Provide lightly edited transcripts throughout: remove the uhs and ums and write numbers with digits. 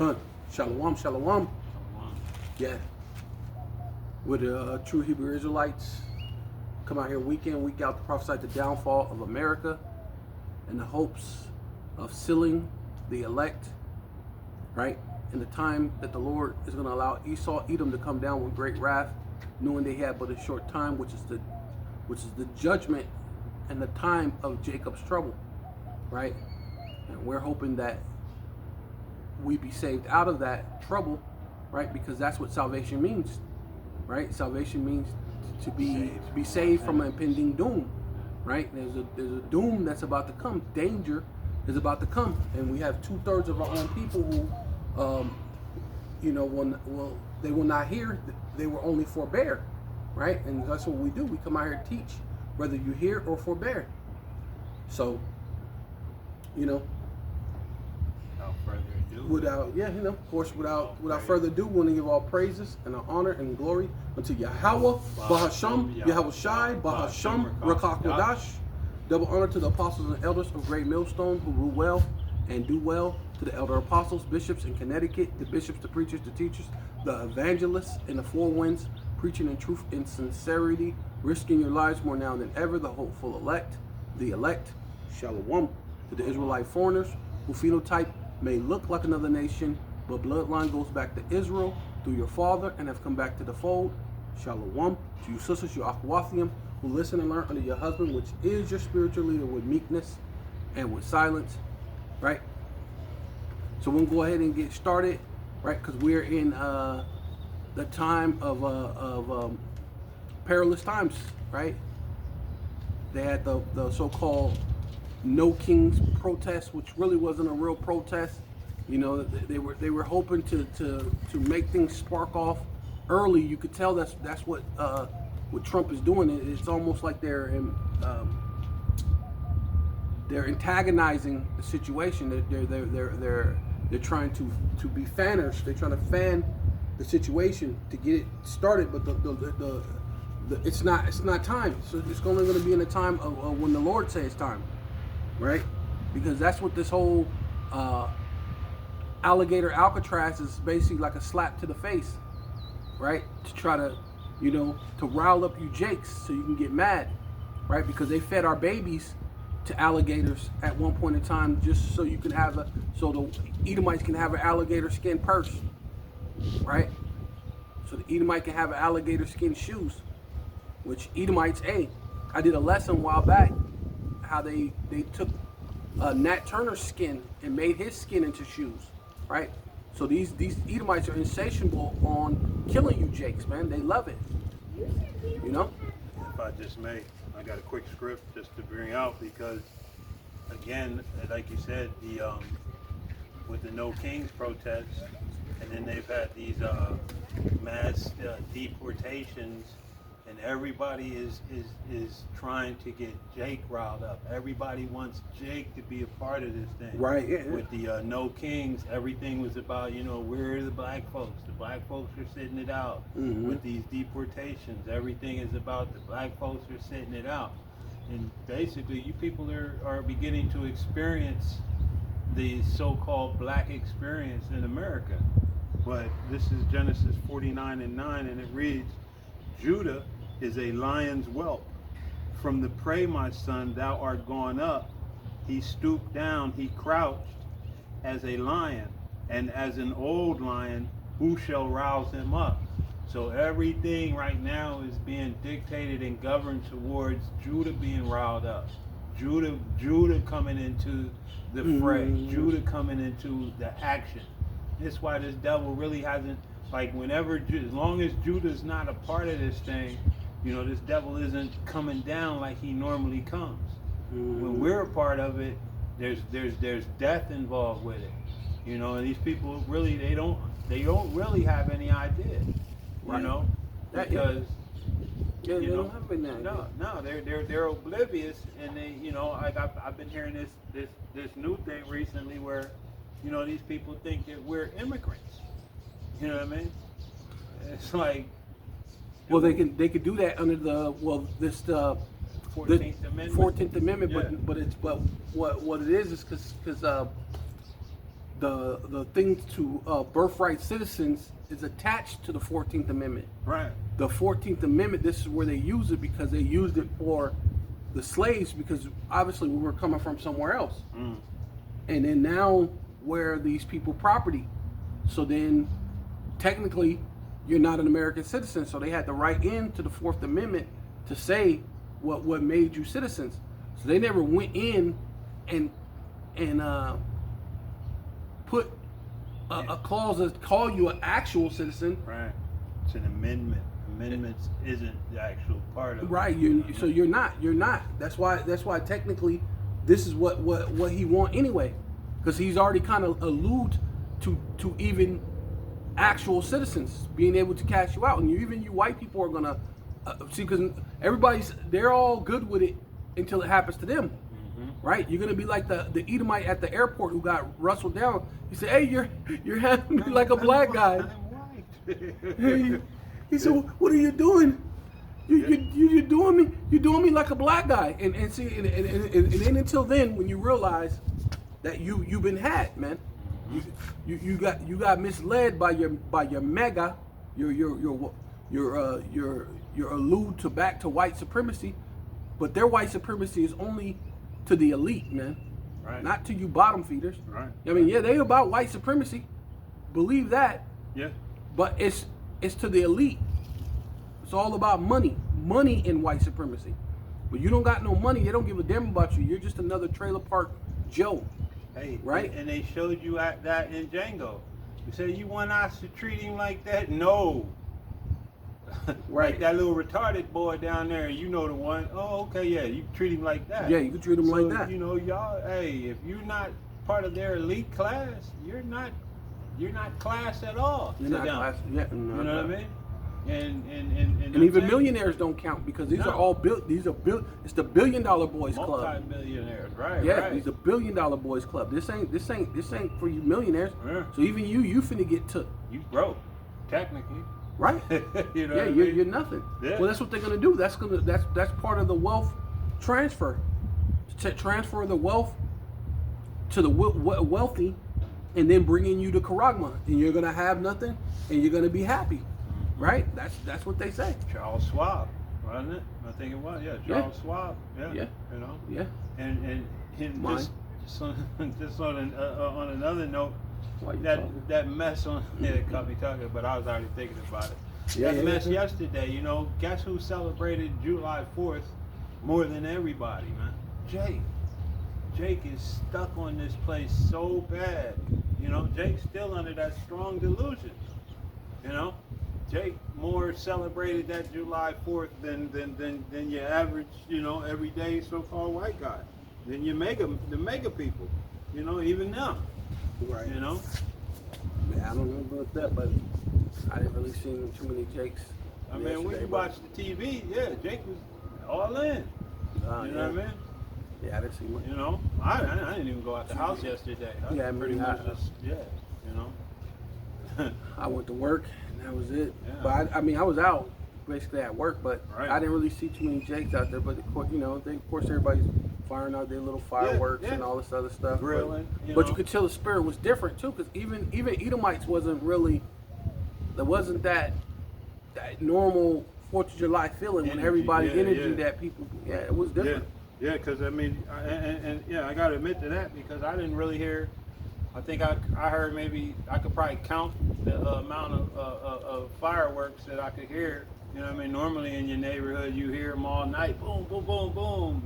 Huh. Shalom, shalom. Yeah. With the true Hebrew Israelites come out here week in, week out to prophesy the downfall of America and the hopes of sealing the elect, right? In the time that the Lord is going to allow Esau, Edom to come down with great wrath, knowing they had but a short time, which is the judgment and the time of Jacob's trouble, right? And we're hoping that we be saved out of that trouble, right? Because that's what salvation means, right? Salvation means to be saved from an impending doom, right? There's a doom that's about to come. Danger is about to come, and we have 2/3 of our own people who, they will not hear. They will only forbear, right? And that's what we do. We come out here to teach, whether you hear or forbear. So, Without further ado. of course, without further ado, we want to give all praises and honor and glory unto Yahweh, Bahasham, Yahweh Shai, Bahasham, Rakak Wadash. Double honor to the apostles and elders of Great Millstone who rule well and do well, to the elder apostles, bishops in Connecticut, the bishops, the preachers, the teachers, the evangelists in the four winds, preaching in truth and sincerity, risking your lives more now than ever, the hopeful elect, the elect, Shalom, to the Israelite foreigners who phenotype may look like another nation, but bloodline goes back to Israel through your father and have come back to the fold. Shalom. To you sisters, your Akwathium, who listen and learn under your husband, which is your spiritual leader, with meekness and with silence, right? So we'll go ahead and get started, right? Because we're in the time of perilous times, right? They had the so-called No Kings protest, which really wasn't a real protest. You know, they were hoping to make things spark off early. You could tell that's what Trump is doing. It's almost like they're antagonizing the situation. They're trying to be fanners. They're trying to fan the situation to get it started, but it's not time. So it's only going to be in the time of when the Lord says time. Right? Because that's what this whole alligator Alcatraz is basically like a slap to the face, right? To try to, to rile up you jakes so you can get mad, right? Because they fed our babies to alligators at one point in time just so you can have so the Edomites can have an alligator skin purse, right? So the Edomite can have an alligator skin shoes, which Edomites, I did a lesson a while back how they took Nat Turner's skin and made his skin into shoes, right? So these Edomites are insatiable on killing you jakes, man. They love it, If I just may, I got a quick script just to bring out because, again, like you said, the with the No Kings protests, and then they've had these mass deportations. And everybody is trying to get Jake riled up. Everybody wants Jake to be a part of this thing. Right. Yeah. With the No Kings, everything was about, where are the black folks? The black folks are sitting it out. Mm-hmm. With these deportations, everything is about the black folks are sitting it out. And basically, you people are beginning to experience the so-called black experience in America. But this is Genesis 49:9, and it reads, Judah is a lion's whelp. From the prey, my son, thou art gone up. He stooped down, he crouched as a lion, and as an old lion, who shall rouse him up? So everything right now is being dictated and governed towards Judah being riled up. Judah coming into the fray. Mm-hmm. Judah coming into the action. That's why this devil really hasn't, like as long as Judah's not a part of this thing, this devil isn't coming down like he normally comes. Mm-hmm. When we're a part of it, there's death involved with it. And these people really they don't really have any idea. Right. Because they don't have any idea. No, they're oblivious, and they I've been hearing this new thing recently where these people think that we're immigrants. You know what I mean? It's like, well, they could do that under the 14th Amendment. 14th Amendment, Yeah. but what it is because the thing to birthright citizens is attached to the 14th Amendment. Right. The 14th Amendment, this is where they use it because they used it for the slaves, because obviously we were coming from somewhere else. And then now where these people property. So then technically you're not an American citizen. So they had to write into the 4th Amendment to say what made you citizens. So they never went in and put a clause that call you an actual citizen. Right. It's an amendment. Amendments isn't the actual part of Right. it. So you're not. That's why technically this is what he want anyway, because he's already kind of allude to even actual citizens being able to cash you out, and you white people are gonna see, because they're all good with it until it happens to them. Right? You're gonna be like the Edomite at the airport who got rustled down. He said, "Hey, you're having me like a black guy." He said, "What are you doing? You're doing me like a black guy." And see, and then until then, when you realize that you've been had, man, you got misled by your mega, your allude to back to white supremacy, but their white supremacy is only to the elite, man. Right. Not to you bottom feeders. Right. I mean, yeah, they about white supremacy. Believe that. Yeah. But it's to the elite. It's all about money and white supremacy. But you don't got no money, they don't give a damn about you. You're just another trailer park Joe. Hey, right? And they showed you at that in Django. You said you want us to treat him like that? No. Right. Like that little retarded boy down there, you know the one. Oh, okay, yeah, you treat him like that. Yeah, you can treat him like that. You know, y'all, hey, if you're not part of their elite class, you're not class at all. You're not class. Yeah, you know what I mean? And even millionaires don't count, because these are all it's the $1 billion boys club. Multi-millionaires, right? Yeah, right. It's the $1 billion boys club. This ain't for you millionaires. Yeah. So even you finna get took. You broke, technically. Right. You know yeah, what I mean? You're nothing. Yeah. Well, that's what they're gonna do. That's part of the wealth transfer. To transfer the wealth to the wealthy, and then bringing you to Karagma, and you're gonna have nothing, and you're gonna be happy. Right? That's what they say. Charles Schwab, wasn't it? I think it was. Yeah, Charles Schwab. Yeah. Yeah. You know. Yeah. And just on another note, Why you that talking? mess on it caught me talking, but I was already thinking about it. Yeah, That yeah, mess yeah. yesterday. You know, guess who celebrated July 4th more than everybody, man? Jake. Jake is stuck on this place so bad. You know, Jake's still under that strong delusion. You know, Jake more celebrated that July 4th than your average, you know, everyday so-called white guy. Than the mega people. You know, even now. Right. You know. Yeah, I don't know about that, but I didn't really see too many Jakes. I mean, when you watch the TV, yeah, Jake was all in. You know what I mean? Yeah, I didn't see much. You know, I didn't even go out the house yesterday. I Yeah, I pretty mean, much just, you know. I went to work, and that was it. Yeah. But I mean, I was out basically at work, but Right. I didn't really see too many Jakes out there. But of course, you know, of course, everybody's firing out their little fireworks yeah. and all this other stuff. Grilling, but know. you could tell the spirit was different too, because even Edomites wasn't really. There wasn't that normal 4th of July feeling when Energy, everybody's yeah, energy yeah. that people. Yeah, it was different. Yeah, because I mean, and yeah, I gotta admit to that, because I didn't really hear. I think I heard, maybe I could probably count the amount of fireworks that I could hear. You know what I mean? Normally in your neighborhood, you hear them all night, boom, boom, boom, boom.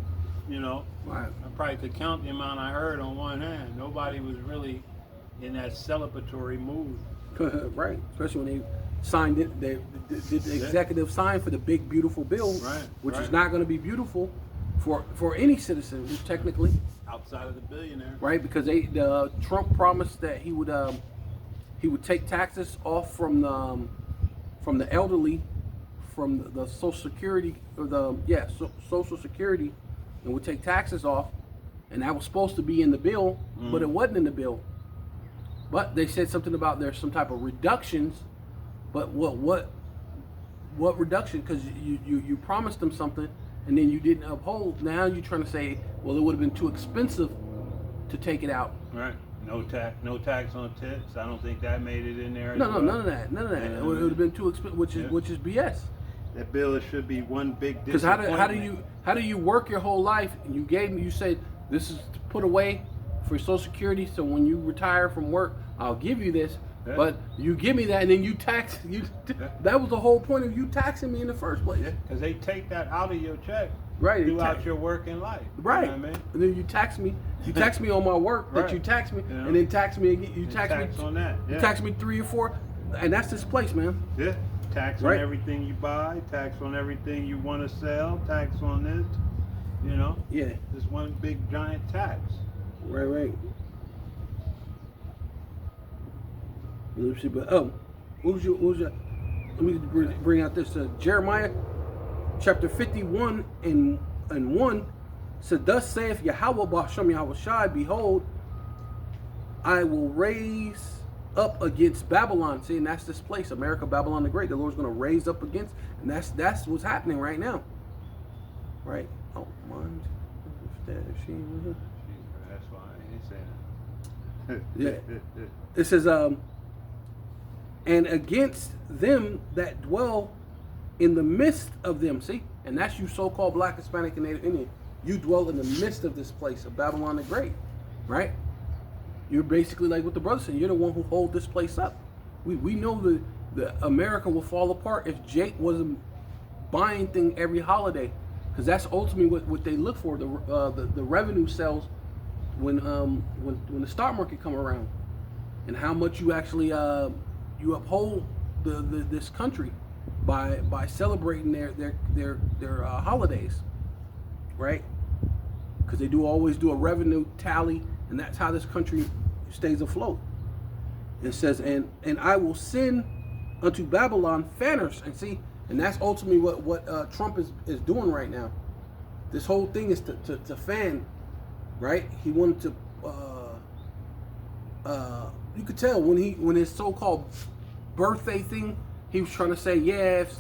You know, Right. I probably could count the amount I heard on one hand. Nobody was really in that celebratory mood. Right, especially when they signed it, the executive signed for the big beautiful bill, Right, which is right. not going to be beautiful for any citizen, technically, Outside of the billionaire. right? Because Trump promised that he would take taxes off from the elderly, from the Social Security, or Social Security, and would take taxes off, and that was supposed to be in the bill, but it wasn't in the bill. But they said something about there's some type of reductions, but what reduction? Because you promised them something and then you didn't uphold. Now you're trying to say, well, it would have been too expensive to take it out. Right. No tax on tips. I don't think that made it in there. No, none of that. It would have been too expensive, which is BS. That bill should be one big Because how do you work your whole life and you said this is to put away for Social Security, so when you retire from work I'll give you this, but you give me that and then you tax you. That was the whole point of you taxing me in the first place. Because they take that out of your check throughout your working life. Right. You know what I mean? And then you tax me. You tax me on my work that you tax me, and then tax me again. You tax me on that. You tax me 3 or 4, and that's this place, man. Yeah. Tax on everything you buy. Tax on everything you want to sell. Tax on this. You know. Yeah. It's one big giant tax. Right. Let me see, but what was your? Let me bring out this Jeremiah, chapter 51 and 1. Said, thus saith Yahweh B'Hashem Yahweh Shai, behold, I will raise up against Babylon. See, and that's this place, America, Babylon the Great. The Lord's going to raise up against, and that's what's happening right now. Right? Oh, mind. That's why I ain't saying yeah. It says, and against them that dwell in the midst of them. See? And that's you so-called Black, Hispanic, and Native Indian. You dwell in the midst of this place of Babylon the Great, right? You're basically like what the brother said. You're the one who hold this place up. We know the America will fall apart if Jake wasn't buying thing every holiday, because that's ultimately what they look for. The revenue sells when the stock market come around, and how much you actually you uphold this country by celebrating their holidays, right? Because they always do a revenue tally, and that's how this country stays afloat. It says, and I will send unto Babylon fanners, and see, and that's ultimately what Trump is doing right now. This whole thing is to fan, right? He wanted to. You could tell when his so-called birthday thing, he was trying to say, yeah, if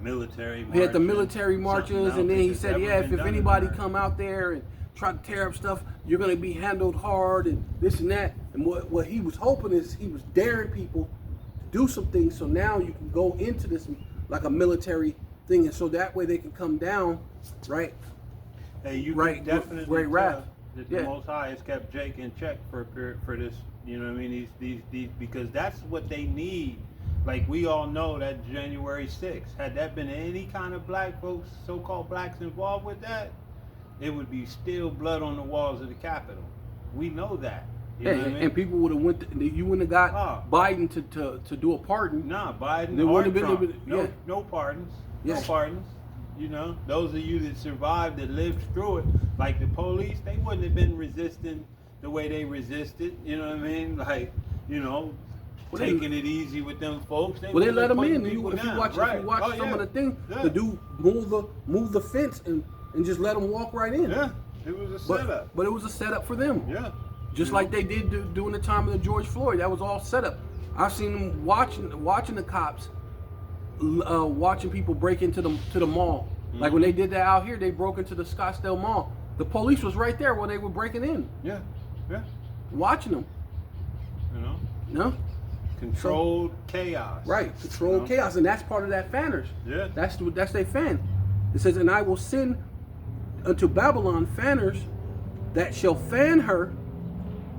military he had the military marches, and then he said, yeah, if anybody come out there and try to tear up stuff, you're going to be handled hard and this and that. And what he was hoping is he was daring people to do some things, so now you can go into this like a military thing, and so that way they can come down, right? Hey, you can definitely great wrath. That the Most High has kept Jake in check for this. You know what I mean? These because that's what they need. Like, we all know that January 6th, had that been any kind of black folks, so-called blacks involved with that, it would be still blood on the walls of the Capitol. We know that. You know what I mean? And people would have you wouldn't have got Biden to do a pardon. Nah, Biden there or Trump. No pardons. Yeah. No pardons. You know, those of you that survived, that lived through it, like the police, they wouldn't have been resisting the way they resisted. You know what I mean? Like, you know, taking it easy with them folks. They let them in. If you watch some of the things, the dude move the fence and just let them walk right in. Yeah, it was a setup. But it was a setup for them. Yeah. Just like they did during the time of the George Floyd. That was all set up. I've seen them watching the cops, watching people break into the mall. Mm-hmm. Like when they did that out here, they broke into the Scottsdale Mall. The police was right there when they were breaking in. Yeah. Watching them. You know? No? Controlled chaos. Right, controlled chaos, and that's part of that fanners. Yeah. That's their fan. It says, and I will send unto Babylon fanners that shall fan her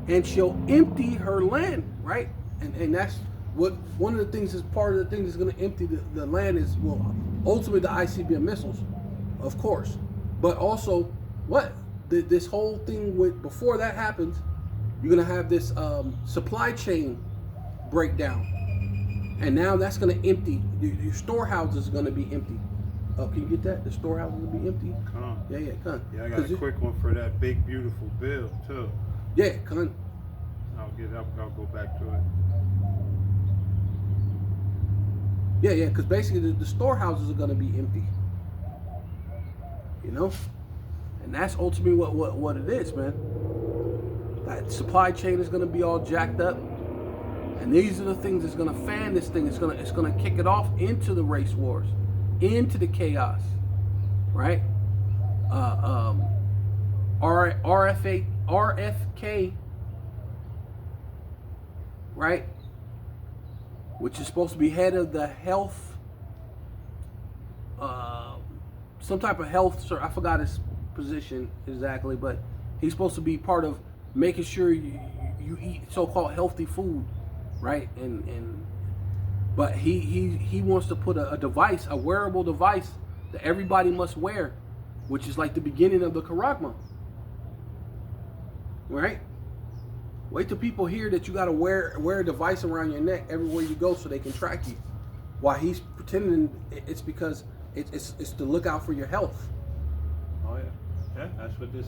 and shall empty her land, right? And that's what one of the things is part of the thing that's going to empty the land is, well, ultimately the ICBM missiles, of course, but also this whole thing before that happens, you're going to have this supply chain breakdown, and now that's going to empty your storehouses are going to be empty. Can you get that? The storehouses will be empty. Yeah, come. Yeah, I got a quick one for that big beautiful bill too. Yeah, come. I'll go back to it. Yeah, because basically the storehouses are going to be empty. You know, and that's ultimately what it is, man. That supply chain is going to be all jacked up, and these are the things that's going to fan this thing. It's going to kick it off into the race wars, into the chaos, right? RFK right? Which is supposed to be head of the health, some type of health. I forgot his position exactly, but he's supposed to be part of making sure you eat so-called healthy food, right? But he wants to put a device, a wearable device that everybody must wear, which is like the beginning of the Karagma, right? Wait till people hear that you got to wear a device around your neck everywhere you go so they can track you. While he's pretending it's because it's to look out for your health. Oh yeah, yeah. That's what this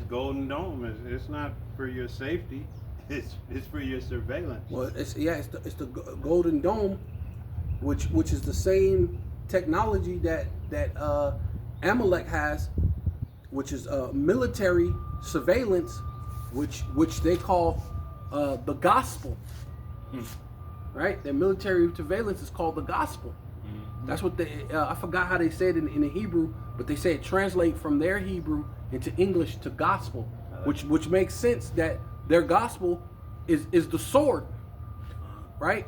golden dome is. It's not for your safety. It's for your surveillance. Well, it's the golden dome, which is the same technology that Amalek has, which is military surveillance, which they call the gospel. Right? Their military surveillance is called the gospel. That's what they. I forgot how they said it in the Hebrew, but they say it translate from their Hebrew into English to gospel, which makes sense that their gospel is the sword, right?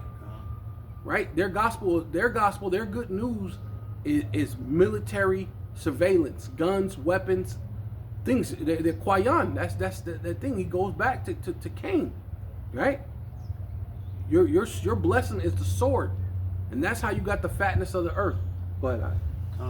Right? Their gospel, their good news is military surveillance, guns, weapons, things. They're Kwayan. That's the thing. He goes back to Cain, right? Your blessing is the sword. And that's how you got the fatness of the earth. But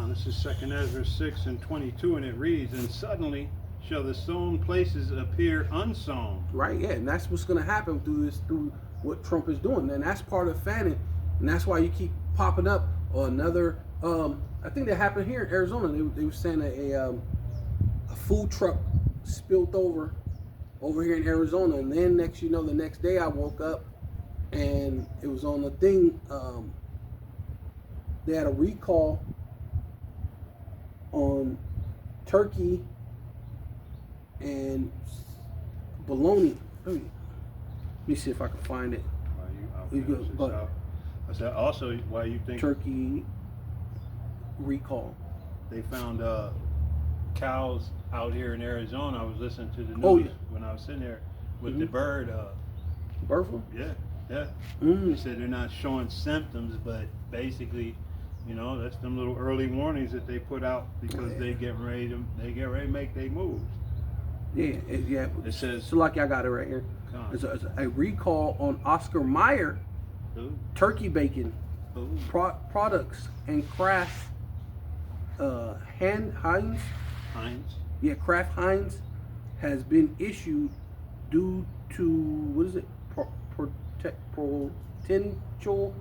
this is 2 Ezra 6:22, and it reads, "And suddenly shall the sown places appear unsown." Right, yeah, and that's what's gonna happen through what Trump is doing. And that's part of fanning. And that's why you keep popping up or another I think that happened here in Arizona. They were saying a food truck spilled over here in Arizona, and then the next day I woke up and it was on the thing. They had a recall on turkey and bologna. Let me see if I can find it. But I said also, why you think turkey recall? They found cows out here in Arizona. I was listening to the news when I was sitting there with the bird. Bird flu? Yeah. They said they're not showing symptoms, but basically, that's them little early warnings that they put out because they get ready to make their moves. Yeah. It says, so like I got it right here. It's a recall on Oscar Mayer turkey bacon products and Kraft Heinz. Yeah, Kraft Heinz has been issued due to potential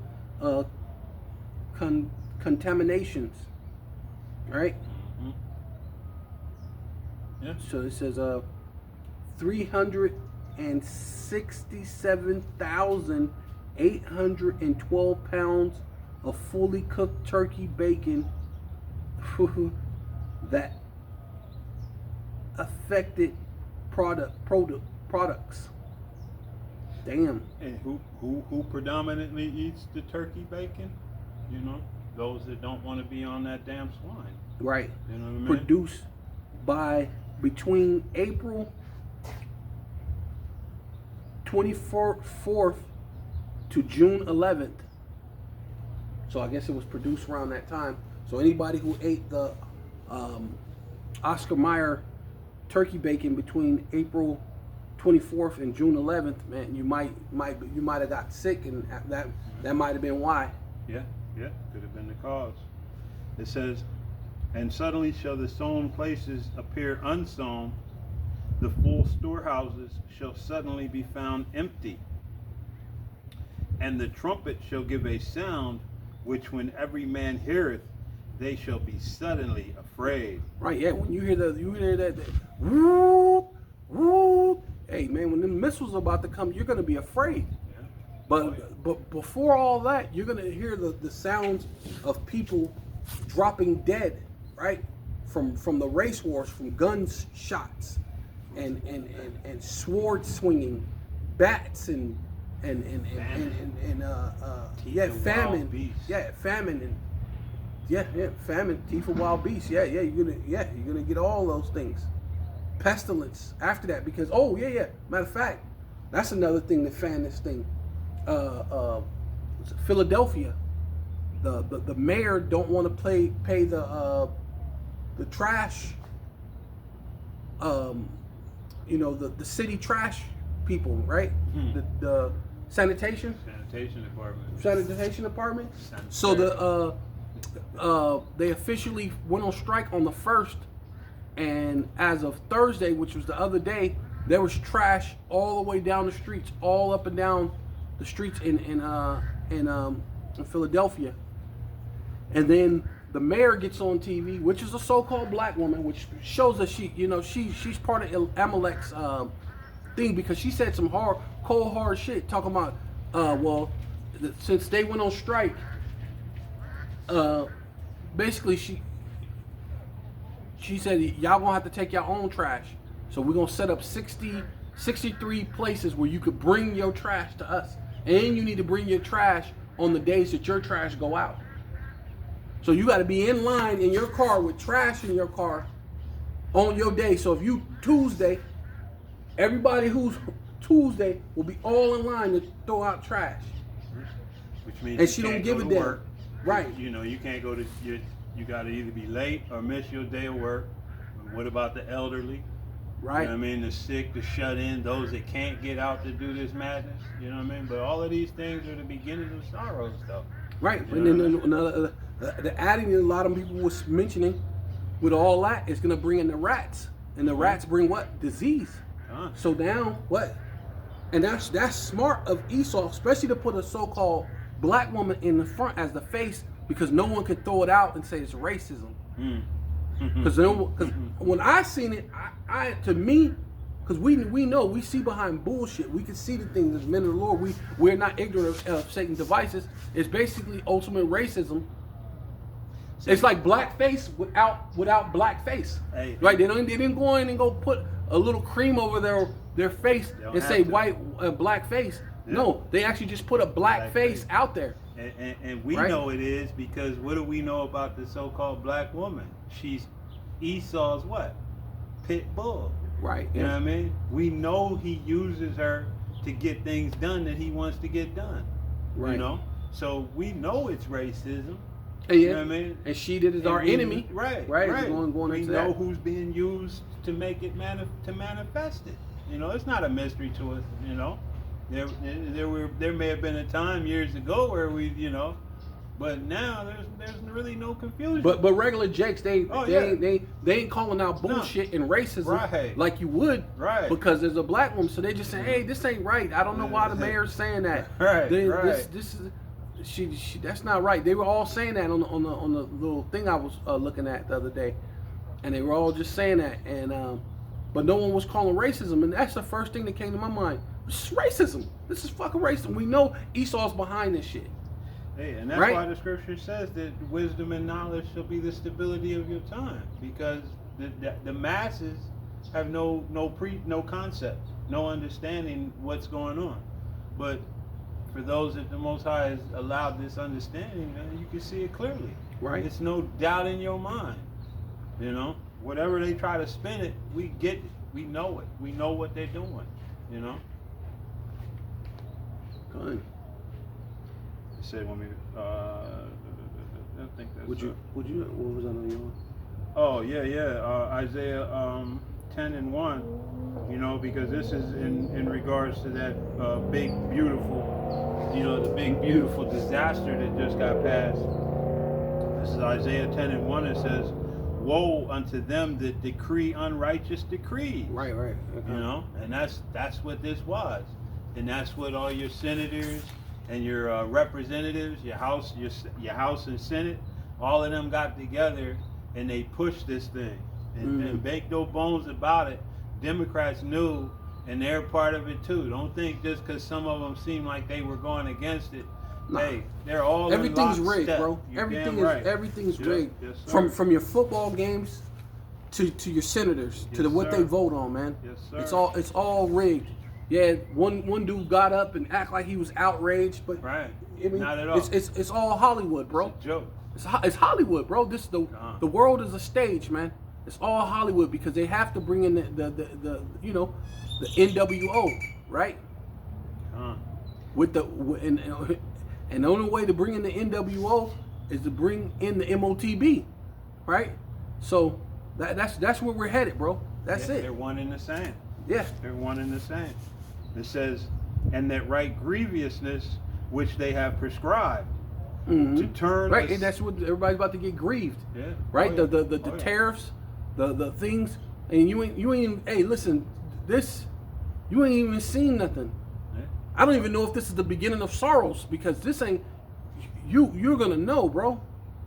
contaminations, right? Yeah. So it says 367,812 pounds of fully cooked turkey bacon that affected products. Damn. And who predominantly eats the turkey bacon? Those that don't want to be on that damn swine. Right. You know what I mean? Produced by between April 24th to June 11th. So I guess it was produced around that time. So anybody who ate the Oscar Mayer turkey bacon between April 24th and June 11th, man, you might have got sick, and that might have been why. Yeah, could have been the cause. It says, "And suddenly shall the sown places appear unsown, the full storehouses shall suddenly be found empty, and the trumpet shall give a sound, which when every man heareth, they shall be suddenly afraid." Right, yeah. When you hear that woo, woo. Hey man, when the missiles are about to come, you're gonna be afraid. Yeah. But before all that, you're gonna hear the sounds of people dropping dead, right? From the race wars, from guns shots, and sword swinging, bats and famine. Famine, teeth of wild beasts. You're gonna get all those things. Pestilence after that, because matter of fact, that's another thing to fan this thing. Philadelphia, the mayor don't want to pay the trash, the city trash people, right? The sanitation department. So they officially went on strike on the 1st, and as of Thursday, which was the other day, there was trash all the way down the streets, all up and down the streets in Philadelphia. And then the mayor gets on TV, which is a so-called black woman, which shows that she's part of Amalek's thing, because she said some hard shit, talking about since they went on strike, basically she said, y'all gonna have to take your own trash. So we're gonna set up 63 places where you could bring your trash to us. And you need to bring your trash on the days that your trash go out. So you gotta be in line in your car with trash in your car on your day. So if you Tuesday, everybody who's Tuesday will be all in line to throw out trash. Which means and she don't give a damn. Right. You can't go to you got to either be late or miss your day of work. What about the elderly? Right. You know what I mean? The sick, the shut in, those that can't get out to do this madness. You know what I mean? But all of these things are the beginning of sorrow stuff. Right. And then the adding that a lot of people was mentioning with all that is going to bring in the rats. And the rats bring what? Disease. So now what? And that's smart of Esau, especially to put a so-called black woman in the front as the face, because no one can throw it out and say it's racism. Because when I seen it, I to me, because we know, we see behind bullshit. We can see the things as men of the Lord. We're not ignorant of Satan's devices. It's basically ultimate racism. It's like blackface without blackface. Hey, right? They didn't go in and go put a little cream over their face and say white black face. Yeah. No, they actually just put a black face out there. And we know it is, because what do we know about the so-called black woman? She's Esau's what? Pit bull. Right. You know what I mean? We know he uses her to get things done that he wants to get done. Right. You know? So we know it's racism. You know what I mean? And she is our enemy. Right. Going we into know that. who's being used to make it to manifest it. You know, it's not a mystery to us. You know, there may have been a time years ago where we, but now there's really no confusion. But regular Jakes, they ain't calling out bullshit and racism like you would, because there's a black woman, so they just say, hey, this ain't right. I don't know why the mayor's saying that. This is. She that's not right. They were all saying that on the little thing I was looking at the other day, and they were all just saying that, and but no one was calling racism, and that's the first thing that came to my mind. This is racism. This is fucking racism. We know Esau's behind this shit. Hey, and that's why the scripture says that wisdom and knowledge shall be the stability of your time, because the masses have no concept, no understanding what's going on, but for those that the Most High has allowed this understanding, you can see it clearly. Right. It's no doubt in your mind. Whatever they try to spin it, we get it. We know it. We know what they're doing. Good. They said when we, I think that's. What was I on you? Oh yeah. Isaiah 10:1. Because this is in regards to that big beautiful. The big beautiful disaster that just got passed. This is Isaiah 10:1. It says, "Woe unto them that decree unrighteous decrees." Right. Okay. And that's what this was, and that's what all your senators and your representatives, your house and Senate, all of them got together and they pushed this thing, and make no bones about it. Democrats knew. And they're part of it too. Don't think just because some of them seem like they were going against it. Nah. Hey, they're all everything's rigged, bro. You're Everything's rigged. Yes, from your football games to your senators to what they vote on, man. Yes, sir. It's all rigged. Yeah, one dude got up and act like he was outraged, but not at all. It's all Hollywood, bro. It's a joke. It's Hollywood, bro. The world is a stage, man. It's all Hollywood because they have to bring in the NWO, right? with the and the only way to bring in the NWO is to bring in the MOTB, right? So that's where we're headed, bro. That's it. They're one and the same. Yeah. They're one and the same. It says, and that right grievousness which they have prescribed to turn. Right, and that's what everybody's about to get grieved. Yeah. Right. Oh, The yeah. tariffs, the things, and you ain't even. Hey, listen, this you ain't even seen nothing. Yeah. I don't even know if this is the beginning of sorrows because this ain't. You're gonna know, bro.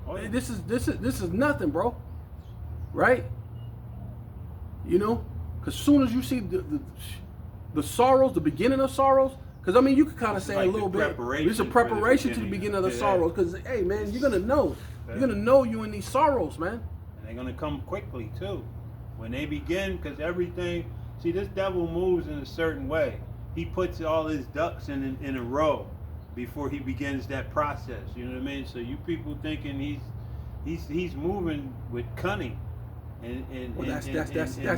Oh, yeah. This is nothing, bro. Right. You know, because soon as you see the sorrows, the beginning of sorrows, because I mean, you could kind of say like a little bit. It's a for the preparation to the beginning of the sorrows. Because hey, man, you're gonna know. You're gonna know you in these sorrows, man. And they're gonna come quickly too. When they begin, because everything. See, this devil moves in a certain way. He puts all his ducks in a row before he begins that process. You know what I mean? So you people thinking he's moving with cunning. Well, that's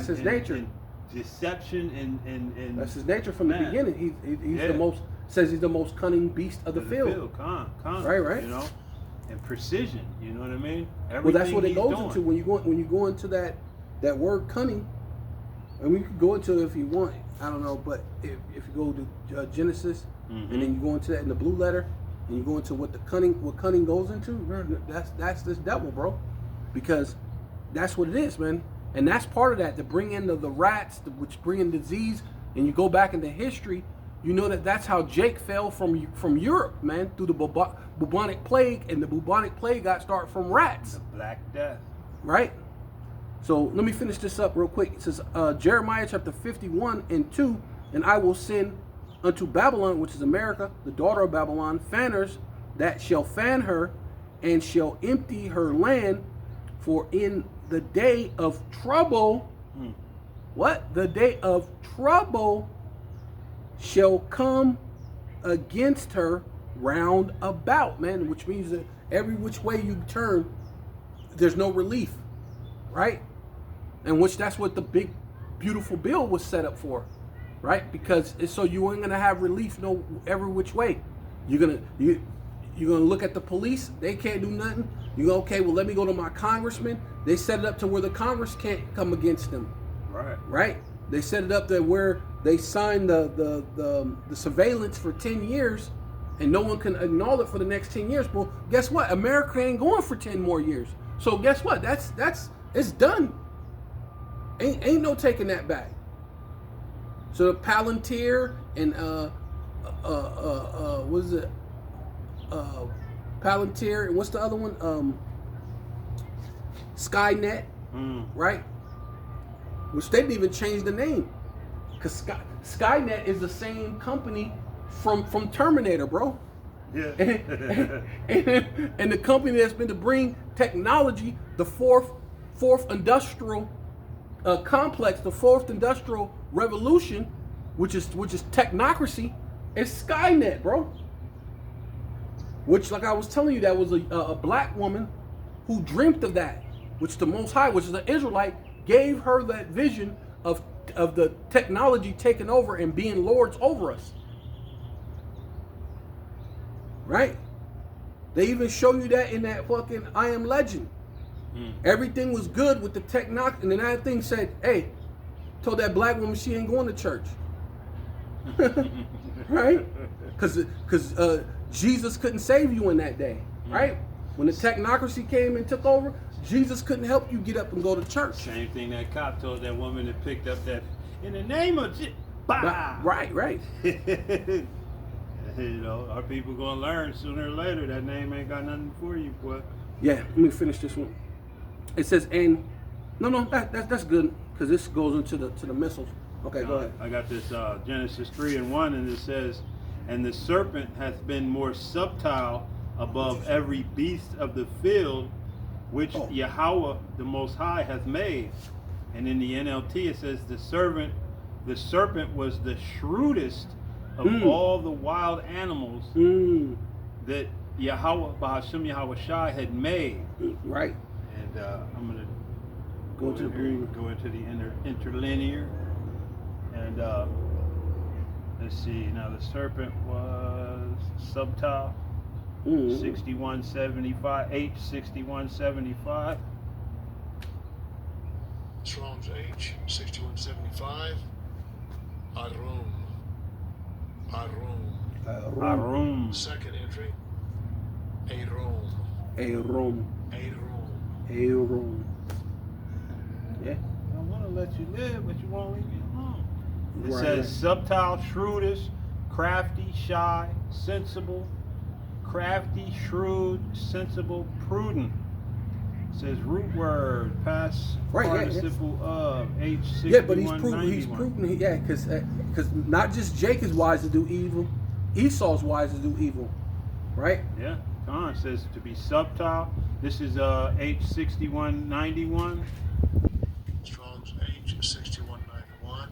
his nature. And deception and that's his nature from the beginning. He's the most says he's the most cunning beast of the field. Right. You know, and precision. You know what I mean? Well, that's what it goes into when you go into that word cunning. And we could go into it if you want. I don't know, but if you go to Genesis and then you go into that in the blue letter and you go into what cunning goes into, that's this devil, bro, because that's what it is, man. And that's part of that, to bring in the rats, which bring in disease. And you go back into history, you know that's how Jake fell from Europe, man, through the bubonic plague. And the bubonic plague got started from rats. The Black Death. Right? So let me finish this up real quick. It says, Jeremiah chapter 51:2, and I will send unto Babylon, which is America, the daughter of Babylon, fanners that shall fan her and shall empty her land, for in the day of trouble, what? The day of trouble shall come against her round about, man, which means that every which way you turn, there's no relief, right? And which that's what the big, beautiful bill was set up for, right? Because it's so you ain't gonna have relief no every which way. You're gonna look at the police, they can't do nothing. You go, okay, well, let me go to my congressman. They set it up to where the Congress can't come against them. Right? They set it up to where they signed the surveillance for 10 years and no one can annul it for the next 10 years. Well, guess what? America ain't going for 10 more years. So guess what? That's it's done. Ain't no taking that back. So Palantir and what is it? Palantir and what's the other one? Skynet, right? Which they didn't even change the name, because Skynet is the same company from Terminator, bro. Yeah. and the company that's been to bring technology, the fourth industrial complex, the fourth industrial revolution, which is technocracy, is Skynet, bro. Which, like I was telling you, that was a black woman who dreamt of that, which the Most High, which is an Israelite, gave her that vision of the technology taking over and being lords over us. Right? They even show you that in that fucking I Am Legend. Everything was good with the technology, and then that thing said, hey, told that black woman she ain't going to church. Right? Because Jesus couldn't save you in that day, right? When the technocracy came and took over, Jesus couldn't help you get up and go to church. Same thing that cop told that woman that picked up that, in the name of Jesus. Right. You know, our people gonna learn sooner or later that name ain't got nothing for you, boy. Yeah, let me finish this one. It says, and that's good, because this goes into the missiles. Okay, go ahead. I got this Genesis 3:1, and it says, and the serpent hath been more subtile above every beast of the field, which Yahweh the Most High hath made. And in the NLT it says, the serpent was the shrewdest of all the wild animals that Yahweh, Bahasham Yahweh Shai had made. Right. And I'm going to go into the interlinear. And Let's see. Now the serpent was subtile. 6175. H6175. Strong's H6175. Arum. Arum. Second entry. Arum. Arum. Yeah. I want to let you live, but you won't leave me alone. It Right. says subtile, shrewdish, crafty, shy, sensible, crafty, shrewd, sensible, prudent. It says root word, past Right, yeah, participle of H6191. Yeah, but he's proven, yeah, because not just Jake is wise to do evil, Esau's wise to do evil, right? Yeah, come on. It says to be subtile. This is H6191. Strong's H6191.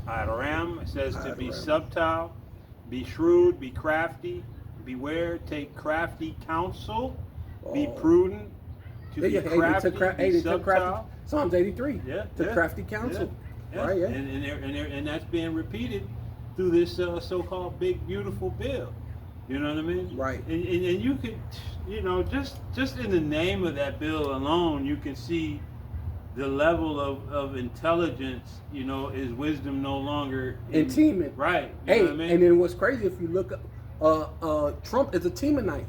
Aram. It says to be Aram. subtile, be shrewd, be crafty, beware, take crafty counsel, be Oh. prudent, to Yeah, be yeah, crafty, to be crafty. subtile. Psalms 83. Yeah, To yeah, crafty counsel. Yeah. Right, yeah. And that's being repeated through this so-called big beautiful bill. You know what I mean? Right. And you could, just in the name of that bill alone, you can see the level of intelligence. Is wisdom no longer And teaming. Right. Hey, know what I mean? and then what's crazy, if you look up, Trump is a Teemanite.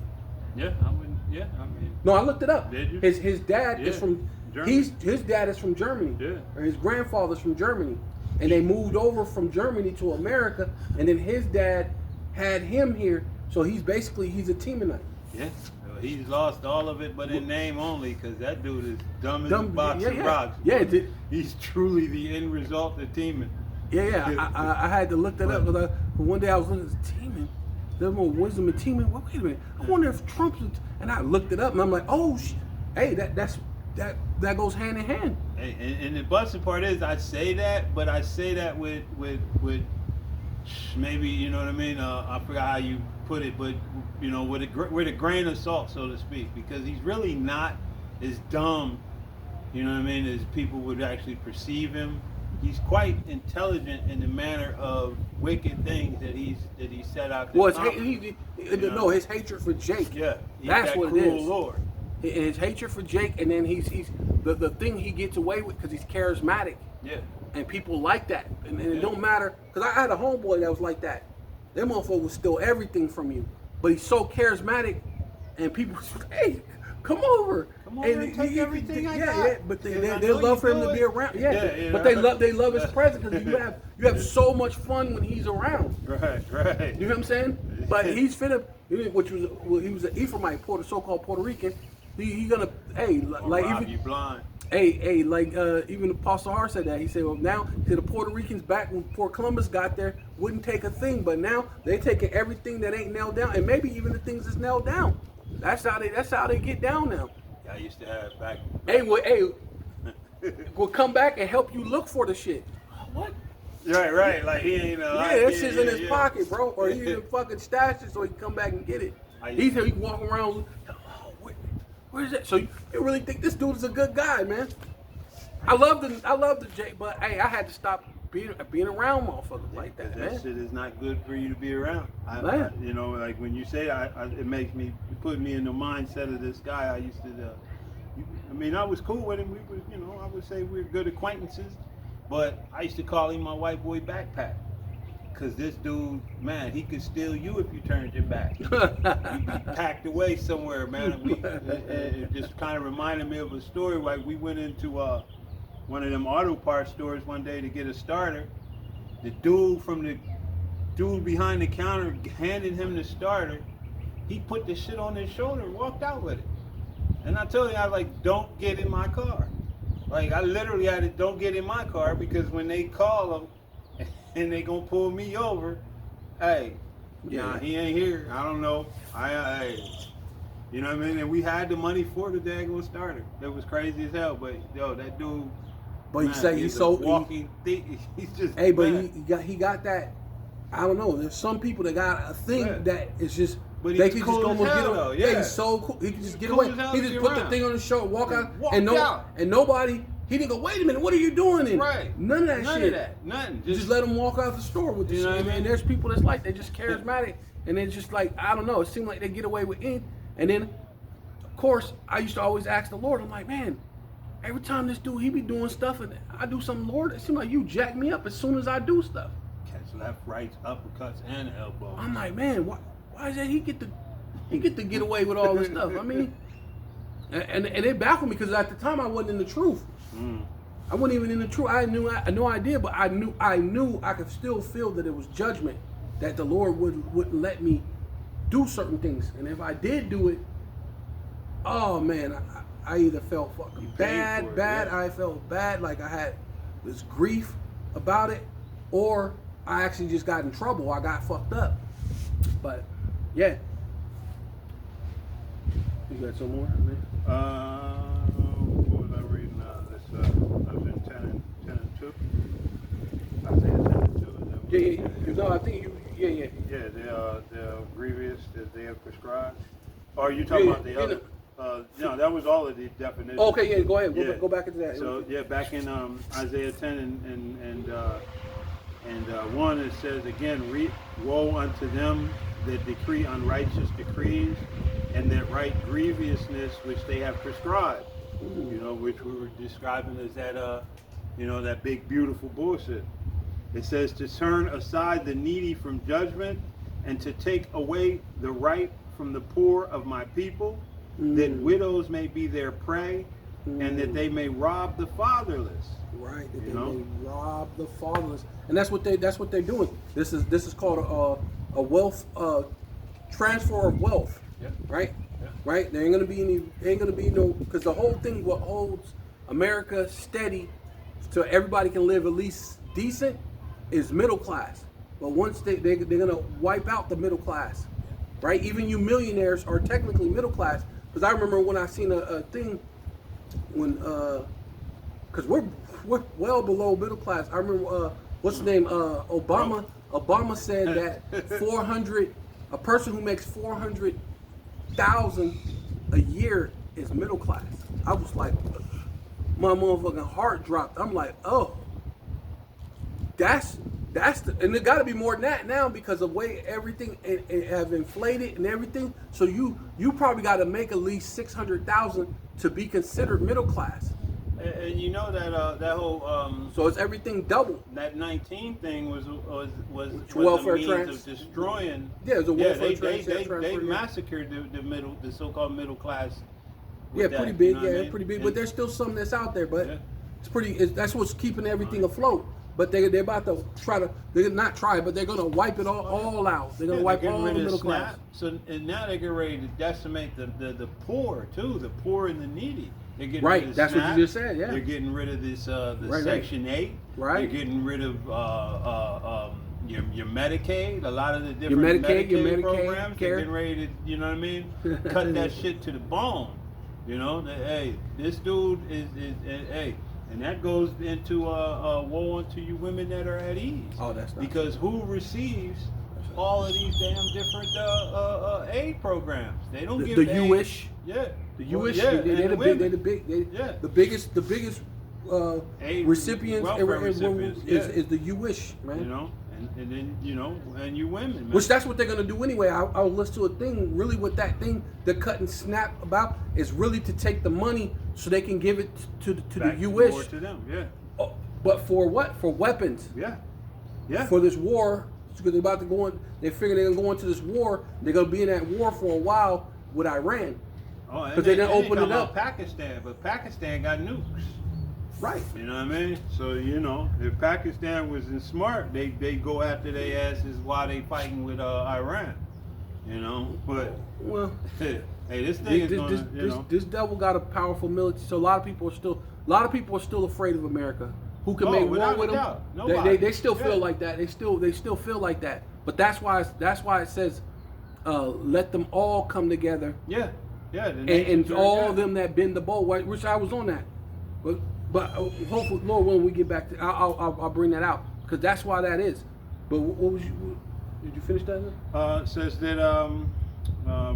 Yeah, I wouldn't. Yeah, I mean. No, I looked it up. Did you? His dad is Yeah. from Germany. his dad is from Germany. Yeah. Or his grandfather's from Germany. And they moved over from Germany to America, and then his dad had him here, so he's a Teemanite. Yeah. Well, he's lost all of it, but in name only, because that dude is dumb as a box of rocks. Yeah, He's truly the end result of teaming. yeah. I had to look that up because one day I was looking at teaming. There's more wisdom in teaming. Well, wait a minute. I wonder if Trump's. And I looked it up, and I'm like, oh, hey, that goes hand in hand. And the busting part is, I say that, but I say that with maybe, you know what I mean. I forgot how you put it, but with a grain of salt, so to speak, because he's really not as dumb, you know what I mean, as people would actually perceive him. He's quite intelligent in the manner of wicked things that he set out to accomplish. His hatred for Jake. Yeah, he's that's that what cruel it is. Lord. His hatred for Jake, and then he's the thing he gets away with because he's charismatic, Yeah. and people like that, and it don't matter. Because I had a homeboy that was like that. That motherfucker will steal everything from you, but he's so charismatic, and people say, "Hey, come over." Come over and take everything I got. Yeah, but they And I know love for you him do to be it. around. Yeah, Yeah, but they love his presence because you have so much fun when he's around. Right. You know what I'm saying? But he's finna, he was an Ephraimite, so-called Puerto Rican. He gonna, hey, like Rob, even, you blind. hey, like even Apostle Hart said that. He said, well, now the Puerto Ricans back when Port Columbus got there wouldn't take a thing, but now they taking everything that ain't nailed down, and maybe even the things that's nailed down. That's how they get down now. I used to have back. Hey, will come back and help you look for the shit. What? Right. Like he ain't. Yeah, that shit's in his pocket, bro. Or he even fucking stashed it so he can come back and get it. He can walk around. Oh, where's that? So you really think this dude is a good guy, man? I love the J, but hey, I had to stop being around motherfuckers like that, man. That shit is not good for you to be around. Man. Like when you say that, it makes me put me in the mindset of this guy. I used to. I was cool with him. We was, I would say we were good acquaintances. But I used to call him my white boy backpack. Cause this dude, man, he could steal you if you turned your back. You'd be packed away somewhere, man. It just kind of reminded me of a story. Like we went into one of them auto parts stores one day to get a starter. The dude behind the counter handed him the starter. He put the shit on his shoulder and walked out with it. And I told him, I was like, don't get in my car. Like, I literally had to don't get in my car because when they call him and they gonna pull me over, hey, nah, he ain't here. I don't know. You know what I mean? And we had the money for the daggone starter. That was crazy as hell. But yo, that dude. But you say he's so walking thing. He's just. Hey, but he got that. I don't know. There's some people that got a thing that is just. But they he's can cool just as almost hell, get though. away. Yeah, he's so cool. He can just get Cool away. as hell He to just be put the around. thing on his shoulder, walk out, Walk and out. nobody He didn't go, wait a minute, what are you doing? And Right. none of that None shit. of that. Nothing. Just let them walk out the store with the You know shit. what I mean? And there's people that's like, they're just charismatic. And they're just like, I don't know, it seemed like they get away with it. And then, of course, I used to always ask the Lord, I'm like, man, every time this dude, he be doing stuff and I do something, Lord, it seems like you jack me up as soon as I do stuff. Catch left, right, uppercuts, and elbows. I'm like, man, why is that he get to get away with all this stuff? I mean, and it baffled me because at the time I wasn't in the truth. I wasn't even in the truth. I had no idea, but I knew I could still feel that it was judgment, that the Lord wouldn't let me do certain things, and if I did do it, oh man, I either felt fucking bad, yeah. I felt bad, like I had this grief about it, or I actually just got in trouble. I got fucked up. But yeah, you got some more? What was I reading? I was in 10 and 2. Isaiah 10 and 2. Yeah. You know, I think you. Yeah. Yeah, they're grievous as they have prescribed. Or are you talking about the other? No, that was all of the definitions. Okay, yeah. Go ahead. Yeah. Go back into that. So yeah, back in Isaiah 10 and 1, it says again, woe unto them that decree unrighteous decrees and that write grievousness which they have prescribed. You know, which we were describing as that that big beautiful bullshit. It says to turn aside the needy from judgment and to take away the right from the poor of my people, that widows may be their prey, and that they may rob the fatherless. Right, that You they know? may rob the fatherless, and that's what they're doing. This is called a wealth transfer of wealth. Yeah. Right. Yeah. Right. There ain't gonna be no, because the whole thing, what holds America steady, so everybody can live at least decent, is middle class. But once they're gonna wipe out the middle class, right? Even you millionaires are technically middle class. Because I remember when I seen a thing when because we're well below middle class. I remember what's the name, Obama. Obama said that 400, a person who makes 400,000 a year is middle class. I was like, my motherfucking heart dropped. I'm like, oh, that's and it got to be more than that now because of the way everything it have inflated and everything. So you probably got to make at least 600,000 to be considered middle class. And you know that whole So it's everything double. that 19 thing was welfare a means trans- of destroying. Yeah, it was a welfare they transfer. massacred the so-called middle class. Yeah, with that, pretty big. you know what I Yeah, mean? pretty big. And- But there's still some that's out there. But Yeah. that's what's keeping everything afloat. But they're about to they're not try, but they're gonna wipe it all out. They're gonna wipe getting all the rid of middle SNAP. class. So and now they're getting ready to decimate the poor too, the poor and the needy. They're getting Right, rid of that's what SNAP. you just said, yeah. They're getting rid of this Right. Section 8. Right. They're getting rid of your Medicaid. A lot of the different Medicaid programs. care. They're getting ready to, you know what I mean, cut that shit to the bone. You know, hey, this dude is hey. And that goes into woe unto you women that are at ease. Oh, that's not because who receives all of these damn different aid programs? They don't give the aid. U-ish. Yeah, The Well, U.S. yeah, they're and the women. biggest Aid recipients welfare recipients, is the U.S. man. You know, and then and you women, man. Which that's what they're gonna do anyway. I was listening to a thing. Really, what that thing they're cutting SNAP about is really to take the money so they can give it to the Back U.S. more to them, yeah, Oh, but for what? For weapons. yeah. For this war, because they're about to go in. They figure they're gonna go into this war. They're gonna be in that war for a while with Iran. Oh, and Because they didn't and open it talking up. about Pakistan, but Pakistan got nukes. Right. You know what I mean? So if Pakistan wasn't smart, they go after their asses while they fighting with Iran. You know, but Well, hey, this thing is gonna, this devil got a powerful military. So a lot of people are still afraid of America. Who can make war without with a them? doubt. Nobody. They still feel Yeah. like that. They still feel like that. But that's why it says, let them all come together. yeah. The And nations are all of together. them that bend the bow, which I was on that, but hopefully, Lord, when we get back to, I'll bring that out because that's why that is. But what was did you finish that? Says that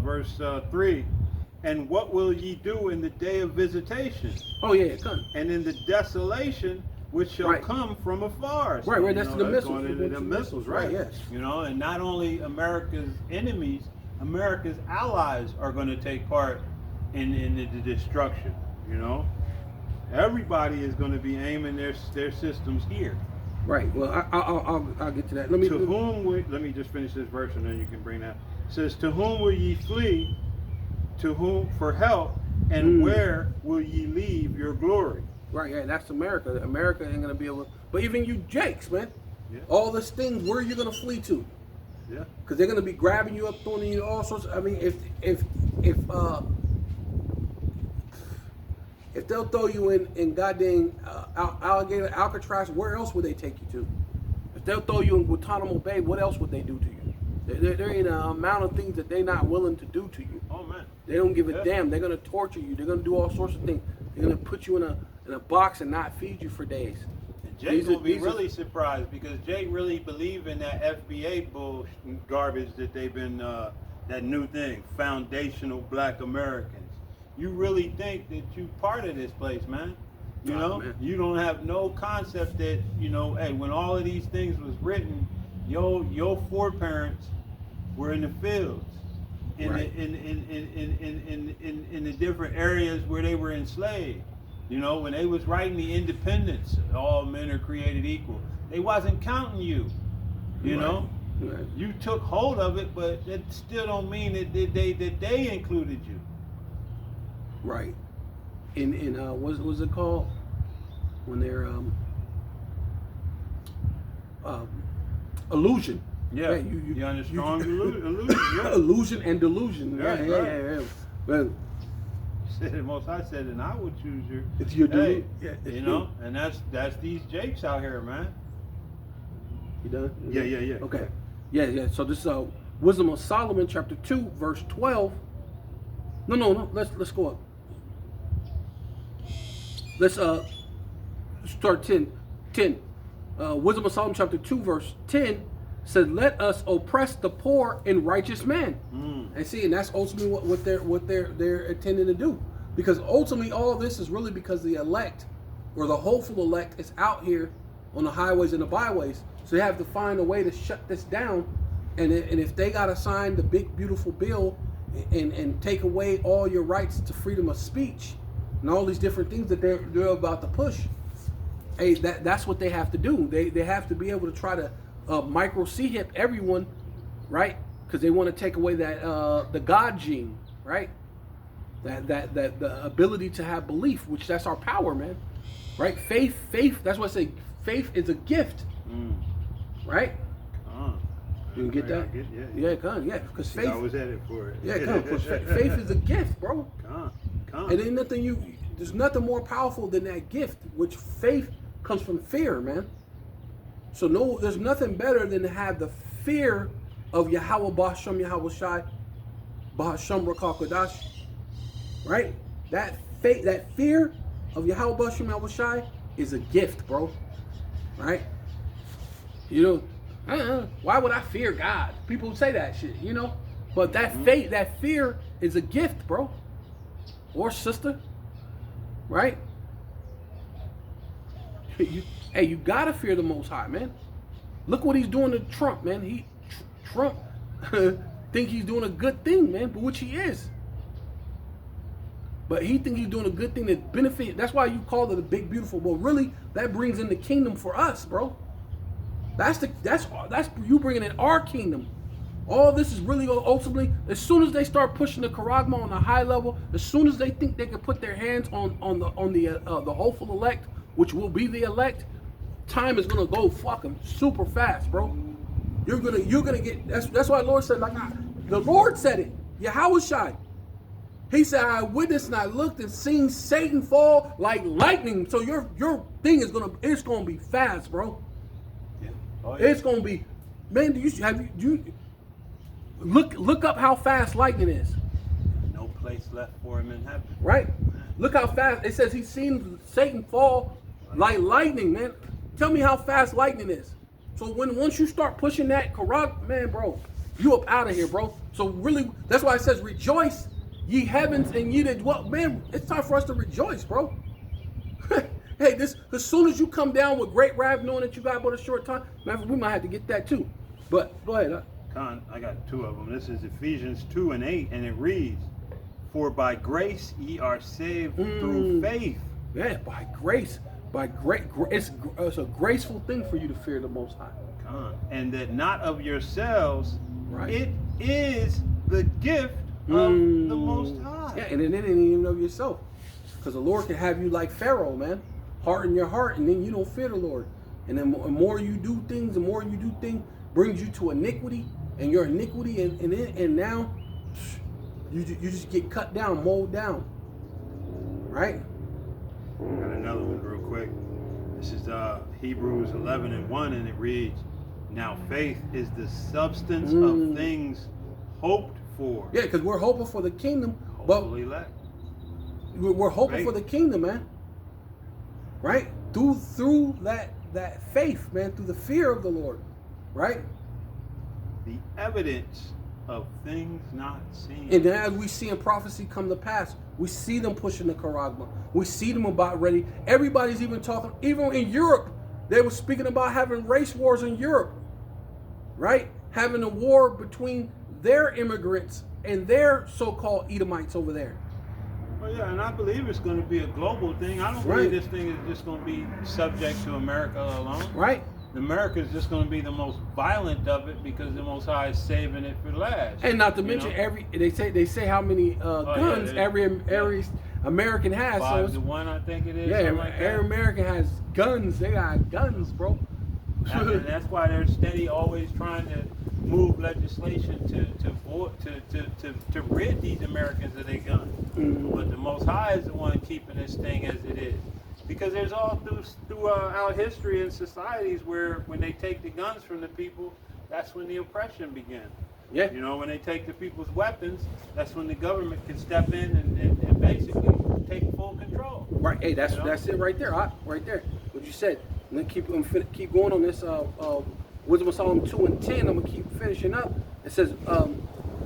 verse 3, And what will ye do in the day of visitation? Oh yeah, come. And in the desolation which shall Right. come from afar. So, Right, you that's know, the that's missiles. going into the missiles, right? Yes. You know, and not only America's enemies, America's allies are going to take part in the destruction. You know, everybody is going to be aiming their systems here. Right. Well, I'll get to that. Let me just finish this verse and then you can bring that. It says, to whom will ye flee? To whom for help? And where will ye leave your glory? Right. Yeah, that's America. America ain't gonna be able. But even you, Jakes, man. Yeah. All this things, where are you gonna flee to? Yeah. Because they're gonna be grabbing you up, throwing you all sorts. I mean, if they'll throw you in goddamn alligator Alcatraz, where else would they take you to? If they'll throw you in Guantanamo Bay, what else would they do to you? There ain't an amount of things that they're not willing to do to you. Oh man. They don't give a damn. They're gonna torture you. They're gonna do all sorts of things. They're gonna put you in a box and not feed you for days. And Jake will be really surprised because Jake really believe in that FBA bull garbage that they've been that new thing, foundational Black Americans. You really think that you part of this place, man? You know, man. You don't have no concept that, you know, hey, when all of these things was written, your foreparents were in the fields, in Right. in the different areas where they were enslaved. You know, when they was writing the Independence, all men are created equal. They wasn't counting you. You Right. know, Right. you took hold of it, but that still don't mean that they included you. Right. In what's it called when they're illusion. Yeah, you on a strong illusion. Yeah. illusion and delusion. Right, Yeah. right. Well, Said the Most High said, and I would choose you. it's your Hey, yeah, it's you know, and that's these Jakes out here, man. You done? Yeah. Okay. Yeah. So this is Wisdom of Solomon, chapter 2, verse 12. No. Let's go up. Let's start 10. Wisdom of Solomon, chapter 2, verse 10 said, "Let us oppress the poor and righteous man." And see, and that's ultimately what they're intending to do. Because ultimately, all of this is really because the elect, or the hopeful elect, is out here on the highways and the byways. So they have to find a way to shut this down. And if they got to sign the big beautiful bill and take away all your rights to freedom of speech and all these different things that they're about to push, hey, that's what they have to do. They have to be able to try to micro C-hip everyone, right? Because they want to take away that the God gene, right? That the ability to have belief, which that's our power, man. Right? Faith. That's why I say faith is a gift, right? You can get that? Yeah, come, yeah. Because faith. I was at it for it. Yeah, come. 'Cause faith is a gift, bro. Come. And ain't nothing there's nothing more powerful than that gift, which faith comes from fear, man. So there's nothing better than to have the fear of Yahweh Bahasham Yahweh Shai, Bahasham Rakal Kodash, right? That faith, that fear of Yahweh Bahasham Yahweh Shai is a gift, bro. Right? You know, why would I fear God? People say that shit, you know? But that faith, that fear is a gift, bro. Or sister. Right? You gotta fear the Most High, man. Look what he's doing to Trump, man. Trump think he's doing a good thing, man, but which he is. But he think he's doing a good thing that benefit. That's why you call it a big beautiful. But really, that brings in the kingdom for us, bro. That's you bringing in our kingdom. All this is really ultimately, as soon as they start pushing the Charagma on a high level, as soon as they think they can put their hands on the hopeful elect, which will be the elect, time is gonna go fucking super fast, bro. You're gonna get. That's why the Lord said, the Lord said it. Yahweh Shai. He said, "I witnessed and I looked and seen Satan fall like lightning." So your thing it's gonna be fast, bro. Yeah. Oh, yeah. It's gonna be, man. Do you look up how fast lightning is? No place left for him in heaven. Right? Look how fast. It says he's seen Satan fall like lightning, man. Tell me how fast lightning is. So once you start pushing that Karag, man, bro, you up out of here, bro. So really, that's why it says rejoice, ye heavens and ye that dwell. Man, it's time for us to rejoice, bro. Hey, this as soon as you come down with great wrath, knowing that you got but a short time, man, we might have to get that too. But go ahead. Con, I got two of them. This is Ephesians 2:8, and it reads, "For by grace ye are saved through faith." Yeah, by grace, by great, it's a graceful thing for you to fear the Most High. Con, and that not of yourselves, Right. it is the gift of the Most High. Yeah, and then it ain't even of yourself, because the Lord can have you like Pharaoh, man, harden your heart, and then you don't fear the Lord. And then the more you do things, brings you to iniquity, and your iniquity, and now you just get cut down, mowed down, right? Got another one real quick. This is Hebrews 11:1, and it reads, "Now faith is the substance of things hoped for." Yeah, because we're hoping for the kingdom, Hopefully elect. but we're hoping Faith. for the kingdom, man. Right? Through that faith, man, through the fear of the Lord, right? The evidence of things not seen. And then as we see in prophecy come to pass, we see them pushing the charagma. We see them about ready. Everybody's even talking, even in Europe, they were speaking about having race wars in Europe, right? Having a war between their immigrants and their so-called Edomites over there. Well, yeah, and I believe it's going to be a global thing. I don't Right. believe this thing is just going to be subject to America alone. Right? America is just going to be the most violent of it because the Most High is saving it for last. And not to You mention know? they say how many guns yeah, every American has. 5-1, I think it is. Yeah, something like every that. American has guns. They got guns, bro. And that's why they're steady always trying to move legislation to rid these Americans of their guns. But the Most High is the one keeping this thing as it is. Because there's all throughout history and societies where when they take the guns from the people, that's when the oppression begins. Yeah. You know, when they take the people's weapons, that's when the government can step in and basically take full control. Right. Hey, that's You know? that's it right there. Right there. What you said. I'm gonna keep going on this. Wisdom of Solomon 2:10. I'm gonna keep finishing up. It says,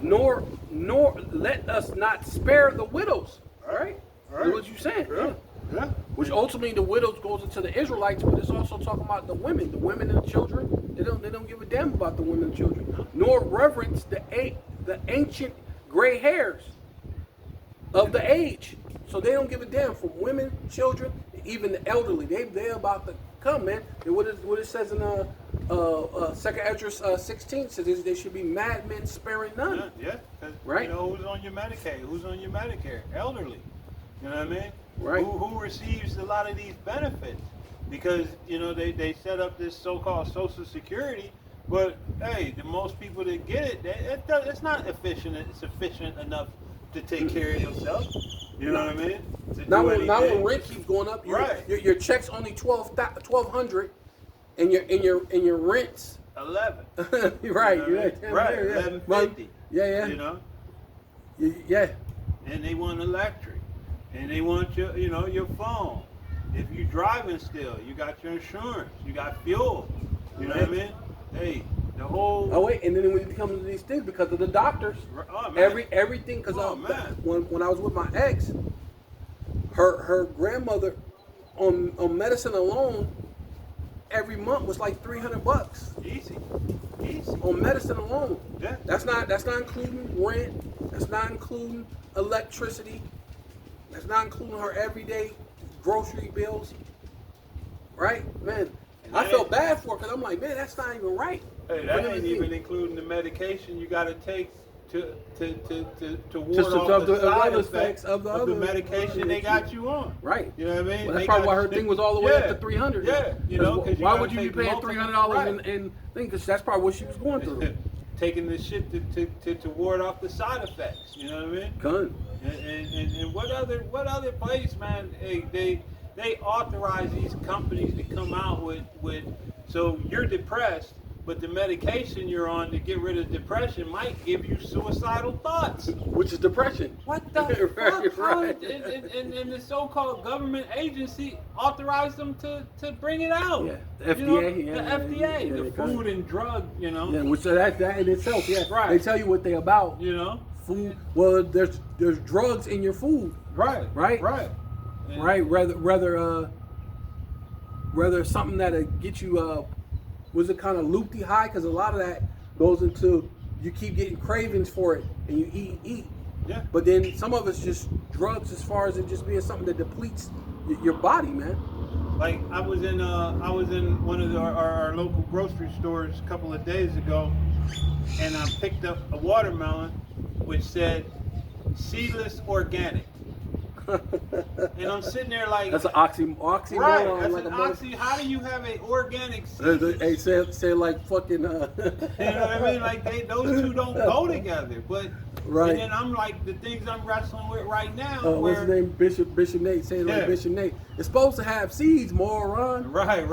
nor let us not spare the widows. All right. That's what you saying. Yeah. Yeah. Which ultimately the widows goes into the Israelites, but it's also talking about the women and the children. They don't give a damn about the women and children, nor reverence the ancient gray hairs of the age. So they don't give a damn from women, children, even the elderly. They're about to come, man. What it says in 2nd Esdras 16 says they should be madmen sparing none. Yeah. 'Cause, Right. You know, who's on your Medicaid? Who's on your Medicare? Elderly. You know what I mean? Right. Who receives a lot of these benefits? Because, you know, they set up this so-called Social Security, but, hey, the most people that get it, it's not sufficient enough to take care of yourself. You know what I mean? Not when rent keeps going up. Right. Your check's only $1,200, and your rent's 11. right. You know what I mean? Yeah, Right, yeah. 1150. Yeah. You know? Yeah. And they want electric. And they want your phone. If you're driving still, you got your insurance, you got fuel. You know what I mean? Hey, the whole. Oh wait, and then when it comes to these things, because of the doctors, Oh, man. everything. Because man. when I was with my ex, her grandmother on medicine alone every month was like $300 Easy. on medicine alone. Yeah. That's not including rent. That's not including electricity. That's not including her everyday grocery bills. Right, man. And I that felt ain't- bad for her because I'm like, man, that's not even right. Hey, that ain't even including the medication you got to take to ward Just to off drop the the side other effects effects of the other medication they got you on. Right. You know what I mean? Well, that's They probably got why her you- thing was all the way up to 300. Yeah, you know, 'cause you why gotta would you be take paying multiple- $300 right. and think? Because that's probably what she was going through. Taking this shit to ward off the side effects. You know what I mean? Gun. And what other place, man? Hey, they authorize these companies to come out with so you're depressed, but the medication you're on to get rid of depression might give you suicidal thoughts. Which is depression. What the Right, fuck? How- right. and the so-called government agency authorized them to bring it out. Yeah, the You know, FDA, the yeah, FDA, yeah, the they Food and Drug, Yeah, which that in itself, yeah. Right. They tell you what they about. you know. food. Well, there's drugs in your food, Right. Right? Right. And- right? Rather something that'll get you was it kind of loopy high, because a lot of that goes into you keep getting cravings for it and you eat. Yeah. But then some of it's just drugs, as far as it just being something that depletes your body, man. Like I was in one of our local grocery stores a couple of days ago, and I picked up a watermelon which said seedless organic. And I'm sitting there like, That's an oxymoron. right, that's like an a mother- oxy. How do you have an organic Hey, seed? say like fucking. You know what I mean? Like those two don't go together. But Right. and then I'm like the things I'm wrestling with right now. What's his where, name? Bishop Nate. Say it like Yeah. Bishop Nate. It's supposed to have seeds, moron. Right.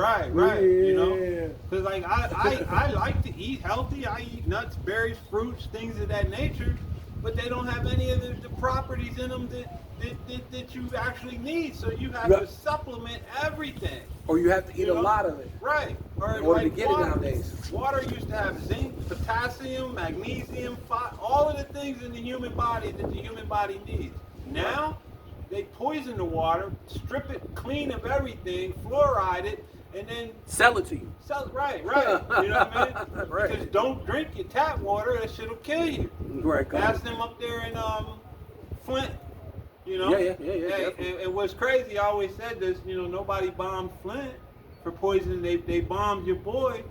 You know, Yeah. because like I like to eat healthy. I eat nuts, berries, fruits, things of that nature, but they don't have any of the properties in them that you actually need. So you have Yeah. to supplement everything. Or you have to eat You a know? lot of it. Right. Or In order to like get it water. nowadays. Water used to have zinc, potassium, magnesium, all of the things in the human body that the human body needs. Now, they poison the water, strip it clean of everything, fluoride it, and then Sell it to you. sell it. Right. You know what I mean? Right. Because don't drink your tap water, that shit'll kill you. Right. come Ask on. them up there in Flint. You know? Yeah, Hey, definitely. and what's crazy, I always said this, nobody bombed Flint for poisoning. They bombed your boy,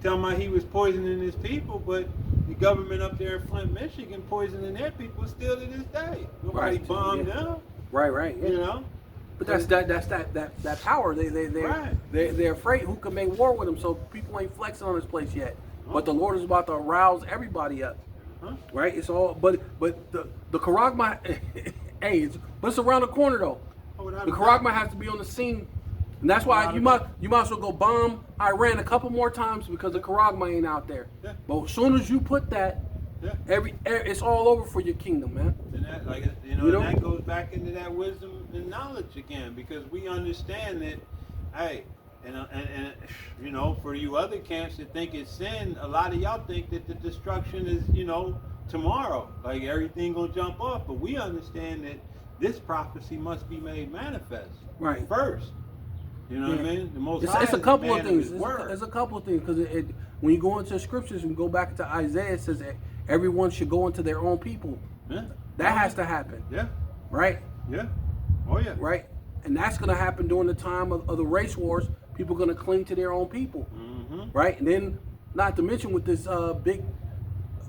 telling me he was poisoning his people, but the government up there in Flint, Michigan, poisoning their people still to this day. Nobody Right, bombed yeah. them, Right. Yeah. you know? But that's that power. Right. They're afraid who can make war with them. So people ain't flexing on this place yet. But the Lord is about to rouse everybody up. Huh? Right? It's all. But the Karagma, hey, but it's around the corner though. Oh, without The a doubt. Karagma has to be on the scene, and that's why you might as well go bomb Iran a couple more times, because the Karagma ain't out there. Yeah. But as soon as you put that, Yeah. it's all over for your kingdom, man. And that, You know? and that goes back into that wisdom and knowledge again, because we understand that, hey, and for you other camps that think it's sin, a lot of y'all think that the destruction is, tomorrow, like everything gonna jump off. But we understand that this prophecy must be made manifest Right. first. You know what I Yeah. mean? The most It's High a is couple man of things. his word. It's a couple of things, because when you go into the scriptures and go back to Isaiah, it says that everyone should go into their own people. Yeah. That has to happen, Yeah. right? Yeah. Oh yeah. Right? And that's going to happen during the time of the race wars. People are going to cling to their own people, Mm-hmm. right? And then, not to mention with this big,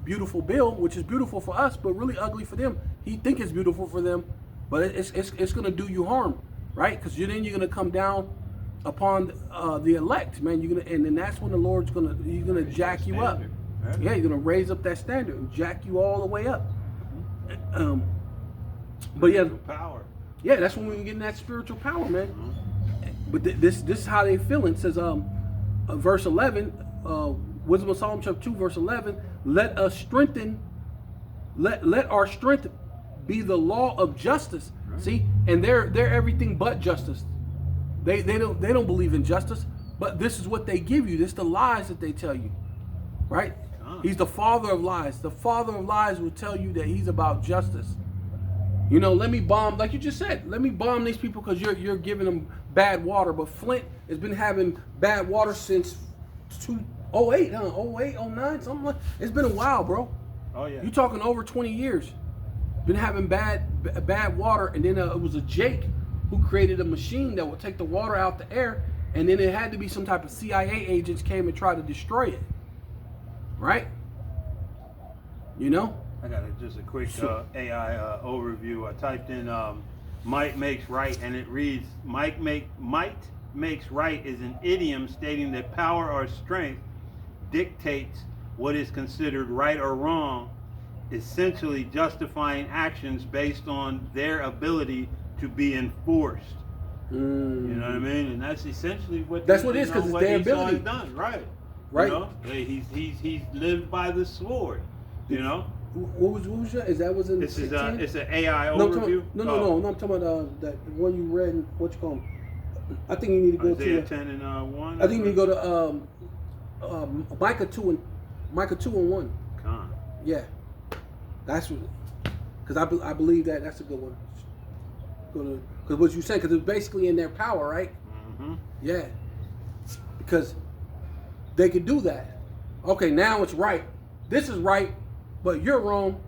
beautiful bill, which is beautiful for us, but really ugly for them. He think it's beautiful for them, but it's going to do you harm, right? Because then you're going to come down upon the elect, man. And then that's when the Lord's he's gonna jack you up. Standard, right? Yeah, he's gonna raise up that standard and jack you all the way up. But yeah, Power. yeah, that's when we get in that spiritual power, man. Mm-hmm. But this is how they feeling. It says verse 11, Wisdom of Solomon chapter 2, verse 11. Let us strengthen. Let our strength be the law of justice. Right. See, and they're everything but justice. They don't believe in justice, but this is what they give you. This is the lies that they tell you, right? He's the father of lies. The father of lies will tell you that he's about justice. Let me bomb, like you just said. Let me bomb these people because you're giving them bad water. But Flint has been having bad water since 2008, 08, 09, something like. It's been a while, bro. Oh yeah. You talking over 20 years. Been having bad water, and then it was a Jake who created a machine that would take the water out the air, and then it had to be some type of CIA agents came and tried to destroy it. Right? I got just a quick AI overview. I typed in "might makes right" and it reads: "Might makes right" is an idiom stating that power or strength dictates what is considered right or wrong, essentially justifying actions based on their ability to be enforced. You know what I mean? And that's essentially what That's what it is, 'cause it's what their Esau has ability. done, right? Right. Hey, he's lived by the sword. What was that? Was in This is 16? it's an AI No, I'm overview. talking, no. I'm talking about that one you read. What you call 'em? I think you need to go Isaiah to. 10 and 1. I think you need to go to Micah 2 and 1. Con. Yeah, that's what. Because I believe that's a good one. Because what you saying, because it's basically in their power, right? Mm-hmm. Yeah. Because they could do that. Okay, now it's right. This is right, but you're wrong,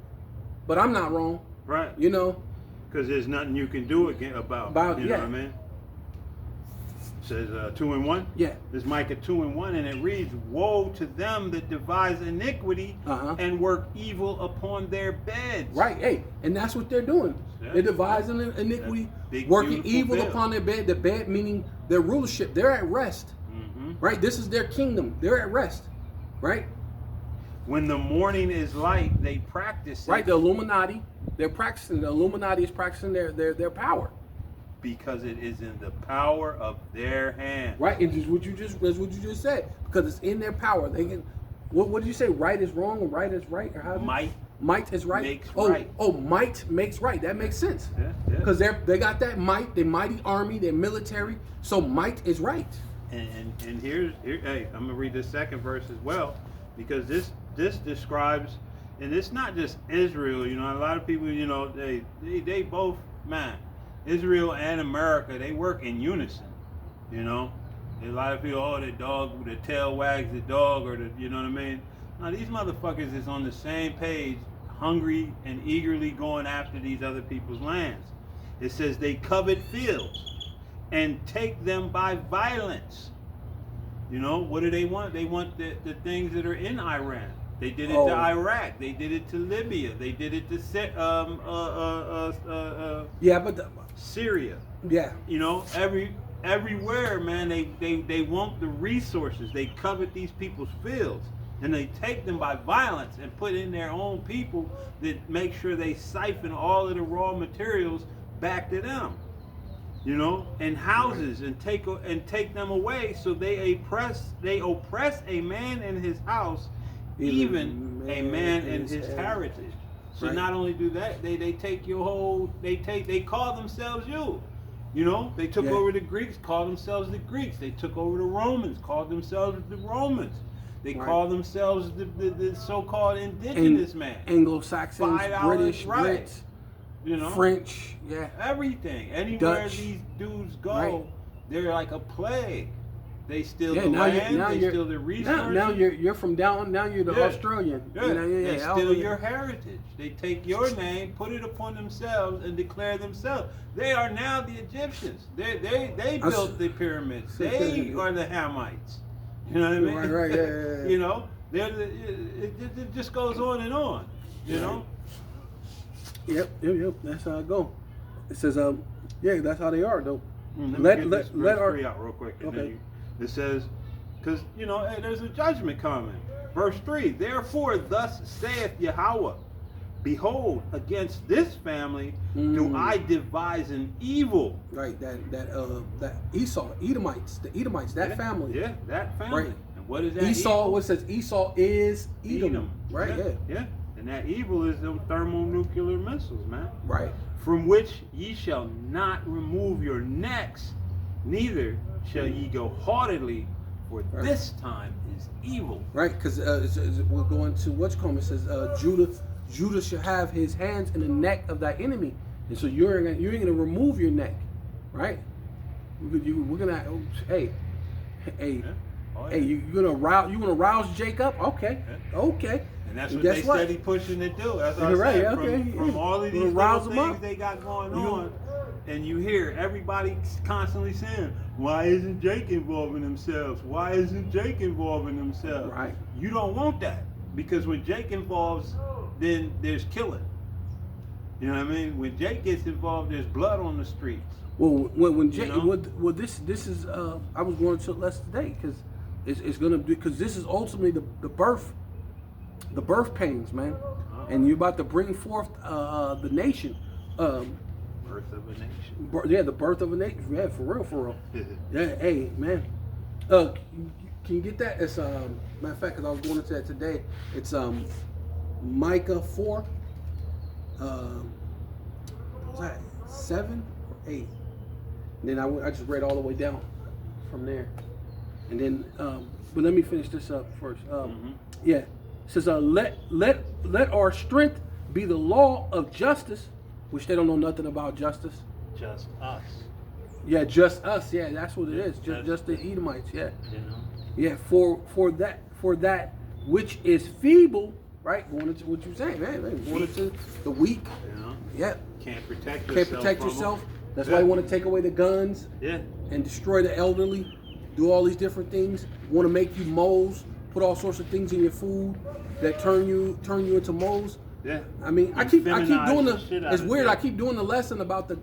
but I'm not wrong. Right. You know? Because there's nothing you can do about you know what I mean? It says 2 and 1. Yeah. This Micah 2 and 1, and it reads, "Woe to them that devise iniquity and work evil upon their beds." Right. Hey, and that's what they're doing. Yeah. They're devising iniquity, Big, working beautiful evil bill. upon their bed. The bed meaning their rulership. They're at rest. Mm-hmm. Right. This is their kingdom. They're at rest. Right. When the morning is light, they practice it. Right. The Illuminati. They're practicing. The Illuminati is practicing their power. Because it is in the power of their hand. Right, and that's what you just said. Because it's in their power. They can. What did you say? Right is wrong, and right is right, or how? Might is right. Makes oh, right. Oh, might makes right. That makes sense. Yeah. Because they got that might. Their mighty army. Their military. So might is right. And here, hey, I'm gonna read the second verse as well, because this describes, and it's not just Israel. You know, a lot of people, you know, they both, man. Israel and America, they work in unison, you know. A lot of people, the tail wags the dog, or you know what I mean? Now these motherfuckers is on the same page, hungry and eagerly going after these other people's lands. It says they covet fields and take them by violence. You know, what do they want? They want the things that are in Iran. They did it to Iraq. They did it to Libya. They did it to Syria. Yeah. You know, everywhere, man. They want the resources. They covet these people's fields, and they take them by violence and put in their own people that make sure they siphon all of the raw materials back to them. You know, and houses, and take them away. So they oppress a man in his house. Even a man in his heritage. So right. Not only do that, they take your whole. They call themselves you. You know, they took over the Greeks, called themselves the Greeks. They took over the Romans, called themselves the Romans. They call themselves the so-called indigenous man. Anglo-Saxons, British, right. Brits, you know, French, everything. Anywhere Dutch. These dudes go, they're like a plague. They steal the now land, they steal the resources. Now you're from down. Now you're the Australian. Yeah. You know, They steal your heritage. They take your name, put it upon themselves, and declare themselves. They are now the Egyptians. They built the pyramids. They are the Hamites. You know what I mean? Right. Yeah. You know, it just goes on and on. You know. Yep. That's how it go. It says, that's how they are, though. Let our 3 out real quick. And then it says, because you know, hey, there's a judgment coming. Verse 3. Therefore, thus saith Yahweh, behold, against this family do I devise an evil. Right. That Esau, Edomites, that family. Yeah, that family. Right. And what is that? Esau. Evil? What says Esau is Edom. Right. Yeah. And that evil is them thermonuclear missiles, man. Right. From which ye shall not remove your necks, neither shall ye go haughtily, for this time is evil. Right, because we're going to what's coming. It says Judah shall have his hands in the neck of thy enemy, and so you're gonna remove your neck, right? We're gonna hey. You gonna rouse Jacob? Okay. And that's what they steady pushing to do. That's what I said. From all of these little things they got going on, and you hear everybody constantly saying, "Why isn't Jake involving themselves? Why isn't Jake involving themselves?" Right. You don't want that, because when Jake involves, then there's killing. You know what I mean? When Jake gets involved, there's blood on the streets. Well, when Jake, this is I was going to less today because it's gonna be, because this is ultimately the birth pains, man, and you're about to bring forth the nation. Birth of a nation. Yeah, the birth of a nation. Yeah, for real. Yeah, hey, man. Can you get that? It's matter of fact, because I was going into that today. It's Micah 4. Was that 7 or 8? And then I just read all the way down from there. And then, but let me finish this up first. Yeah. It says, let our strength be the law of justice, which they don't know nothing about justice. Just us. Yeah, just us. Yeah, that's what it is. Just the Edomites. Yeah. You know. Yeah, for that which is feeble, right? Going into what you're saying, man. Going into the weak. You know. Yeah. Can't protect yourself. Can't protect from yourself. them. That's why you want to take away the guns. Yeah. And destroy the elderly. Do all these different things. Want to make you moles. Put all sorts of things in your food that turn you into moles. Yeah. I mean, I keep doing the shit out It's of weird. it. I keep doing the lesson about the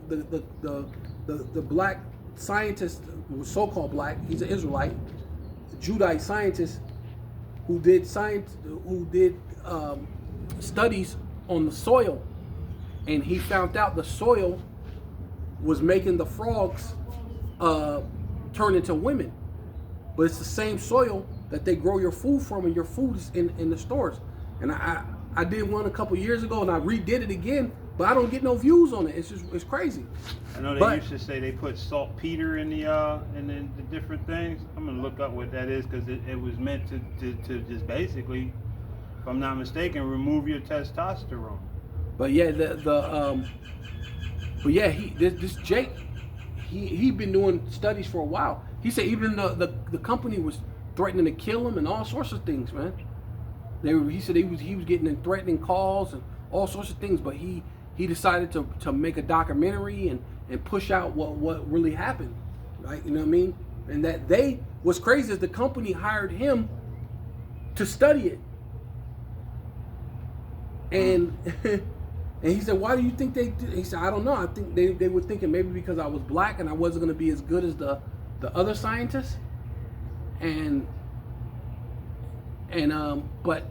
black scientist, so-called black. He's an Israelite, Judite scientist who did studies on the soil, and he found out the soil was making the frogs turn into women. But it's the same soil that they grow your food from, and your food is in the stores. And I did one a couple years ago, and I redid it again, but I don't get no views on it. It's crazy. I know they used to say they put saltpeter in the different things. I'm gonna look up what that is, because it was meant to just basically, if I'm not mistaken, remove your testosterone. But yeah, this Jake, he been doing studies for a while. He said even the company was threatening to kill him and all sorts of things, man. He said he was getting threatening calls and all sorts of things, but he decided to make a documentary and push out what really happened, right? You know what I mean? And that what's crazy is the company hired him to study it, and and he said, why do you think they did? He said, I don't know. I think they were thinking maybe because I was black and I wasn't going to be as good as the other scientists, but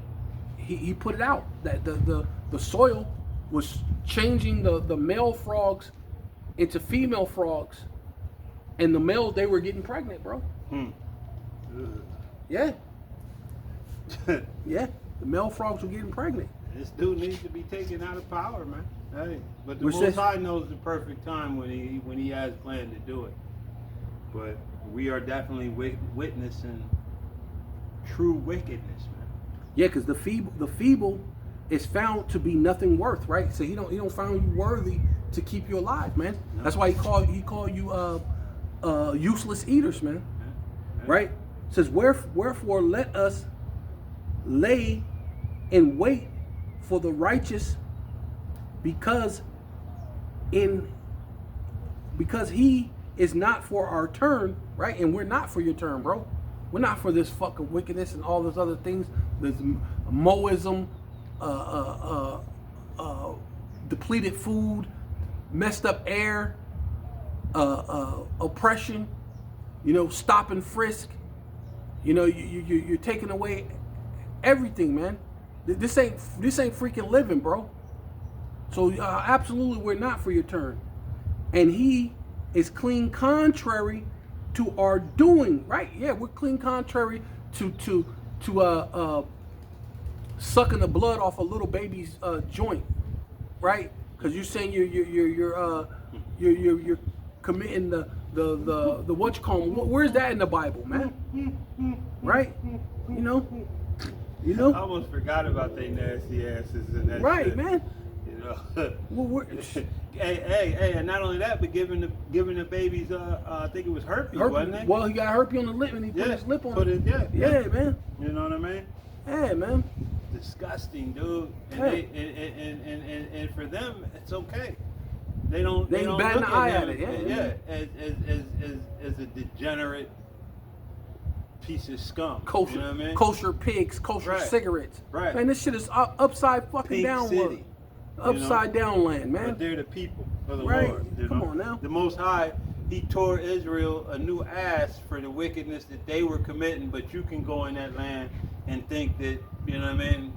he put it out that the soil was changing the male frogs into female frogs, and the males, they were getting pregnant, bro. Yeah. Yeah, the male frogs were getting pregnant. This dude needs to be taken out of power, man. Hey, but the Which Most is- High knows the perfect time when he has planned to do it. But we are definitely witnessing true wickedness, man. Yeah, because the feeble is found to be nothing worth, right? So he don't find you worthy to keep you alive, man. No. That's why he called you useless eaters, man. Yeah. Right? It says wherefore let us lay in wait for the righteous, because he is not for our turn, right? And we're not for your turn, bro. We're not for this fucking wickedness and all those other things. This Moism, depleted food, messed up air, oppression, stop and frisk. You're taking away everything, man. This ain't freaking living, bro. So absolutely, we're not for your turn. And he is clean contrary to our doing, right? Yeah, we're clean contrary to sucking the blood off a little baby's joint, right? Because you're saying you're committing the what you call them. Where's that in the Bible, man? Right? You know. I almost forgot about they nasty asses and that Right, shit. man. Well, hey, and not only that, but giving the babies, I think it was herpes, wasn't it? Well, he got herpes on the lip, and he put his lip on it. Yeah, man. You know what I mean? Yeah, man. Disgusting, dude. And Yeah. and for them, it's okay. They don't They don't bat look an eye him, at it, as a degenerate piece of scum. Kosher, you know what I mean? kosher pigs, kosher Right. cigarettes. Right. Man, this shit is upside fucking Pink down. City, Upside down land, man. But they're the people of the Right. Lord. You Come know? on now. The Most High, He tore Israel a new ass for the wickedness that they were committing. But you can go in that land and think that, you know what I mean?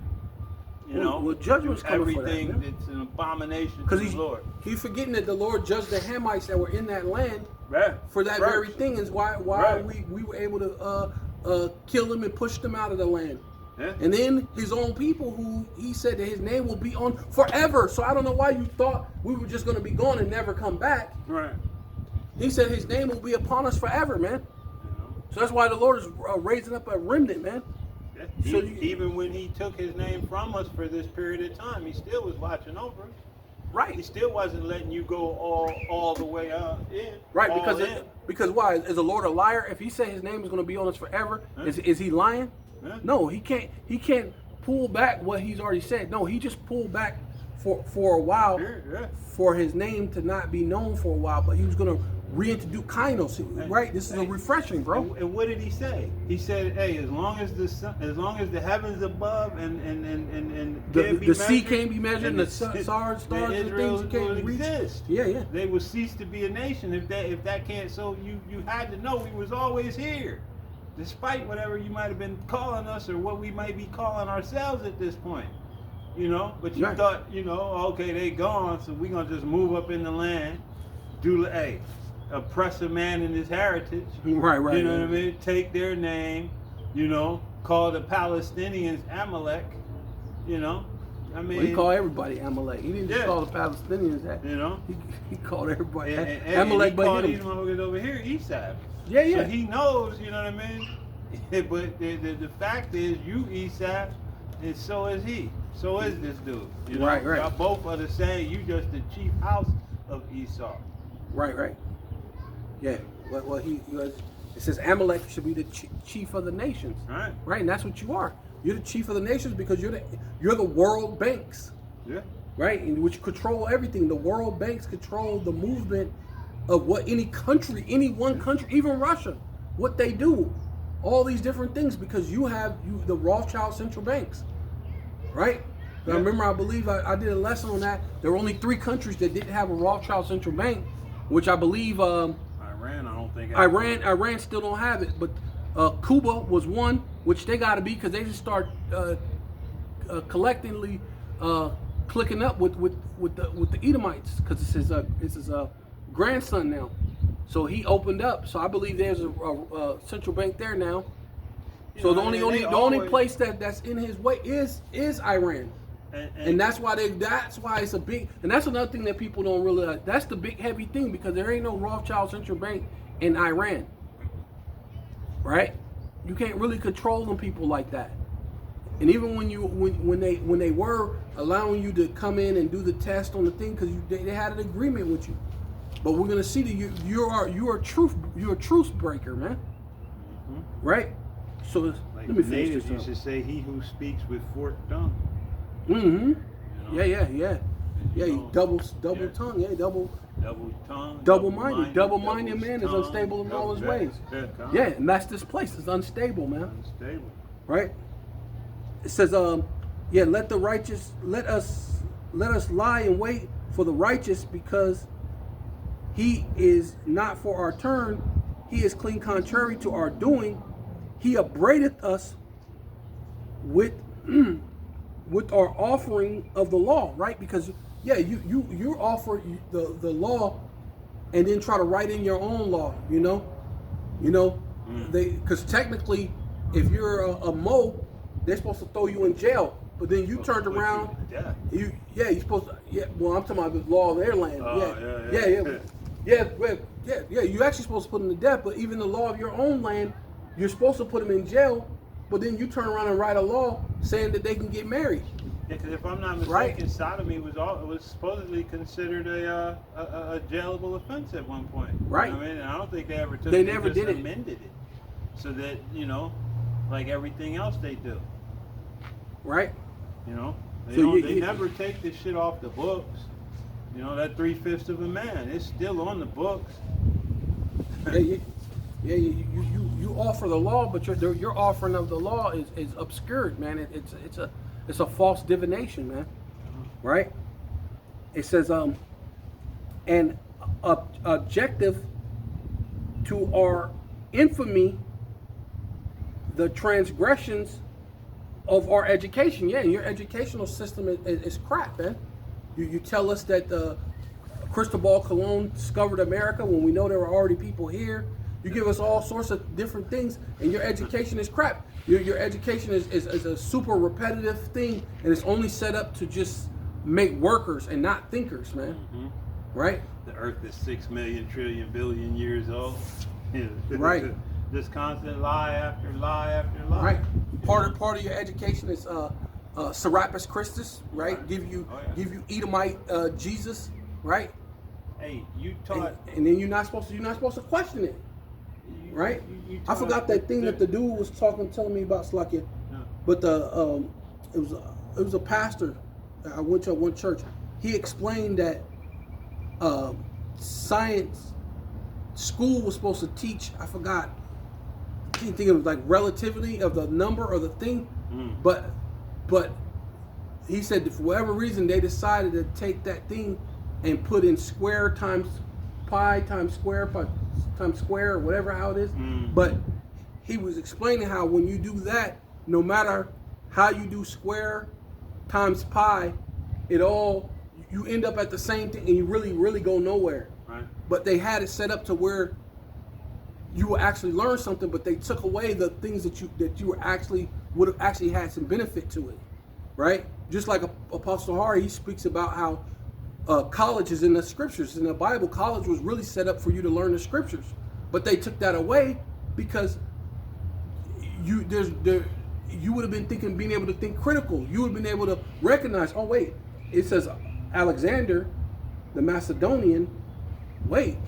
Well, judgment's coming for that, everything man. that's an abomination to Because the Lord. he's forgetting that the Lord judged the Hamites that were in that land Right. for that First. very thing. Is why Right. we were able to kill them and push them out of the land. Yeah. And then his own people, who he said that his name will be on forever. So I don't know why you thought we were just going to be gone and never come back. Right. He said his name will be upon us forever, man. You know? So that's why the Lord is raising up a remnant, man. Yeah. So Even when he took his name from us for this period of time, he still was watching over us. He right, still wasn't letting you go all the way in. right, all because in. because why is the Lord a liar? If he said his name is going to be on us forever, is he lying? No, he can't pull back what he's already said. No, he just pulled back for a while Yeah. for his name to not be known for a while, but he was going to reintroduce kainos, right? This is a refreshing, bro. And what did he say? He said, "Hey, as long as the heavens above and The sea can't be measured, and the stars and Israel things you will can't reach. exist. Yeah. They will cease to be a nation if that can't. So you had to know we was always here, despite whatever you might have been calling us or what we might be calling ourselves at this point. You know, but you Right. thought, okay, they gone, so we gonna just move up in the land, oppress a man in his heritage. Right. You know what I mean? Take their name, call the Palestinians Amalek, I mean. Well, he called everybody Amalek. He didn't just Yeah. call the Palestinians that. He called everybody Amalek, he but called him. these motherfuckers over here Esau. Yeah. So he knows, you know what I mean? But the fact is, you Esau, and so is he. So is this dude. Right. Y'all both are the same. You just the chief house of Esau. Right. Yeah. Well, it says Amalek should be the chief of the nations. Right, and that's what you are. You're the chief of the nations because you're the world banks. Yeah. Right, and which control everything. The world banks control the movement of what any one country, even Russia, what they do, all these different things because you have the Rothschild central banks, right? Yeah. I remember, I believe I did a lesson on that. There were only 3 countries that didn't have a Rothschild central bank, which I believe Iran, I don't think. Iran still don't have it, but Cuba was one, which they got to be because they just start collectively clicking up with the Edomites because it's his grandson now, so he opened up. So I believe there's a central bank there now. So the only place that's in his way is Iran. And that's why it's a big, and that's another thing that people don't realize. That's the big heavy thing because there ain't no Rothschild central bank in Iran, right? You can't really control them people like that. And even when they were allowing you to come in and do the test on the thing because they had an agreement with you, but we're gonna see that you're a truth breaker, man, right? So Like let me finish natives this used to say, "He who speaks with forked tongue." Mm-hmm. Yeah. Yeah. Double tongue. Yeah, double tongue. Double-minded man is unstable in all his ways. Yeah, and that's this place. It's unstable, man. Unstable. Right? It says, let us lie in wait for the righteous because he is not for our turn. He is clean contrary to our doing. He upbraideth us with our offering of the law, right? Because you offer the law and then try to write in your own law, because technically if you're a Mo, they're supposed to throw you in jail, but then you turned around, you're supposed to, well, I'm talking about the law of their land. You actually supposed to put them to death, but even the law of your own land, you're supposed to put them in jail, but then you turn around and write a law saying that they can get married. Yeah, because if I'm not mistaken, sodomy was supposedly considered a jailable offense at one point. Right. You know what I mean? And I don't think they ever took They it. never Just did it. amended it. So that, like everything else they do. Right? They never take this shit off the books. That 3/5 of a man, it's still on the books. You offer the law, but your offering of the law is obscured, man. It's a false divination, man. Right? It says an objective to our infamy, the transgressions of our education. Yeah, your educational system is crap, man. You tell us that Cristobal Colon discovered America when we know there were already people here. You give us all sorts of different things, and your education is crap. Your education is a super repetitive thing, and it's only set up to just make workers and not thinkers, man. Mm-hmm. Right? The Earth is 6 million trillion billion years old. Right. This constant lie after lie after lie. Right. part of your education is Serapis Christus, right? Right. Give you Oh, yeah. give you Edomite Jesus, right? Hey, you taught. And then you're not supposed to question it, you- right? you I taught forgot that thing that the dude was telling me about, Slakia. No. But it was a pastor. I went to one church. He explained that science school was supposed to teach. I forgot. I can't think of like relativity of the number or the thing. But he said that for whatever reason they decided to take that thing and put in square times pi times square or whatever how it is. But he was explaining how when you do that, no matter how you do square times pi, you end up at the same thing and you really go nowhere. Right. But they had it set up to where you will actually learn something, but they took away the things that you would have actually had some benefit to it, right? Just like Apostle Hari, he speaks about how college is in the scriptures. In the Bible, college was really set up for you to learn the scriptures, but they took that away because you would have been being able to think critical. You would have been able to recognize, oh wait, it says Alexander, the Macedonian. Wait,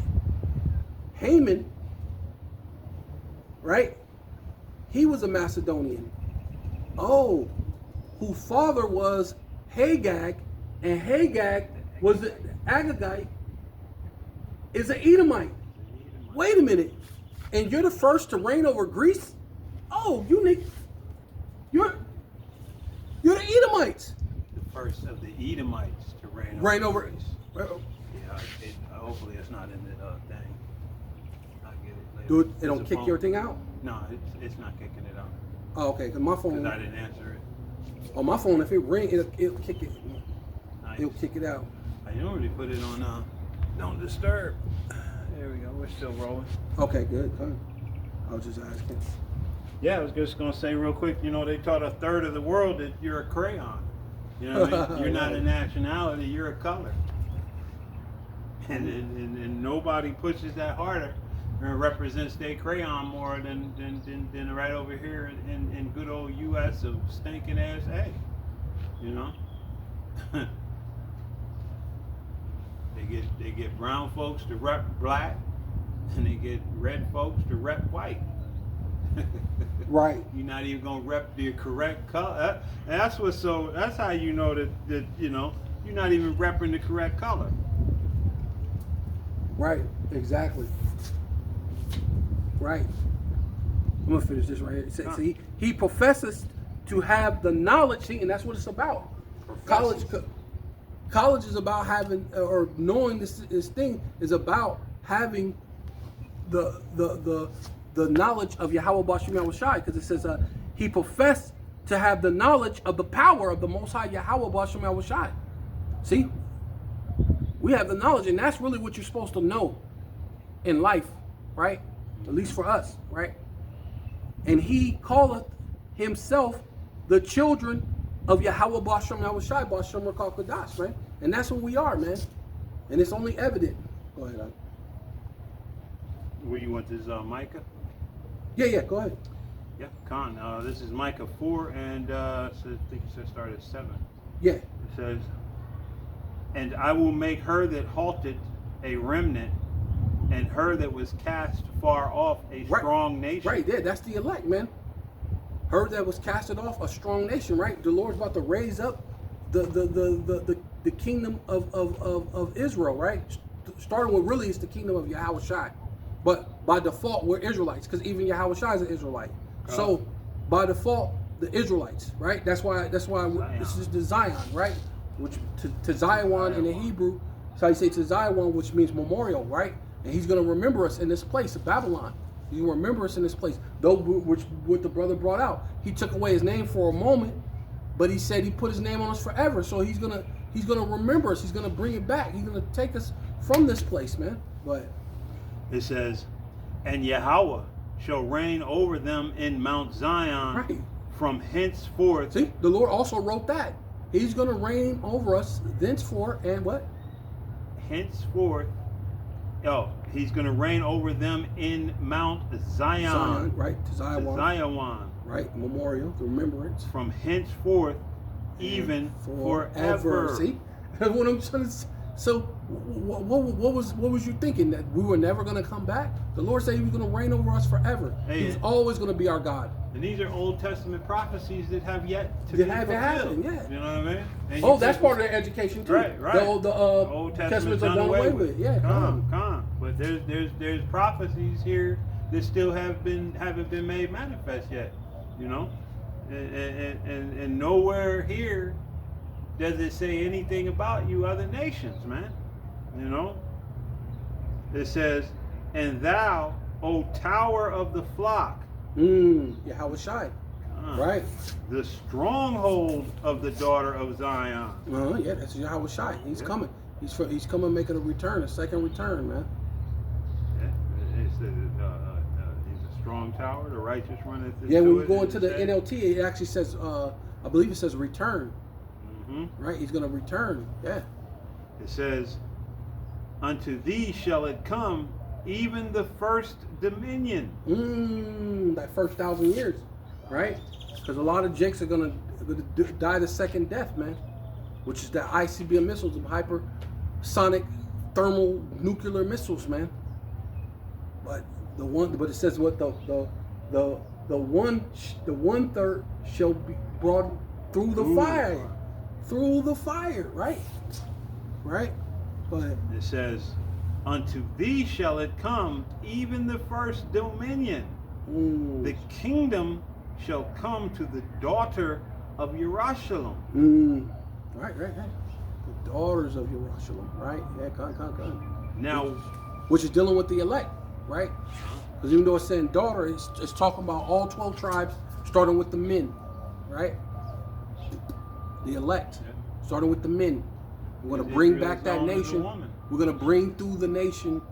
Haman, right? He was a Macedonian. Oh, whose father was Hagag, and Hagag was the Agagite, is an Edomite. Wait a minute, and you're the first to reign over Greece? Oh, you're the Edomites. The first of the Edomites to Reign over. Greece. Yeah, hopefully it's not in the thing. I'll get it later. Do it. It There's don't a kick phone. your thing out. No, it's not kicking it out Oh, okay. Cause my phone. because I didn't answer it. On my phone, if it ring, it'll kick it. Nice. It'll kick it out. I normally put it on don't disturb. There we go. We're still rolling. Okay, good. I was just asking. Yeah, I was just gonna say real quick. You know, they taught a third of the world that you're a crayon. You know, what I mean? You're not a nationality. You're a color. And nobody pushes that harder and represents their crayon more than right over here in good old U.S. of stinking ass A. You know. They get brown folks to rep black, and they get red folks to rep white. Right. You're not even gonna rep the correct color. That's how you know that you know you're not even repping the correct color. Right. Exactly. Right. I'm gonna finish this right here. It says, see, he professes to have the knowledge. See, and that's what it's about. College is about having or knowing this thing is about having the knowledge of Yahweh Bashim Yahushai, because it says he professed to have the knowledge of the power of the Most High Yahweh Bashim Yahushai. See, we have the knowledge, and that's really what you're supposed to know in life, right? At least for us, right? And he calleth himself the children of Yahweh Bashim Yahushai, Bashim Rakal Kadash, man. And that's what we are, man. And it's only evident. Go ahead. Where you want this, Micah? Yeah, go ahead. Yeah, Khan. This is Micah 4, and I think it says start at 7. Yeah. It says, "And I will make her that halted a remnant, and her that was cast far off a strong nation." Right there, that's the elect, man. Her that was casted off, a strong nation, right? The Lord's about to raise up the kingdom of Israel, right? Starting with really it's the kingdom of Yahweh Shai. But by default, we're Israelites, because even Yahweh Shai is an Israelite. So by default, the Israelites, right? That's why this is the Zion, right? Which to Zion in the Hebrew, so you say to Zion, which means memorial, right? And he's going to remember us in this place of Babylon. He's going to remember us in this place. Though, which what the brother brought out, he took away his name for a moment, but he said he put his name on us forever. So he's gonna remember us. He's gonna bring it back. He's gonna take us from this place, man. Go ahead. It says, "And Yahweh shall reign over them in Mount Zion Right. from henceforth." See, the Lord also wrote that. He's gonna reign over us thenceforth, and what? Henceforth. Oh, he's going to reign over them in Mount Zion. Zion, right? To Zion. To Zion. Right? Memorial, the remembrance. from henceforth, even forever. See? That's what I'm trying to say. So, what was you thinking? That we were never going to come back? The Lord said He was going to reign over us forever. Hey, He was always going to be our God. And these are Old Testament prophecies that have yet to That be haven't fulfilled. happened, yeah. You know what I mean? And Oh, you that's think- part of their education too. Right, right. The Old Testament's are done away with. Yeah, Come. But there's prophecies here that still haven't been made manifest yet. You know, and nowhere here does it say anything about you other nations, man. You know, it says, "And thou, O tower of the flock." Yahweh Shai. Right. The stronghold of the daughter of Zion. Yeah, that's Yahweh Shai. He's coming. He's coming making a return, a second return, man. Yeah, it says he's a strong tower. The righteous runneth into it. Yeah, when you go into and the is saved. NLT, it actually says, I believe it says return. Right? He's going to return. Yeah. It says, "Unto thee shall it come, even the first dominion." That first 1,000 years, right? Because a lot of jakes are gonna die the second death, man. Which is the ICBM missiles, the hypersonic thermal nuclear missiles, man. But it says what the 1/3 shall be brought through the fire, right? Right. But It says, "Unto thee shall it come, even the first dominion. The kingdom shall come to the daughter of Jerusalem." Right. The daughters of Jerusalem, right? Yeah, come. Now, Which is dealing with the elect, right? Because even though it's saying daughter, it's talking about all 12 tribes, starting with the men, right? The elect, starting with the men. We're going to bring back that nation. We're going to bring through the nation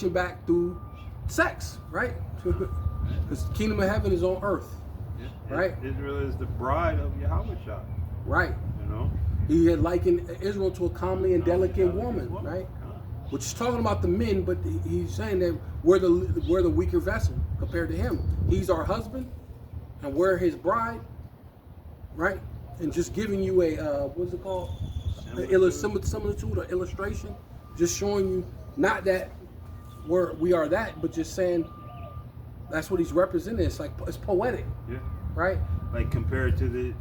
back through sex, right? Because the kingdom of heaven is on earth, right? Israel is the bride of Yahweh Shai. Right. You know? He had likened Israel to a comely and delicate woman, right? Which is talking about the men, but he's saying that we're the weaker vessel compared to him. He's our husband, and we're his bride, right? And just giving you a what's it called? Similitude or illustration, just showing you not that we are that, but just saying that's what he's representing. It's like it's poetic, right? Like compared to the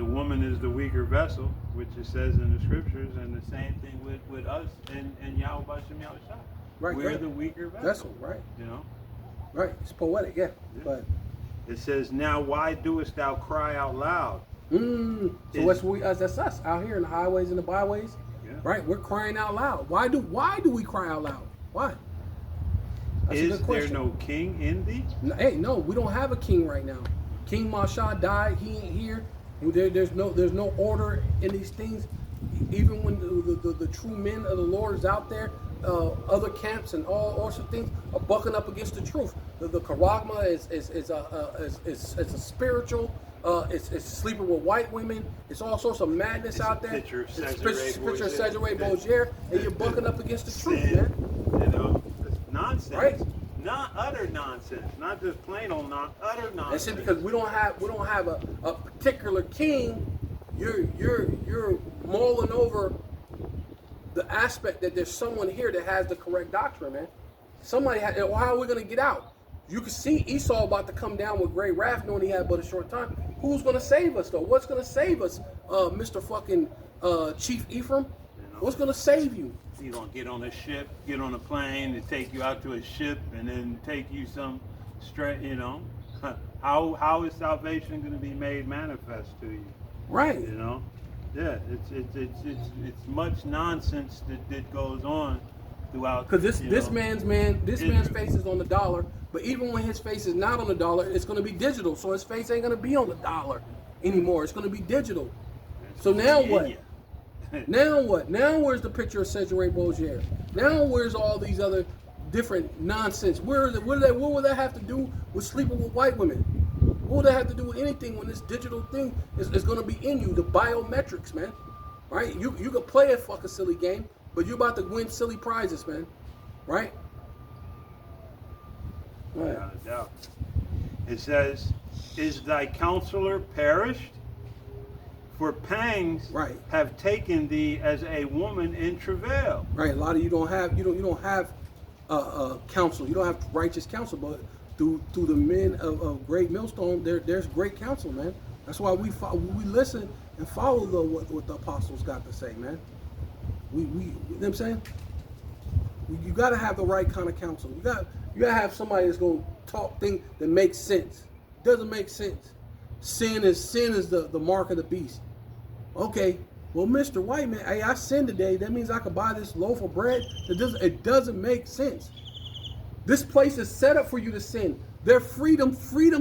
woman is the weaker vessel, which it says in the scriptures, and the same thing with us and Yahweh Bashem Yahweh Shai. Right, we're the weaker vessel, right? You know, right? It's poetic, yeah. But it says, "Now why doest thou cry out loud?" So that's us out here in the highways and the byways, right? We're crying out loud. Why do we cry out loud? Why? That's Is there no king in thee? Hey, no, we don't have a king right now. King Masha died. He ain't here. There's no order in these things. Even when the true men of the Lord is out there, other camps and all sorts of things are bucking up against the truth. The Karagma is a spiritual. It's sleeping with white women. It's all sorts of madness out there. Picture of Cesare Borgia, and you're bucking up against the truth, man. You know, it's nonsense. Right. Not utter nonsense. Not just plain old utter nonsense. That's it, because we don't have a particular king. You're mulling over the aspect that there's someone here that has the correct doctrine, man. Somebody how are we gonna get out? You can see Esau about to come down with great wrath, knowing he had but a short time. Who's gonna save us though? What's gonna save us, Mr. fucking Chief Ephraim? What's gonna save you? He's gonna get on a ship, get on a plane, and take you out to a ship, and then take you some straight. You know, how is salvation gonna be made manifest to you? Right. You know, yeah, it's much nonsense that goes on throughout. Because this man's face is on the dollar, but even when his face is not on the dollar, it's going to be digital. So his face ain't going to be on the dollar anymore. It's going to be digital. So now what? Now what? Now where's the picture of Cesare Borgia? Now where's all these other different nonsense? Where is it? What would that have to do with sleeping with white women? What would that have to do with anything when this digital thing is going to be in you? The biometrics, man. Right? You could play a fucking silly game, but you're about to win silly prizes, man. Right? Without a doubt. It says, "Is thy counselor perished? For pangs Right. have taken thee as a woman in travail." Right. A lot of you don't have counsel. You don't have righteous counsel, but through the men of Great Millstone, there's great counsel, man. That's why we listen and follow what the apostles got to say, man. You know what I'm saying? You got to have the right kind of counsel. You got to have somebody that's going to talk things that makes sense. Doesn't make sense. Sin is the mark of the beast. Okay, well, Mr. White Man, hey, I sinned today. That means I could buy this loaf of bread. It doesn't make sense. This place is set up for you to sin. Their freedom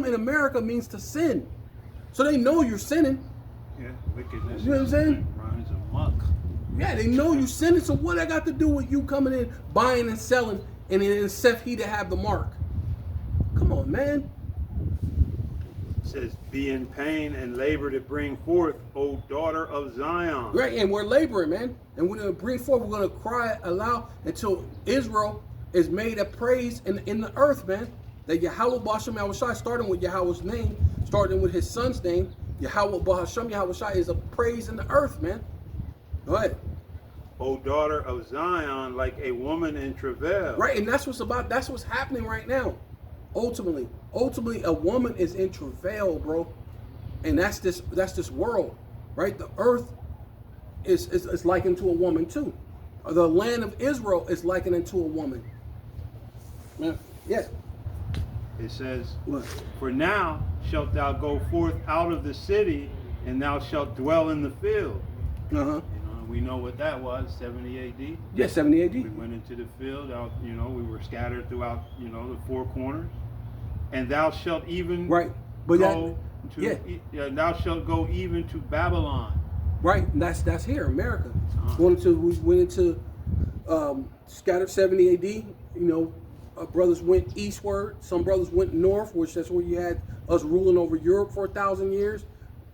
in America means to sin. So they know you're sinning. Yeah, wickedness. You know what I'm saying? Runs amok. Yeah, they know you sinning. So what that got to do with you coming in, buying and selling, and then Seth he to have the mark? Come on, man. It says, "Be in pain and labor to bring forth, O daughter of Zion." Right, and we're laboring, man. And we're going to bring forth, we're going to cry aloud until Israel is made a praise in the earth, man. That Yahweh B'Hashem Yahushai, starting with Yahweh's name, starting with his son's name, Yahweh B'Hashem Yahushai is a praise in the earth, man. Go ahead. "O daughter of Zion, like a woman in travail." Right, and that's what's happening right now. Ultimately, a woman is in travail, bro. And that's this world, right? The earth is likened to a woman too. The land of Israel is likened unto a woman. Yeah. It says, What? "For now shalt thou go forth out of the city, and thou shalt dwell in the field." Uh-huh. We know what that was, 70 AD. Yeah, 70 AD. We went into the field, out, we were scattered throughout, the four corners. "And thou shalt even Right. But go thou shalt go even to Babylon." Right, and that's here, America. Uh-huh. We went into scattered 70 AD. Brothers went eastward. Some brothers went north, which that's where you had us ruling over Europe for 1,000 years.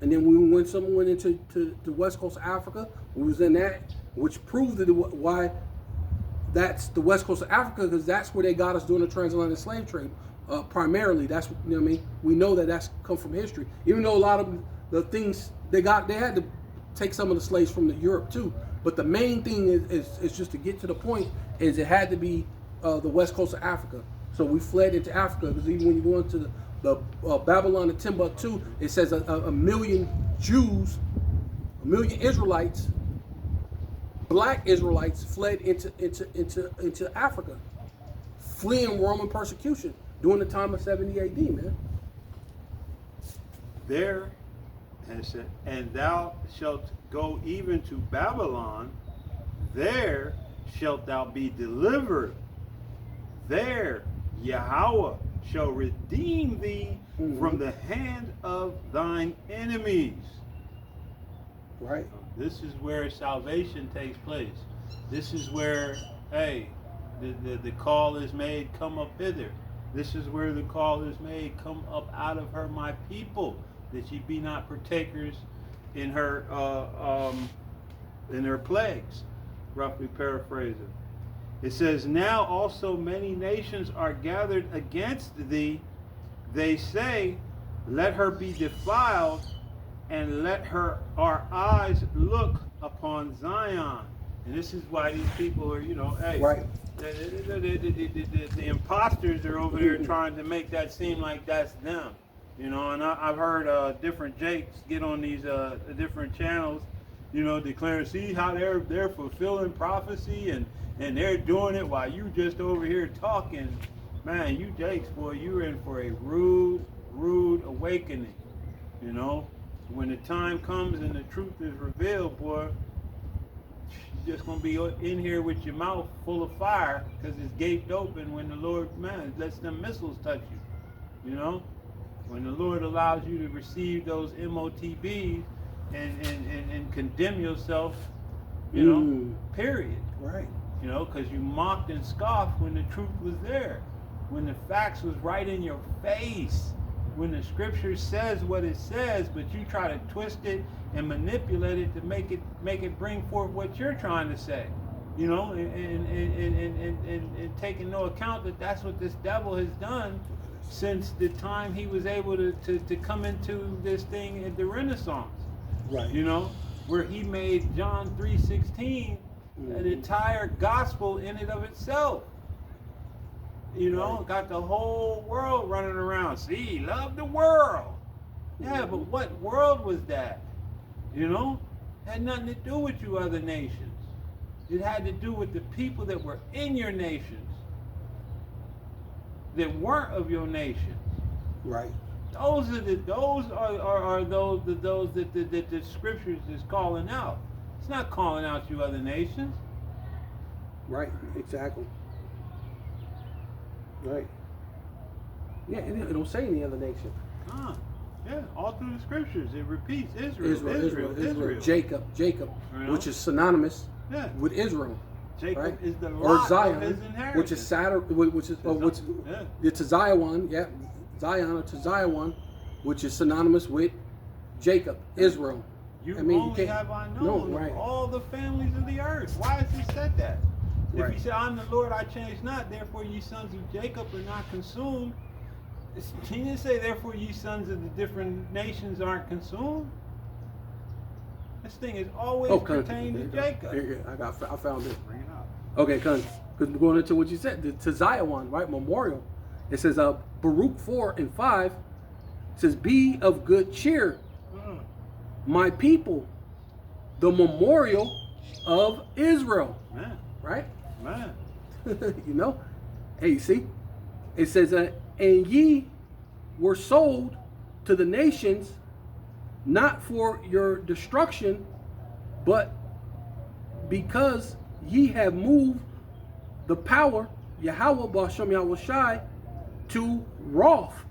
And then some went into the west coast of Africa. We was in that, which proved why that's the west coast of Africa, because that's where they got us doing the transatlantic slave trade. Primarily, that's what I mean. We know that's come from history. Even though a lot of the things they had to take some of the slaves from Europe too. But the main thing is just to get to the point is it had to be the west coast of Africa. So we fled into Africa, because even when you go into the Babylon and Timbuktu, it says a million Jews, a million Israelites, black Israelites fled into Africa, fleeing Roman persecution during the time of 70 AD, man. There, and it said, "And thou shalt go even to Babylon, there shalt thou be delivered. There Yahweh shall redeem thee from the hand of thine enemies." Right. This is where salvation takes place. This is where, hey, the call is made, "Come up hither." This is where the call is made, "Come up out of her, my people, that ye be not partakers in her plagues," roughly paraphrasing. It says, "Now also many nations are gathered against thee. They say, Let her be defiled, and let our eyes look upon Zion." And this is why these people are, hey, Right. The imposters are over there trying to make that seem like that's them. And I've heard different Jakes get on these different channels, declaring, "See how they're fulfilling prophecy and they're doing it while you just over here talking." Man, you Jakes, boy, you're in for a rude awakening. When the time comes and the truth is revealed, boy, you're just gonna be in here with your mouth full of fire, because it's gaped open when the Lord, lets them missiles touch you. When the Lord allows you to receive those MOTBs and condemn yourself, period. Right. Because you mocked and scoffed when the truth was there, when the facts was right in your face, when the scripture says what it says, but you try to twist it and manipulate it to make it bring forth what you're trying to say, and taking no account that that's what this devil has done since the time he was able to come into this thing at the Renaissance. Right. You know, where he made John 3:16 an entire gospel in and of itself. You know, Right. got the whole world running around. See, love the world. Yeah, but what world was that? You know, had nothing to do with you other nations. It had to do with the people that were in your nations, that weren't of your nation. Right. Those are those that the scriptures is calling out. It's not calling out you other nations. Right. Exactly. Right. Yeah, it don't say any other nation. Yeah, all through the scriptures it repeats Israel. Jacob, You know? which is synonymous Yeah. with Israel. Jacob Right. is the Or lot Zion, of his inheritance. which is Saturn, which is Yeah. it's a Zion, yeah, Zion or to Zion, which is synonymous with Jacob, Israel. You I mean, you only can't- have I no, known right. of all the families of the earth. Why has he said that? If Right. he said, I'm the Lord, I change not, therefore ye sons of Jacob are not consumed. He didn't say, therefore ye sons of the different nations aren't consumed. This thing is always pertained to Jacob. Here, I found it. Bring it out. Okay, because going into what you said, to Zion, right, memorial. It says, Baruch 4:5 says, be of good cheer, my people, the memorial of Israel. Man, Right? man. You know? Hey, you see? It says, and ye were sold to the nations, not for your destruction, but because ye have moved the power, Yahweh B'Hashem Yahweh Shai, to wrath.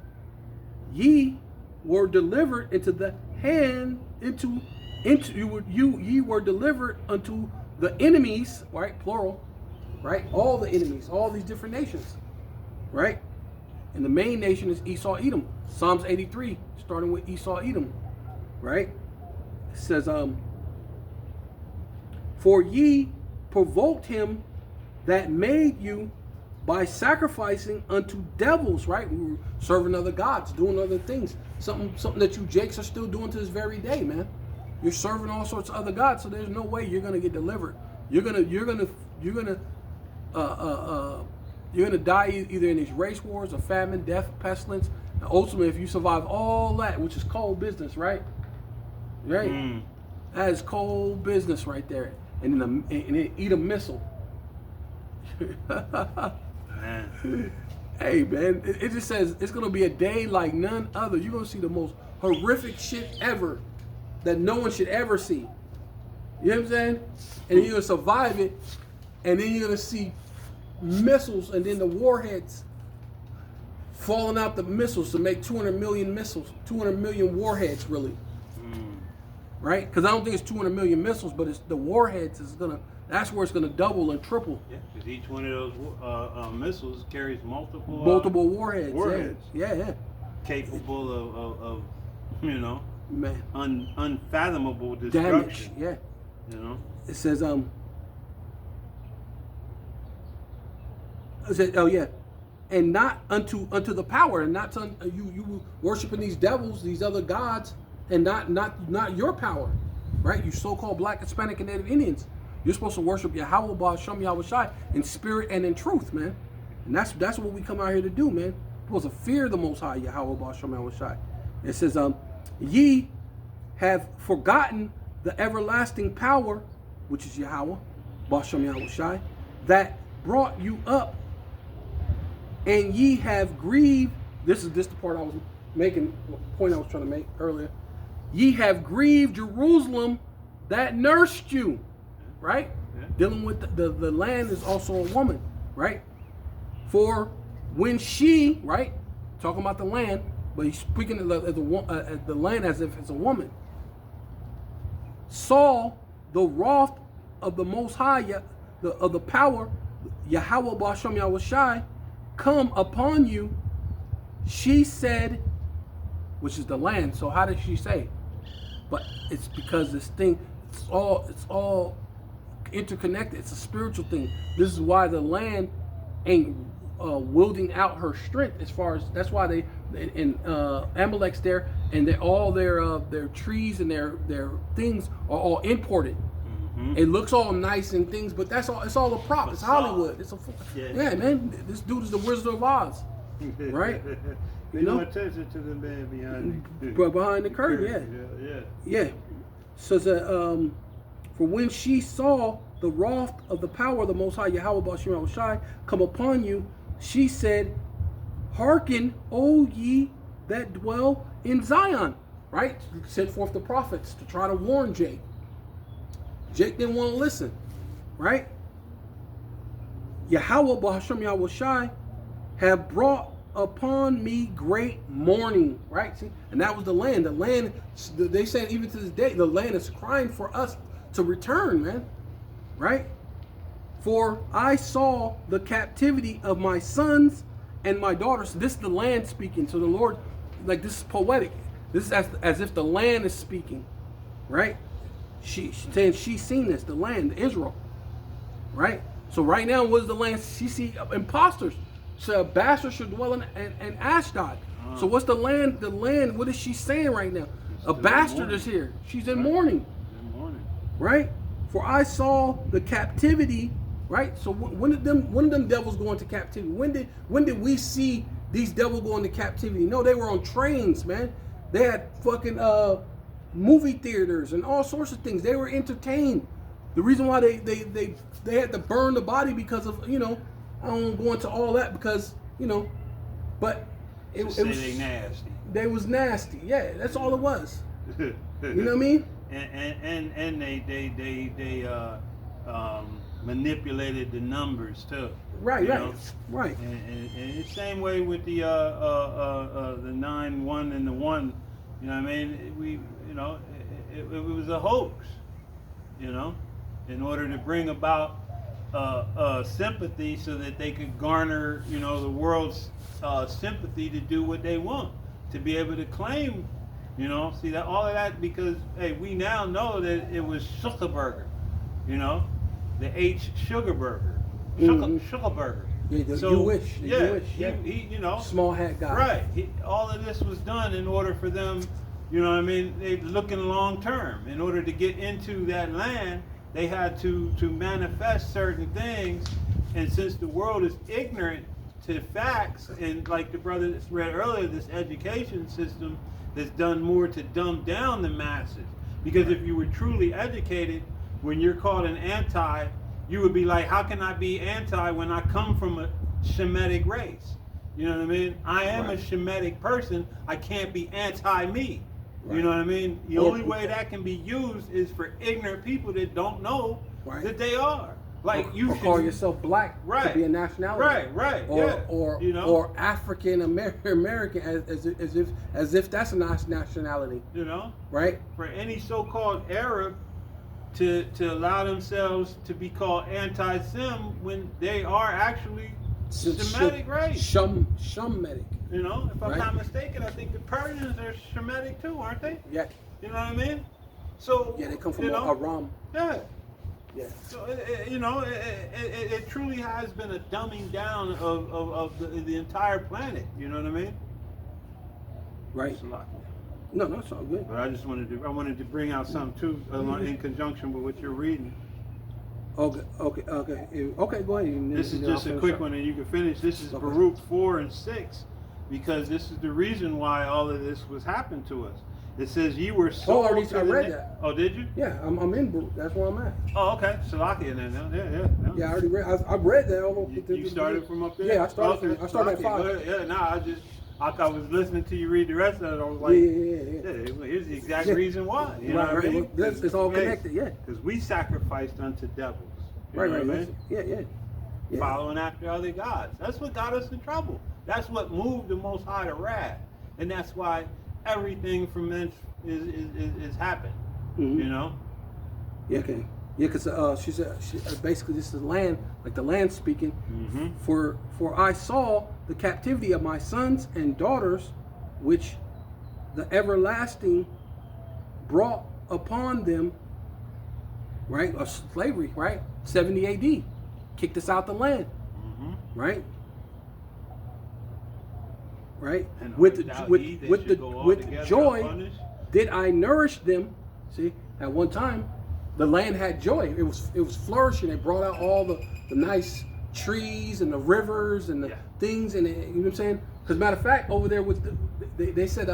Ye were delivered into the hand, ye were delivered unto the enemies, right? Plural, right? All the enemies, all these different nations, right? And the main nation is Esau Edom. Psalms 83, starting with Esau Edom, right? It says, for ye provoked him that made you by sacrificing unto devils, right? We were serving other gods, doing other things. Something that you Jakes are still doing to this very day, man. You're serving all sorts of other gods, so there's no way you're gonna get delivered. You're gonna die either in these race wars, or famine, death, pestilence, and ultimately, if you survive all that, which is cold business, right? Right. That is cold business right there, and then eat a missile. Man. Hey, man, it just says it's gonna be a day like none other. You're gonna see the most horrific shit ever that no one should ever see. You know what I'm saying? And you're gonna survive it, and then you're gonna see missiles, and then the warheads falling out the missiles to make 200 million missiles, 200 million warheads, really. Right? Because I don't think it's 200 million missiles, but it's the warheads is gonna. That's where it's gonna double and triple. Yeah, because each one of those missiles carries multiple Warheads. warheads. Yeah. Capable of you know, Man. unfathomable Damage. destruction. Yeah. You know. It says oh yeah, and not unto the power, and not to you worshiping these devils, these other gods, and not your power, right? You so-called Black, Hispanic, and Native Indians. You're supposed to worship Yahweh B'Hashem Yahweh Shai in spirit and in truth, man. And that's what we come out here to do, man. We're supposed to fear the Most High Yahweh B'Hashem Yahweh Shai. It says ye have forgotten the everlasting power, which is Yahweh B'Hashem Yahweh Shai, that brought you up, and ye have grieved. This is the part I was making, point I was trying to make earlier. Ye have grieved Jerusalem that nursed you, right? Yeah. Dealing with the land is also a woman, right? For when she, right, talking about the land, but he's speaking of the land as if it's a woman, saw the wrath of the Most High, of the power, Yahweh B'Hashem Yahweh Shai, come upon you, she said, which is the land. So how did she say? But it's because this thing, it's all interconnected. It's a spiritual thing. This is why the land ain't wielding out her strength. As far as that's why they and Amalek's there, and all their trees and their things are all imported. It looks all nice and things, but that's all. It's all a prop. It's Hollywood. It's a yeah, man. This dude is the Wizard of Oz, right? You know, attention to the man behind the curtain. Yeah. So for when she saw the wrath of the power of the Most High Yahweh Ba'ashem Shai come upon you, she said, "Hearken, O ye that dwell in Zion." Right? Sent forth the prophets to try to warn Jake. Jake didn't want to listen. Right? Yahweh Ba'ashem Yahweh Shai have brought upon me great mourning. Right? See? And that was the land. The land, they said even to this day, the land is crying for us to return, man. Right? For I saw the captivity of my sons and my daughters. This is the land speaking. So the Lord, like, this is poetic. This is as if the land is speaking. Right? She's saying she's seen this, the land, Israel. Right? So right now, what is the land? She see imposters. So a bastard should dwell in Ashdod. So what's the land? The land, what is she saying right now? A bastard is here. She's in mourning. Right? For I saw the captivity. Right? So when did them devils go into captivity? When did we see these devils go into captivity? No, they were on trains, man. They had fucking movie theaters and all sorts of things. They were entertained. The reason why they had to burn the body because of, I don't go into all that because, but it was nasty. They was nasty. Yeah, that's all it was. You know what I mean? And they manipulated the numbers too. Right. And the same way with the 9, 1, and the 1. You know what I mean? It was a hoax. In order to bring about sympathy, so that they could garner, the world's sympathy to do what they want, to be able to claim, see that all of that, because hey, we now know that it was Zuckerberg, the H Sugarburger, Sugarburger. Yeah, the so, you wish. He small hat guy. Right. All of this was done in order for them, they looking long term. In order to get into that land, they had to manifest certain things. And since the world is ignorant to facts, and like the brother read earlier, this education system that's done more to dumb down the masses. Because if you were truly educated, when you're called an anti, you would be like, how can I be anti when I come from a Shemitic race? You know what I mean? I am a Shemitic person. I can't be anti-me. Right. You know what I mean? The only way that can be used is for ignorant people that don't know that they are. Like you call yourself black to be a nationality. Right. Or African American as if that's a nationality. Right? For any so-called Arab to allow themselves to be called anti-Sem when they are actually Shemitic race. Shemitic. If I'm not mistaken, I think the Persians are Shemitic too, aren't they? Yeah. You know what I mean? So yeah, they come from Aram. Yeah. Yeah. So it truly has been a dumbing down of the entire planet. You know what I mean? Right. It's a lot. No, that's all good. But I wanted to bring out something too in conjunction with what you're reading. Okay. Go ahead. This is just a quick one, and you can finish. This is Baruch 4 and 6, because this is the reason why all of this was happened to us. It says you were so. I read that. Oh, did you? Yeah, I'm in Baruch. That's where I'm at. Oh, okay. Salakia then. Yeah, I already read. I read that. You started from up there. Yeah, I started. I started at 5. Yeah, I was listening to you read the rest of it. I was like, yeah. Here's the exact reason why. You know what I mean? Well, it's all connected. Yeah. Because we sacrificed unto devils. Right. I mean? Yeah. Following after other gods. That's what got us in trouble. That's what moved the Most High to wrath, and that's why everything from this is happened. Yeah. Okay. Yeah, because she said basically this is the land, like the land speaking. For I saw the captivity of my sons and daughters, which the everlasting brought upon them. Right, of slavery. Right, 70 A.D. kicked us out the land. Right, right? And With without with heat, they with should the go all with together joy unpunished. did I nourish them. See, at one time, the land had joy. It was flourishing. They brought out all the nice trees and the rivers and the Yeah. things, and you know what I'm saying? Because matter of fact, over there with they said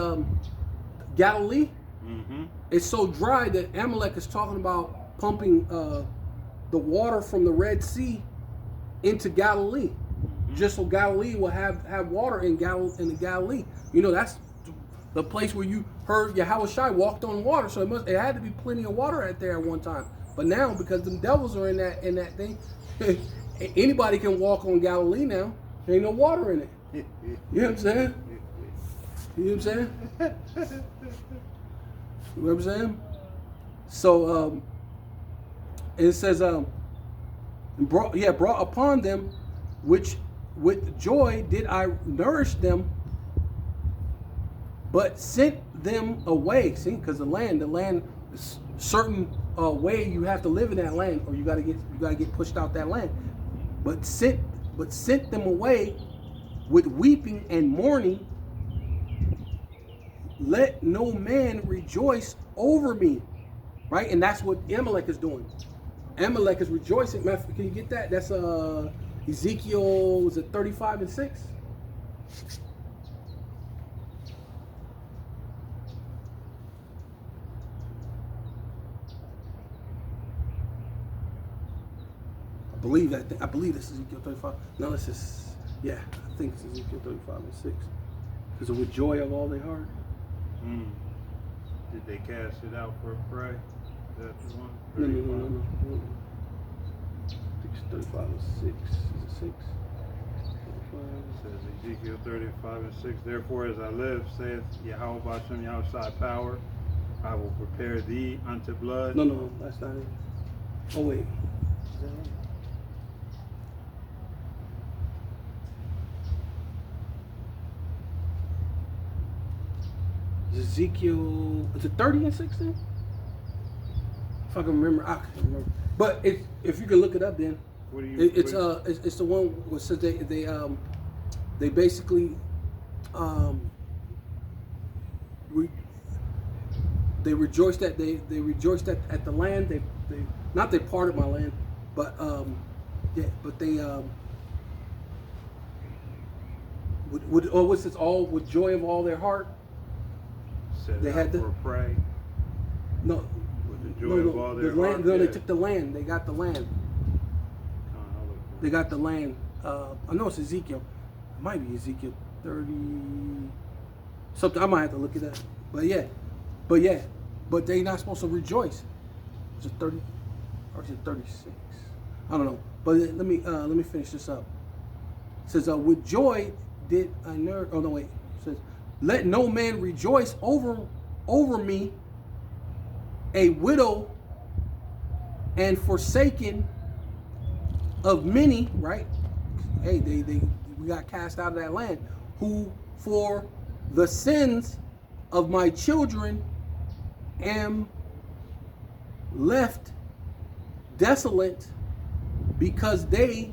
Galilee, Mm-hmm. it's so dry that Amalek is talking about pumping the water from the Red Sea into Galilee, just so Galilee will have water in the Galilee. You know, that's the place where you heard Yahweh Shai walked on water, so it had to be plenty of water out there at one time. But now, because the devils are in that thing, anybody can walk on Galilee now. There ain't no water in it. You know what I'm saying? You know what I'm saying? You know what I'm saying? So it says brought upon them, which with joy did I nourish them, but sent them away. See, because the land is certain way you have to live in that land, or you gotta get pushed out that land. But sent them away with weeping and mourning. Let no man rejoice over me, right? And that's what Amalek is doing. Amalek is rejoicing. Can you get that? That's Ezekiel, was it 35 and 6? I believe this is Ezekiel 35. No, this is, yeah, I think it's Ezekiel 35 and 6. Because with joy of all their heart. Did they cast it out for a prey? Is that the one? No. I think it's 35 and 6. Is it 6? It says Ezekiel 35 and 6. Therefore, as I live, saith Yahweh Bashem Yahweh power, I will prepare thee unto blood. No, that's not it. Oh wait. Is that it? Ezekiel, is it 30 and 16? If I can remember, I can't remember. But if you can look it up, then What do you? it's the one where it says they basically they rejoiced at they rejoiced at the land. They not they parted my land, but they what's this, all with joy of all their heart. Set they it had out the- for a prey. No, With the joy of all their the land. heart, No, they yeah. took the land. They got the land. I'll look for They it. got the land. I know it's Ezekiel. It might be Ezekiel 30 something. I might have to look it up. But they not supposed to rejoice. Is it 30 or is it 36? I don't know. But let me finish this up. It says, with joy did I nourish. Oh no, wait. It says, let no man rejoice over me, a widow and forsaken of many, right? Hey, we got cast out of that land, who for the sins of my children am left desolate, because they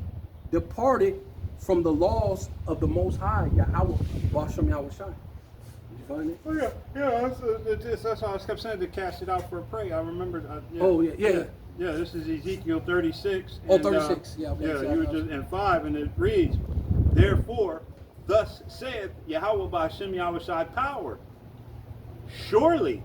departed from the laws of the Most High, Yahweh, Bashem Yahweh Shai. Did you find it? Oh yeah. That's why I kept saying to cast it out for a prey. I remembered. Yeah. Oh, yeah. Yeah, this is Ezekiel 36. Oh, and, 36, yeah, okay, Yeah, so you were I- just in 5, and it reads, therefore, thus saith Yahweh Bashem Yahweh Shai power. Surely,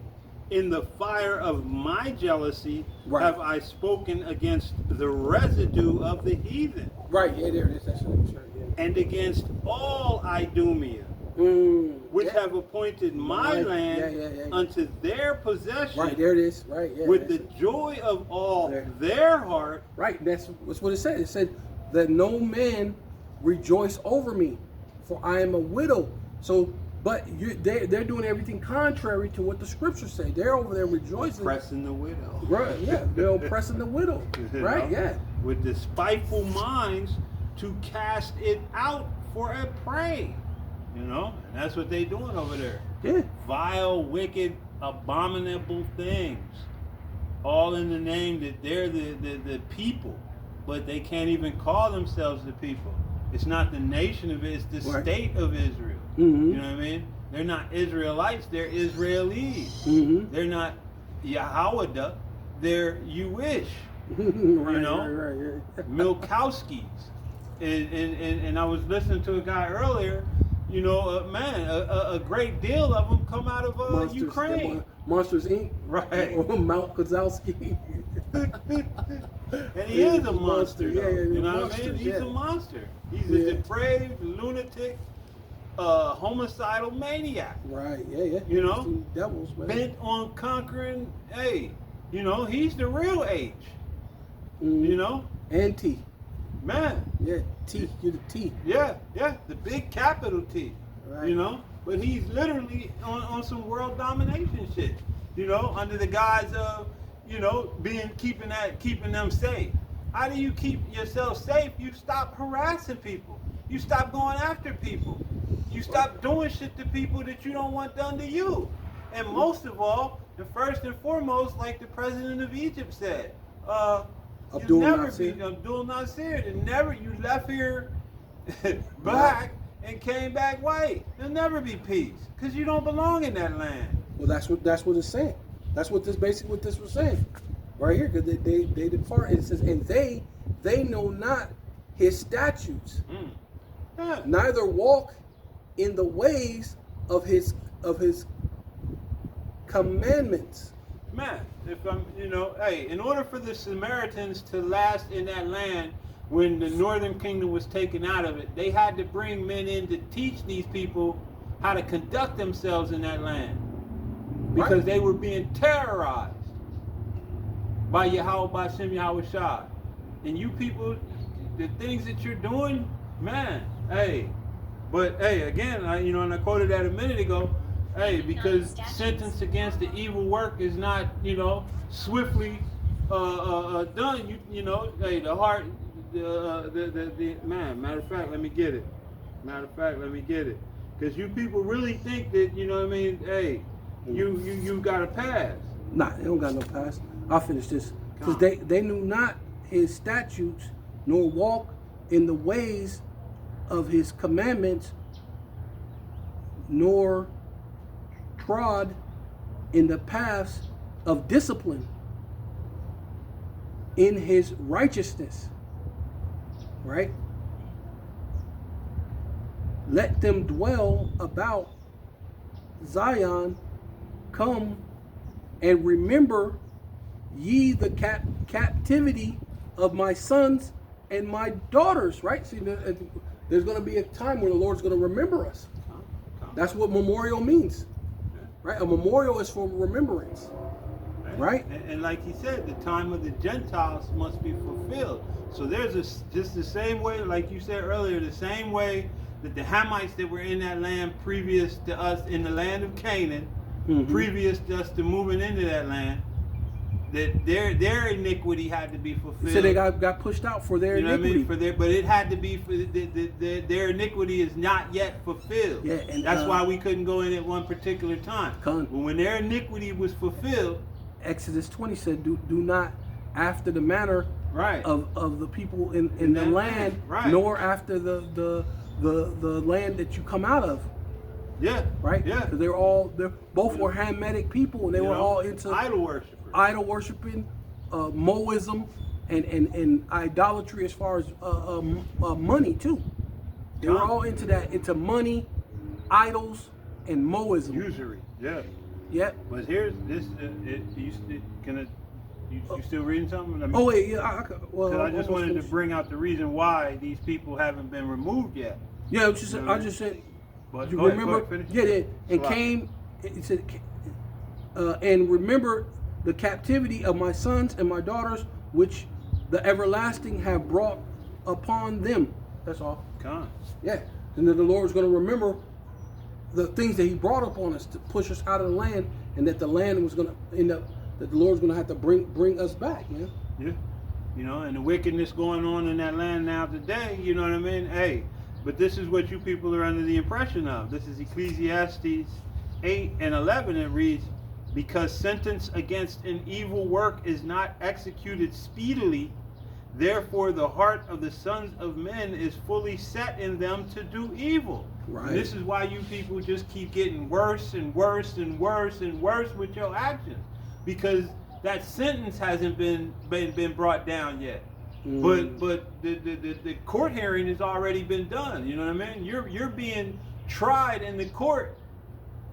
in the fire of my jealousy Right. have I spoken against the residue of the heathen, Right, yeah, there it is. That's right, yeah. and against all Idumea, which yeah. have appointed my Right, land yeah. unto their possession. Right, there it is. Right, yeah. With the that's it. joy of all There. their heart. Right, that's what it said. It said that no man rejoice over me, for I am a widow. So, but they're doing everything contrary to what the scriptures say. They're over there rejoicing. Oppressing the widow. Right, yeah, they're oppressing the widow. You Right, know? yeah. With despiteful minds to cast it out for a prey. You know? And that's what they're doing over there. Yeah. Vile, wicked, abominable things. All in the name that they're the people. But they can't even call themselves the people. It's not the nation of Israel, it's the Right. state of Israel. Mm-hmm. You know what I mean? They're not Israelites, they're Israelis. Mm-hmm. They're not Yahawada, they're Jewish, right, you know? right. Milkowskis. And I was listening to a guy earlier, you know, a great deal of them come out of Ukraine. Monsters Inc. Right. Or Mount Kozlowski. And he is a monster, Yeah, though. yeah, You know what I monsters, mean? He's yeah. a monster. He's Yeah. a depraved, lunatic, homicidal maniac. Right, yeah. You know? These devils, man. Bent on conquering, hey, you know, he's the real H. Mhm. You know? And T. Man, Yeah, T. You're the T. yeah, the big capital T. Right. You know? But he's literally on some world domination shit. You know, under the guise of, you know, keeping them safe. How do you keep yourself safe? You stop harassing people. You stop going after people. You stop doing shit to people that you don't want done to you. And most of all, and first and foremost, like the president of Egypt said, Abdul you'll never Nasser. be Abdul Nasser. And never you left here black and came back white. There'll never be peace because you don't belong in that land. Well, that's what it's saying. That's what this basically what this was saying, right here. Because they depart. It says, and they know not his statutes, Yeah. neither walk in the ways of his commandments. Man, if I'm, you know, hey, in order for the Samaritans to last in that land when the northern kingdom was taken out of it, they had to bring men in to teach these people how to conduct themselves in that land. Because Right. they were being terrorized by Yahweh, by Shem Yahweh Shai. And you people, the things that you're doing, man, hey. But hey, again, you know, and I quoted that a minute ago, hey, because sentence against the evil work is not, you know, swiftly done. You know, hey, the heart, the man. Matter of fact, let me get it. Because you people really think that, you know what I mean? Hey, you got a pass. Nah, they don't got no pass. I'll finish this. Because they knew not his statutes, nor walk in the ways of his commandments, nor trod in the paths of discipline in his righteousness. Right? Let them dwell about Zion, come and remember ye the captivity of my sons and my daughters. Right? See, there's going to be a time where the Lord's going to remember us. That's what memorial means. Right? A memorial is for remembrance. Right? And like he said, the time of the Gentiles must be fulfilled. So there's just the same way, like you said earlier, the same way that the Hamites that were in that land previous to us in the land of Canaan, previous to us to moving into that land, that their iniquity had to be fulfilled. So they got pushed out for their iniquity. What I mean? But it had to be for their iniquity is not yet fulfilled. Yeah, and that's why we couldn't go in at one particular time. But when their iniquity was fulfilled, Exodus 20 said, "Do not after the manner of the people in the land, nor after the land that you come out of." Yeah. Right. Yeah. Because they're both were Hamitic people, and they were all into idol worshiping, Moism, and idolatry as far as money too. They were all into that, into money, idols, and Moism. Usury. Yeah. Yep. But here's this. You still reading something? Oh wait, yeah. I just wanted to bring out the reason why these people haven't been removed yet. Yeah, I just said. But You remember? And came. It said, and remember the captivity of my sons and my daughters, which the everlasting have brought upon them. That's all. Yeah, and then the Lord's going to remember the things that He brought upon us to push us out of the land, and that the land was going to end up. That the Lord's going to have to bring us back, man. Yeah. You know, and the wickedness going on in that land now today. You know what I mean? Hey. But this is what you people are under the impression of. This is Ecclesiastes 8 and 11. It reads, because sentence against an evil work is not executed speedily, Therefore, the heart of the sons of men is fully set in them to do evil. Right. And this is why you people just keep getting worse and worse and worse and worse with your actions, because that sentence hasn't been brought down yet. But the court hearing has already been done. You know what I mean? You're being tried in the court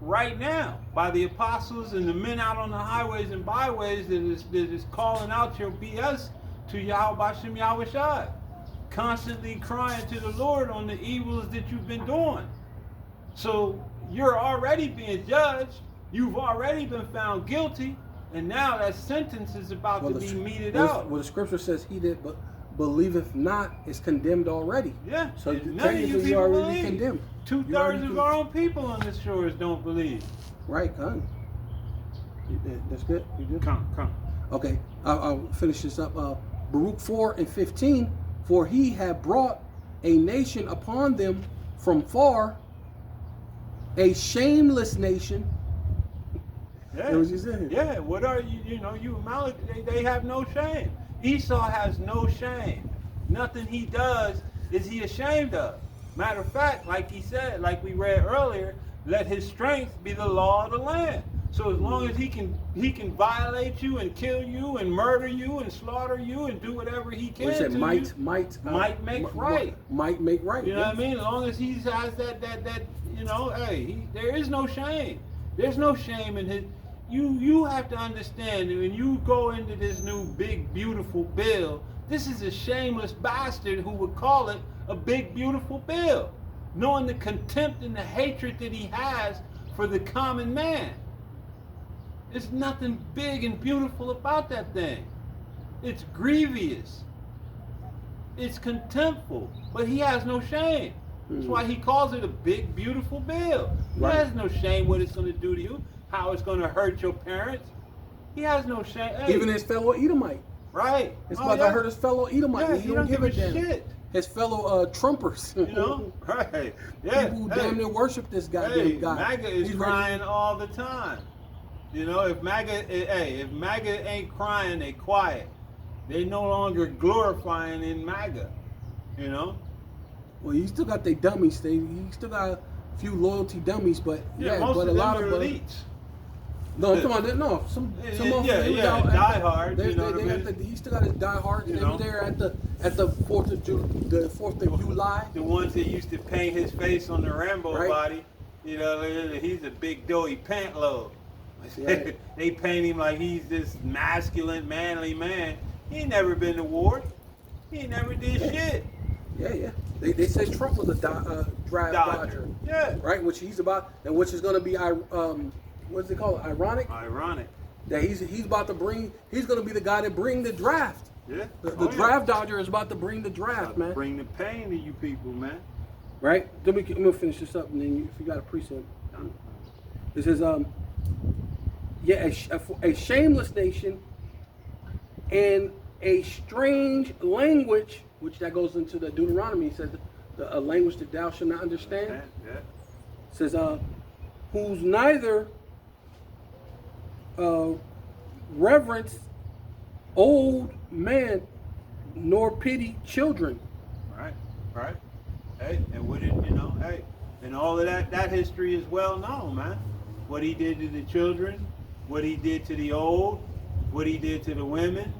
right now by the apostles and the men out on the highways and byways that is calling out your BS to Yahweh Shem Yahweh Shai, constantly crying to the Lord on the evils that you've been doing. So you're already being judged. You've already been found guilty, and now that sentence is about to be meted out. Well, the scripture says, "He that believeth not is condemned already." Yeah. So none of you technically, people you're already believe. condemned. 2/3 of our own people on the shores don't believe. Right, come. That's good. You good? Come. Okay, I'll finish this up. Baruch 4:15. For he had brought a nation upon them from far, a shameless nation. Yeah. That was you saying? Yeah. What are you? You know, you Amalek. They have no shame. Esau has no shame. Nothing he does is he ashamed of. Matter of fact, like he said, like we read earlier, let his strength be the law of the land. So as long as he can violate you and kill you and murder you and slaughter you and do whatever he can, He said, to might make right. Might make right. You know what I mean? As long as he has that you know, hey, there is no shame. There's no shame in his. You have to understand that when you go into this new big beautiful bill, this is a shameless bastard who would call it a big beautiful bill, knowing the contempt and the hatred that he has for the common man. There's nothing big and beautiful about that thing. It's grievous. It's contemptful, but he has no shame. That's why he calls it a big, beautiful bill. He has no shame what it's going to do to you, how it's going to hurt your parents. He has no shame. Hey, Even his fellow Edomite. right. It's about to hurt his fellow Edomite. Yeah, he don't give a damn. shit. His fellow Trumpers. You know? Right. Yeah. People who damn near worship this goddamn guy. MAGA is He's crying all the time. You know, if MAGA ain't crying, they quiet. They no longer glorifying in MAGA. You know? Well, you still got their dummies. You still got a few loyalty dummies, but Most but of a them lot are of elites. no, come on, no, some of them diehard. They, You know they, what I they mean? he still got his diehard. They know? were there at the 4th of July. The ones that used to paint his face on the Rambo Right. body. You know, he's a big doughy pant load. Right. They paint him like he's this masculine, manly man. He ain't never been to war. He ain't never did shit. Yeah. They say Trump was a draft dodger. Yeah. Right, which he's about, and which is going to be what's it called? Ironic Ironic. that he's going to be the guy that bring the draft. Yeah. The draft dodger is about to bring the draft, man. Bring the pain to you people, man. Right? I'm gonna finish this up, and then if you got a precept, it says, a shameless nation and a strange language, which that goes into the Deuteronomy. It says a language that thou shalt not understand. Yeah. It says, whose neither reverence old man nor pity children. Right. Hey, and what did you know? Hey, and all of that history is well known, man. What he did to the children, what he did to the old, what he did to the women,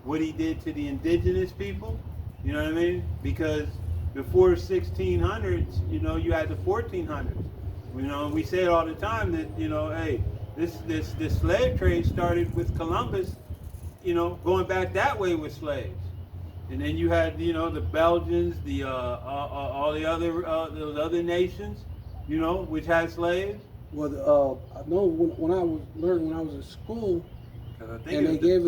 what he did to the indigenous people. You know what I mean? Because before 1600s, you know, you had the 1400s. You know, we say it all the time that, you know, hey, this slave trade started with Columbus, you know, going back that way with slaves. And then you had, you know, the Belgians, all the other nations, you know, which had slaves. Well, I know when I was learning when I was in school, I think and they gave us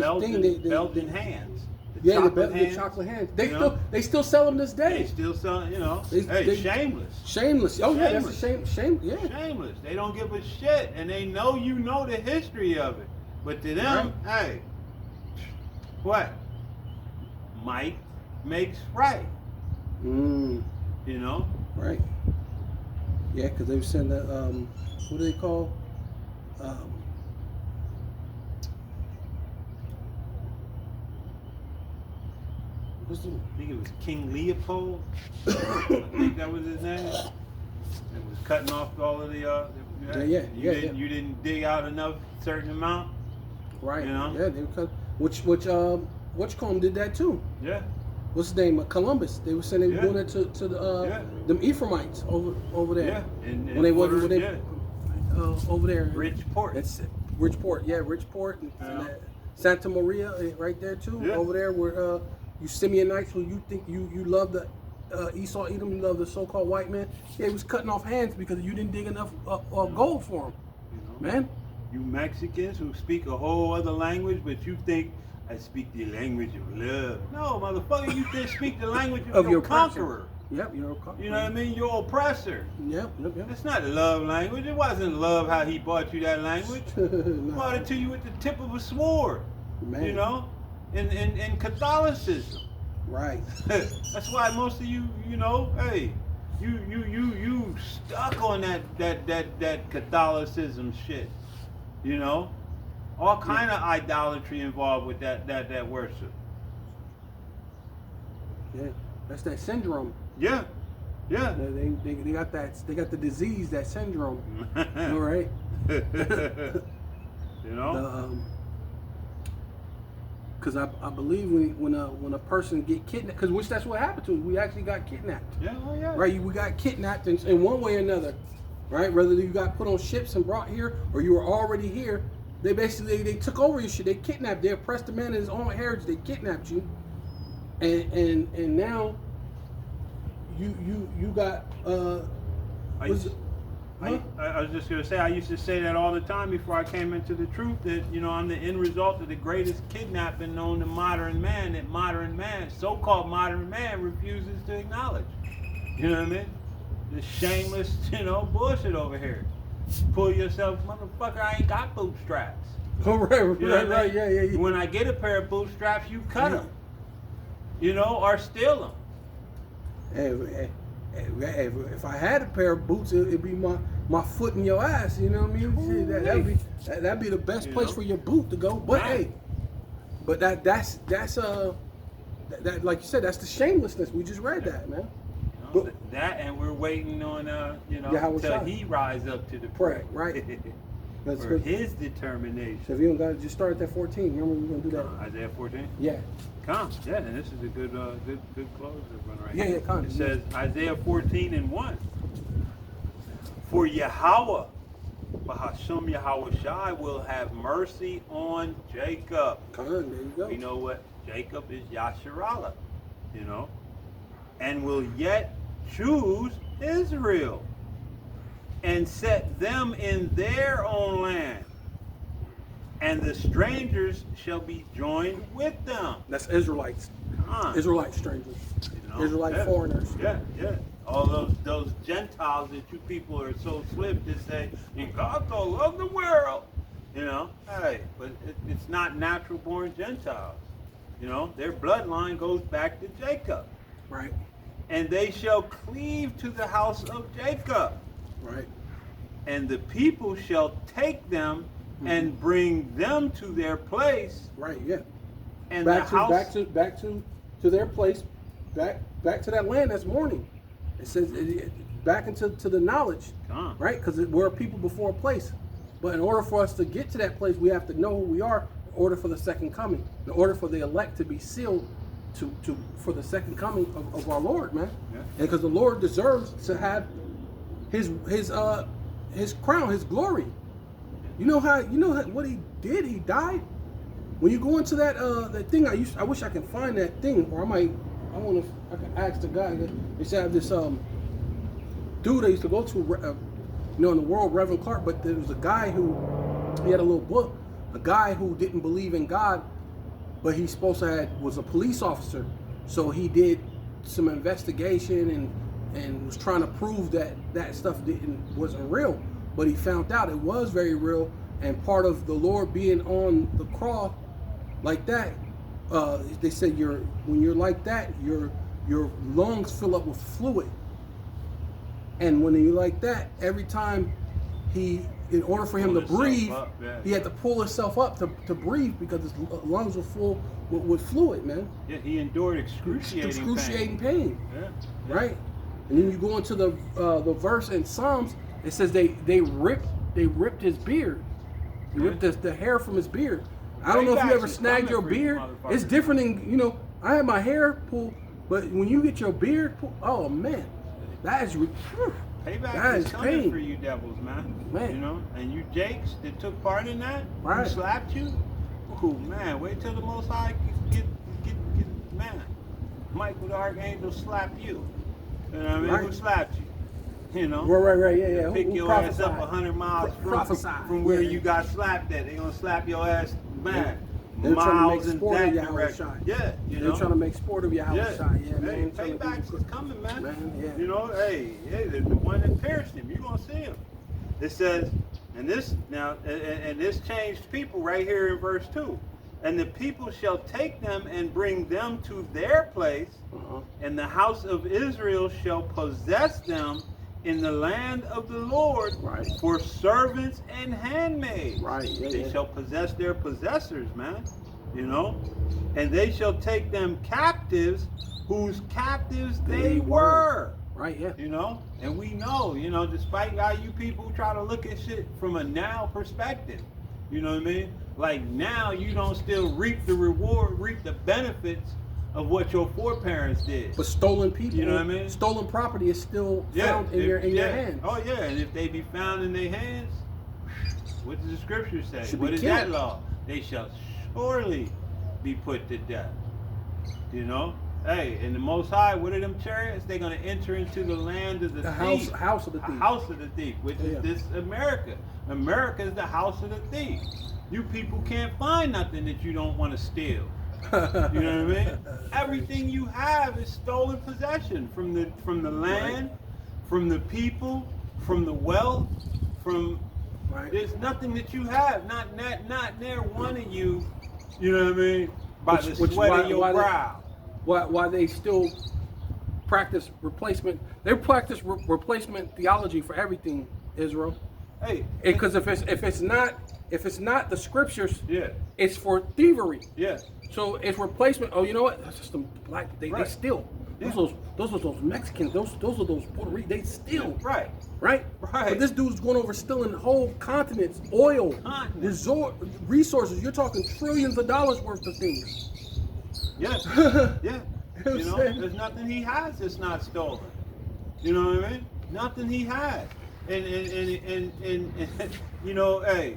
Belgian hands. The chocolate hands. They still sell them this day. They still sell, you know. Shameless. Shameless. Oh yeah, that's a shame. Yeah. Shameless. They don't give a shit, and they know you know the history of it. But to them, hey, what? Might makes right. You know. Right. Yeah, because they were saying that. What do they call? What's the, I think it was King Leopold. I think that was his name. It was cutting off all of the. You didn't dig out enough certain amount. right? You know? Yeah, they were cut. Which Combe did that too. Yeah. What's his name? Columbus. They were saying they were Yeah. doing it to the them Ephraimites over there. Yeah. And When they wasn't over there. Bridgeport. That's it. Bridgeport, yeah, Bridgeport, and Santa Maria, right there too. Yeah. Over there, where you Simeonites, who you think you love the Esau, Edom, you love the so-called white man. Yeah, he was cutting off hands because you didn't dig enough gold for him, You know? man. You Mexicans who speak a whole other language, but you think I speak the language of love. No, motherfucker, you just speak the language of your conqueror. Yep, you're a conqueror. You know what I mean? Your oppressor. Yep. It's not love language. It wasn't love how he brought you that language. He Nah, brought it to you with the tip of a sword. man. You know? In Catholicism. Right. That's why most of you, you know, hey, you stuck on that Catholicism shit. You know? All kind of idolatry involved with that worship. Yeah, that's that syndrome. Yeah. Yeah. They got that. They got the disease, that syndrome. All right. You know? Because I believe when a person get kidnapped, because that's what happened to us. We actually got kidnapped. Yeah, oh yeah. Right, we got kidnapped in one way or another. Right, whether you got put on ships and brought here or you were already here, they basically took over your shit. They kidnapped. They oppressed the man in his own heritage. They kidnapped you, and now you got I was just gonna say, I used to say that all the time before I came into the truth, that, you know, I'm the end result of the greatest kidnapping known to modern man, that modern man, so-called modern man, refuses to acknowledge. You know what I mean? This shameless, you know, bullshit over here. Pull yourself, motherfucker, I ain't got bootstraps. Oh, right, You know what I mean? yeah. When I get a pair of bootstraps, you cut them. You know, or steal them. If I had a pair of boots, it'd be my foot in your ass. You know what I mean? That'd be the best place for your boot to go. But Right. hey, but that's that like you said, that's the shamelessness. We just read that, man. You know, that, and we're waiting on till he rise up to the plate. Right. That's For good. his determination. So if you don't got to just start at that 14. Remember we're gonna do that. Isaiah 14. Yeah. Come, yeah, and this is a good closer one right Yeah, here. yeah, come. It says Isaiah 14:1. For Yahweh, Bahasham Yahweh Shai will have mercy on Jacob. Come on, there you go. We know what Jacob is, Yasharallah, you know, and will yet choose Israel and set them in their own land, and the strangers shall be joined with them. That's Israelites. Israelite strangers. You know? Israelite foreigners. Yeah. All those Gentiles that you people are so swift to say, and God so loved the world. You know, hey, but it's not natural born Gentiles. You know, their bloodline goes back to Jacob. Right. And they shall cleave to the house of Jacob. Right. And the people shall take them and bring them to their place. Right. Yeah. And back the house back to their place, back to that land that's mourning. It says back into the knowledge, right? Because we're a people before a place. But in order for us to get to that place, we have to know who we are. In order for the second coming, in order for the elect to be sealed, for the second coming of our Lord, man. Yeah. And because the Lord deserves to have his crown, his glory. You know what he did? He died. When you go into that thing, I wish I can find that thing, or I can ask the guy. They used to have this dude I used to go to, in the world, Reverend Clark. But there was a guy who he had a little book. A guy who didn't believe in God, but he was a police officer. So he did some investigation and was trying to prove that stuff wasn't real. But he found out it was very real, and part of the Lord being on the cross like that, they said when you're like that, your lungs fill up with fluid, and when you're like that, every time he in order for him Pull to himself breathe, up, yeah. he had to pull himself up to breathe because his lungs were full with fluid, man. Yeah, he endured excruciating pain. pain. Yeah. Right? And then you go into the verse in Psalms, it says they ripped his beard. They ripped the hair from his beard. I don't know if you ever Payback's snagged your coming for you beard. It's motherfuckers. different than, I had my hair pulled, but when you get your beard pulled, oh man, that is, whew, Payback that is is coming pain. for you devils, man. Man. You know, and you Jakes that took part in that, Right. who slapped you. Oh man, wait till the Most High get man. Michael the Archangel slap you. You know what I mean? Right. Who slapped you? You know? Right, yeah. Pick Who your ass up prophesied? 100 miles Prophesy, from where yeah. you got slapped at. They gonna slap your ass, man. They're trying to Miles make in sport of that Yahweh direction. Shai. Yeah, you They're know. trying to make sport of Yahweh Yeah, Shai. Yeah, hey, man. Trying to paybacks do- is coming, man. Man, yeah. You know, hey, the one that pierced him, you gonna see him. It says, and this changed people right here in verse 2. And the people shall take them and bring them to their place, Uh-huh. and the house of Israel shall possess them in the land of the Lord Right. for servants and handmaids. Right, yeah, They yeah. shall possess their possessors, man. You know? And they shall take them captives whose captives they were. Right, yeah. You know? And we know, despite how you people try to look at shit from a now perspective, you know what I mean? Like now you don't still reap the benefits of what your foreparents did. But stolen people, You know what I mean? stolen property is still found in your hands. Oh yeah, and if they be found in their hands, what does the scripture say? Should What be is that killed. law? They shall surely be put to death. You know? Hey, and the Most High, what are them chariots? They're going to enter into the land of the thief. House of the A thief. house of the thief, which Yeah. is this America. America is the house of the thief. You people can't find nothing that you don't want to steal. You know what I mean? Everything you have is stolen possession from the land, from the people, from the wealth, from Right. there's nothing that you have. Not near one of you. You know what I mean? By the sweat of your brow. Why they still practice replacement? They practice replacement theology for everything, Israel. Hey, Because if it's not the scriptures, yeah, it's for thievery. yeah. So it's replacement. Oh, you know what? That's just some black. They Right. steal. Yeah. Those are those Mexicans. Those are those Puerto Ricans. They steal. Right. Right? Right. But this dude's going over stealing whole continents, oil, Continents. resources. You're talking trillions of dollars worth of things. Yeah. Yeah. You know what I'm saying? There's nothing he has that's not stolen. You know what I mean? Nothing he has. And hey,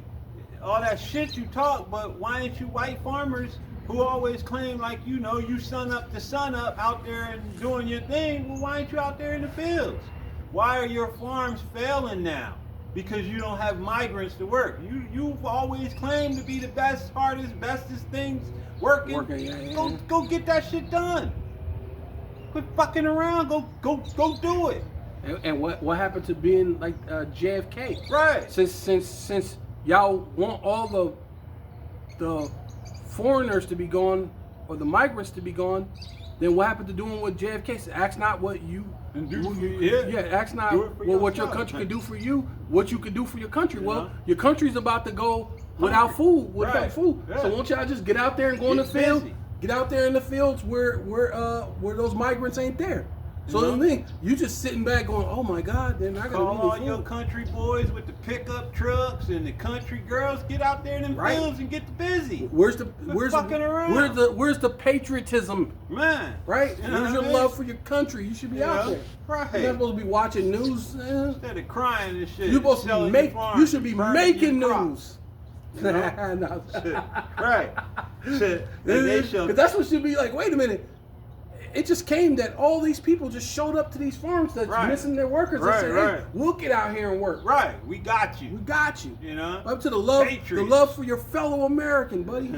all that shit you talk, but why ain't you white farmers who always claim like, you sun up to sun up out there and doing your thing, well, why ain't you out there in the fields? Why are your farms failing now? Because you don't have migrants to work. You've always claimed to be the best, hardest, bestest things working. Yeah. Go get that shit done. Quit fucking around. Go do it. And what happened to being like JFK? Right. Since y'all want all the foreigners to be gone or the migrants to be gone, then what happened to doing what JFK said? Ask not what you And do for you- you. yeah. Ask not Do it for what your yourself. country can do for you. What you can do for your country. You Well, know? your country's about to go without Hungry. food. Without Right. food. Yeah. So won't y'all just get out there and go in the Get field? busy. Get out there in the fields where those migrants ain't there. So You know? the thing, you just sitting back going, oh my God, then I gotta Call all eat your food. country boys with the pickup trucks and the country girls. Get out there in them Right. fields and get busy. Where's the fucking around. where's the patriotism? Man. Right? You know Where's what your I mean? love for your country? You should be out Yeah. there. Right. You're not supposed to be watching news. Instead of crying and shit. You're supposed to selling be your farm, you should be burning making your crops. news. You know? No. Shit. Right. Shit. And they shall. 'Cause that's what should be like. Wait a minute. It just came that all these people just showed up to these farms that's Right. missing their workers Right, and said, "Hey, right. we'll get out here and work. Right. We got We you. got you." You know? Up to the love Patriots. for your fellow American, buddy.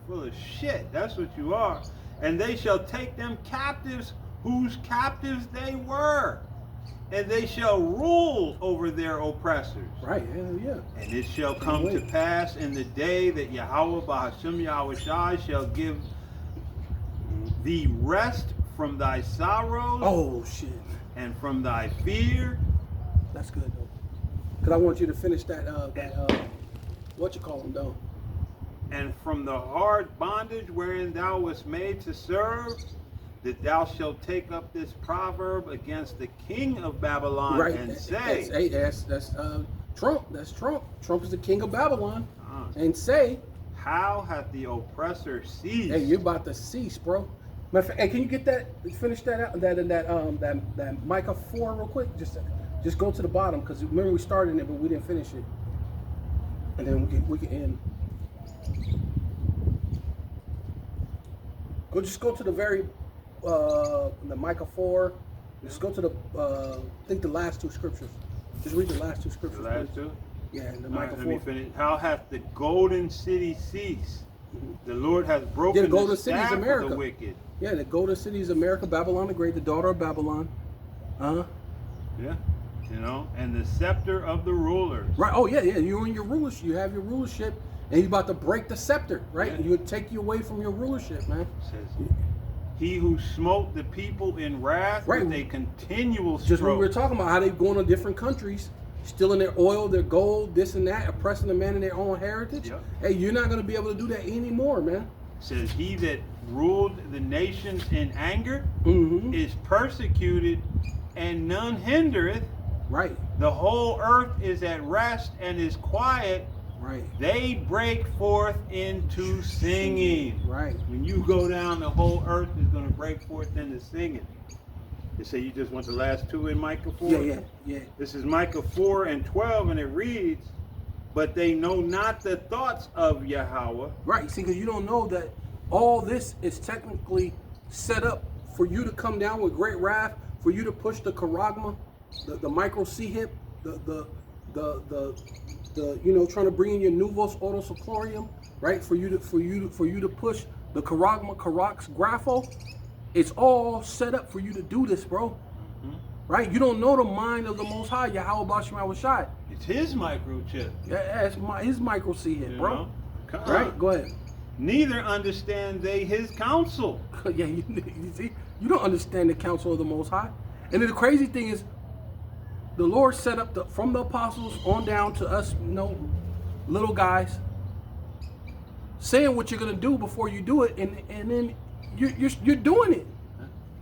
Full of shit. That's what you are. And they shall take them captives whose captives they were. And they shall rule over their oppressors. Right? Hell yeah. And it shall come to pass in the day that Yahweh Bahasham Yahweh Shai shall give thee rest from thy sorrows Oh shit. and from thy fear, That's good though. Because I want you to finish that, what you call them, though. And from the hard bondage wherein thou wast made to serve, that thou shalt take up this proverb against the king of Babylon Right. and say, That's Trump. That's Trump. Trump is the king of Babylon. uh, And say, how hath the oppressor ceased? hey, you're about to cease, bro. Hey, can you get that? Finish that out. That Micah 4 real quick. Just go to the bottom because remember we started it, but we didn't finish it. And then we can end. Just go to the very the Micah 4. Just go to the I think the last two scriptures. Just read the last two scriptures. The last please. two? Yeah, the All right, Micah let 4. me finish. How hath the golden city ceased? The Lord hath broken Yeah, the golden the city is staff of America. the wicked. Yeah, the golden city is America, Babylon the Great, the daughter of Babylon. Yeah, you know, and the scepter of the rulers. Right. Oh yeah. You're in your rulership. You have your rulership, and you're about to break the scepter. Right. Yeah. You would take you away from your rulership, man. Says, he who smote the people in wrath Right. with a continual stroke. Just what we were talking about, how they've gone to different countries, stealing their oil, their gold, this and that, oppressing the man in their own heritage. Yep. Hey, you're not going to be able to do that anymore, man. Says he that ruled the nations in anger Mm-hmm. is persecuted, and none hindereth. Right. The whole earth is at rest and is quiet. Right. They break forth into singing. Right. When you go down, the whole earth is going to break forth into singing. You say you just want the last two in Micah 4? Yeah. This is Micah 4 and 12, and it reads, but they know not the thoughts of Yahweh. Right. See, because you don't know that all this is technically set up for you to come down with great wrath, for you to push the charagma, the micro C hip, the trying to bring in your Nuvos Autosoclorium, right? For you to push the charagma, Carax, Grapho. It's all set up for you to do this, bro. Mm-hmm. Right? You don't know the mind of the Most High, Yahweh Bashim Awashai. It's his microchip. Yeah, it's his micro C hip, You bro. know? Come Right? on. Go ahead. Neither understand they his counsel. Yeah, you see, you don't understand the counsel of the Most High. And then the crazy thing is, the Lord set up from the apostles on down to us, little guys, saying what you're gonna do before you do it, and then you're doing it.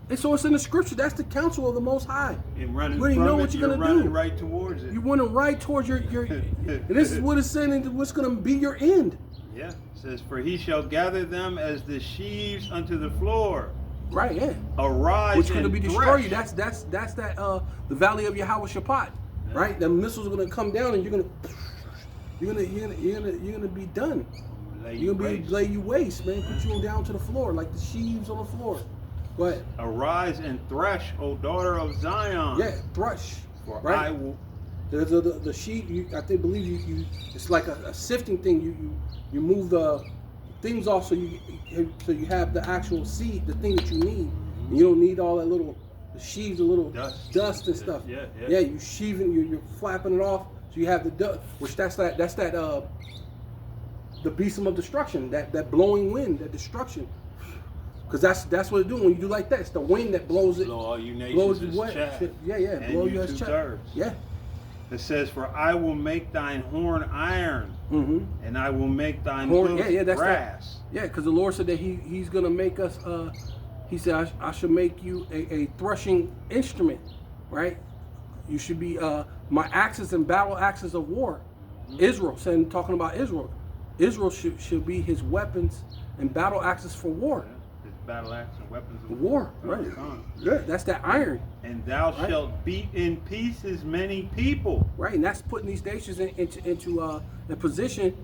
And so it's in the scripture. That's the counsel of the Most High. And running You already from know it, what you're you're gonna running do. right towards it. You want to right towards your and this is what it's saying. What's gonna be your end? Yeah. It says, for he shall gather them as the sheaves unto the floor. Right? Yeah. Arise Which gonna and be destroy thresh. you. That's that the valley of Yahweh Shaphat, right? The missiles are gonna come down and you're gonna be done. You're gonna lay you waste, man. Put you down to the floor like the sheaves on the floor. Go ahead. Arise and thresh, O daughter of Zion. Yeah, thrush. For right? I will. There's the sheet. Believe you. It's like a sifting thing. You move the things off so you have the actual seed, the thing that you need. Mm-hmm. And you don't need all that little the sheaves, the little dust and stuff. Yeah. Yeah, you sheaving, you're flapping it off, so you have the dust. Which that's that the besom of destruction, that blowing wind, that destruction. Because that's what it do when you do like that. It's the wind that blows it. Blow all you Blows nations you as wet. chaff. Yeah. And Blow you you as two chaff. thirds. Yeah. It says, for I will make thine horn iron, Mm-hmm. and I will make thine Horn, hooves that's brass. Yeah, because the Lord said that He's gonna make us. He said, I should make you a threshing instrument, right? You should be my axes and battle axes of war. Mm-hmm. Israel, talking about Israel. Israel should be His weapons and battle axes for war. Yeah. His battle axe and weapons of War, right? Yeah, that's that iron, And thou right? shalt beat in pieces many people. right? And that's putting these nations into a position.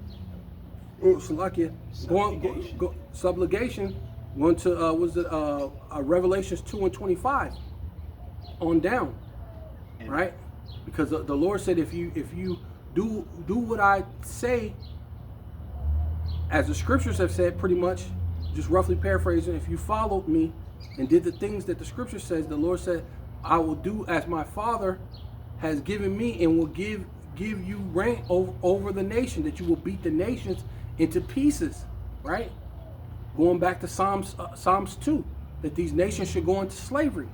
Salakia, subligation. Going to Revelations 2:25 on down, And right? Because the Lord said, if you do what I say, as the scriptures have said, pretty much, just roughly paraphrasing, if you followed me and did the things that the scripture says, the Lord said, I will do as my Father has given me, and will give you reign over the nation, that you will beat the nations into pieces, right? Going back to Psalms 2, that these nations should go into slavery,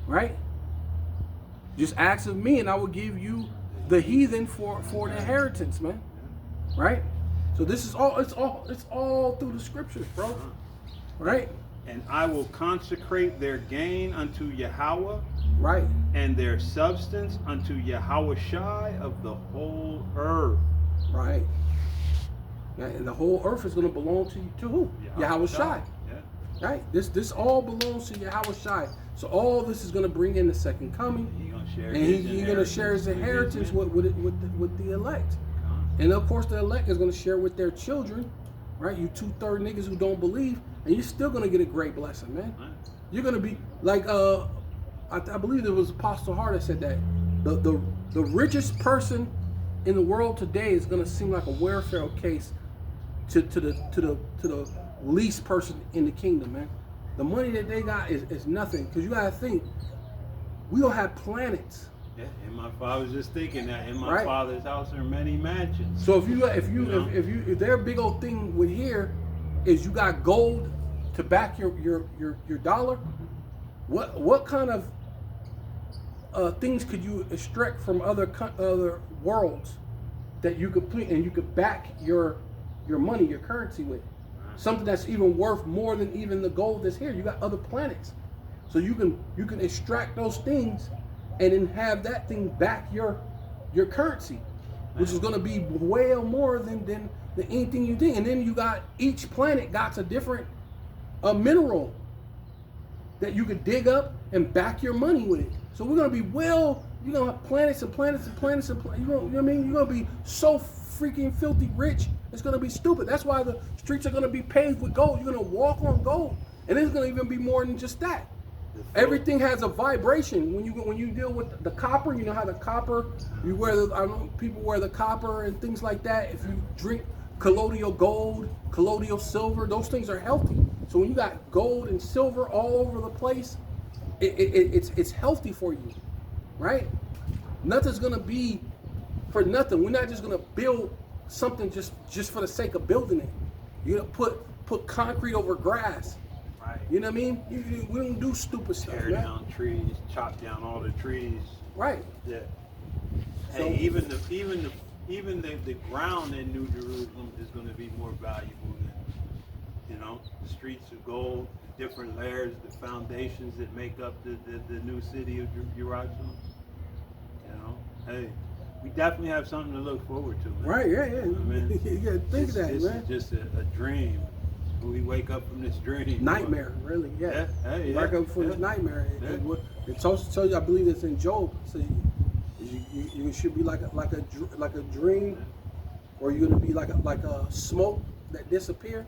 right? Just ask of me, and I will give you the heathen for the inheritance, man. Right? So this is all, it's all through the scriptures, bro. Right? And I will consecrate their gain unto Yahweh, Right. and their substance unto Yahweh Shai of the whole earth. Right. Yeah, and the whole earth is going to belong to who? Yahweh Shai. Yeah. Right? This all belongs to Yahweh Shai. So all this is going to bring in the second coming. He's going to share And his he's going to share his inheritance men. with the elect. And of course the elect is going to share with their children. Right? You 2/3 niggas who don't believe. And you're still going to get a great blessing, man. Right. You're going to be like, I believe it was Apostle Hart that said that. The richest person in the world today is going to seem like a welfare case to the least person in the kingdom, man. The money that they got is nothing, because you gotta think, we don't have planets. Yeah, and my father was just thinking that in my Right. father's house are many mansions. So if their big old thing with here is you got gold to back your dollar, what kind of things could you extract from other worlds that you could put and you could back your money, your currency with? Something that's even worth more than even the gold that's here. You got other planets, so you can extract those things, and then have that thing back your currency, which is going to be way more than anything you think. And then you got each planet got a different mineral that you could dig up and back your money with it. So we're going to be you're going to have planets and planets and planets and you know what I mean? You're going to be so freaking filthy rich. It's going to be stupid. That's why the streets are going to be paved with gold. You're going to walk on gold. And it's going to even be more than just that. Everything has a vibration. When you deal with the copper, you know how the copper, people wear the copper and things like that. If you drink colloidal gold, colloidal silver, those things are healthy. So when you got gold and silver all over the place, it's healthy for you, right? Nothing's gonna be for nothing. We're not just gonna build something just for the sake of building it. You're gonna put concrete over grass. Right. You know what I mean? We don't do stupid stuff. Tear Man. down trees, chop down all the trees. Right. Yeah. So- Hey, even the ground in New Jerusalem is going to be more valuable than, the streets of gold, the different layers, the foundations that make up the new city of Jerusalem. Hey, we definitely have something to look forward to, man. Right. Yeah. I mean, you gotta think of that, this man. is just a dream. We wake up from this dream. Nightmare, really. Yeah. Hey, Wake up from this nightmare. It also tells you, I believe it's in Job. So you should be like a dream, or you're gonna be like a smoke that disappear.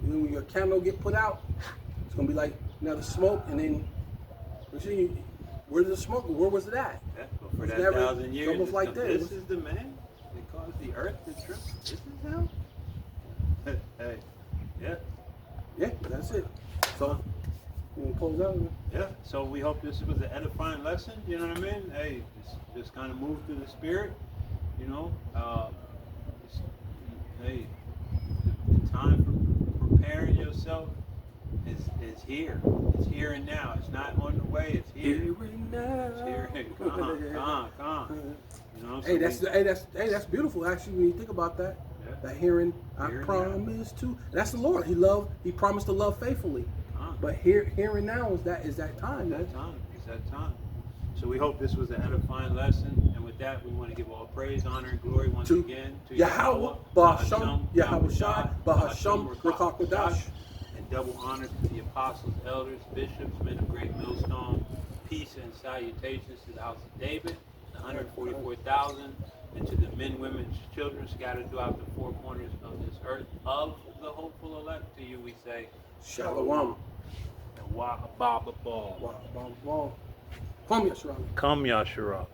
When your candle get put out, it's gonna be like the smoke, and then where's the smoke? Where was it at? Yeah, but for It's that never- 1,000 it's years, almost like that. This is the man that caused the earth to trip. This is him. Hey, yeah. Yeah, that's it. So you can close out. Yeah, so we hope this was an edifying lesson, you know what I mean? Hey, just kind of move through the spirit, hey, the time for preparing yourself is here. It's here and now. It's not on the way, it's here. Here and now. It's here. Come on. Hey, that's beautiful. Actually, when you think about that, that hearing, I promise to. That's the Lord. He promised to love faithfully. But here and now is that time. It's that time. So we hope this was an edifying lesson. And with that, we want to give all praise, honor, and glory once again to Yahweh, Bahasham, Yahweh Shai, Bahasham, Rakakwadash. And double honor to the apostles, elders, bishops, men of great millstone. Peace and salutations to the house of David, the 144,000, and to the men, women, children scattered throughout the four corners of this earth. Of the hopeful elect, to you we say, Shalom. and wa baba ball. Come, Yashara. Come, Yashara.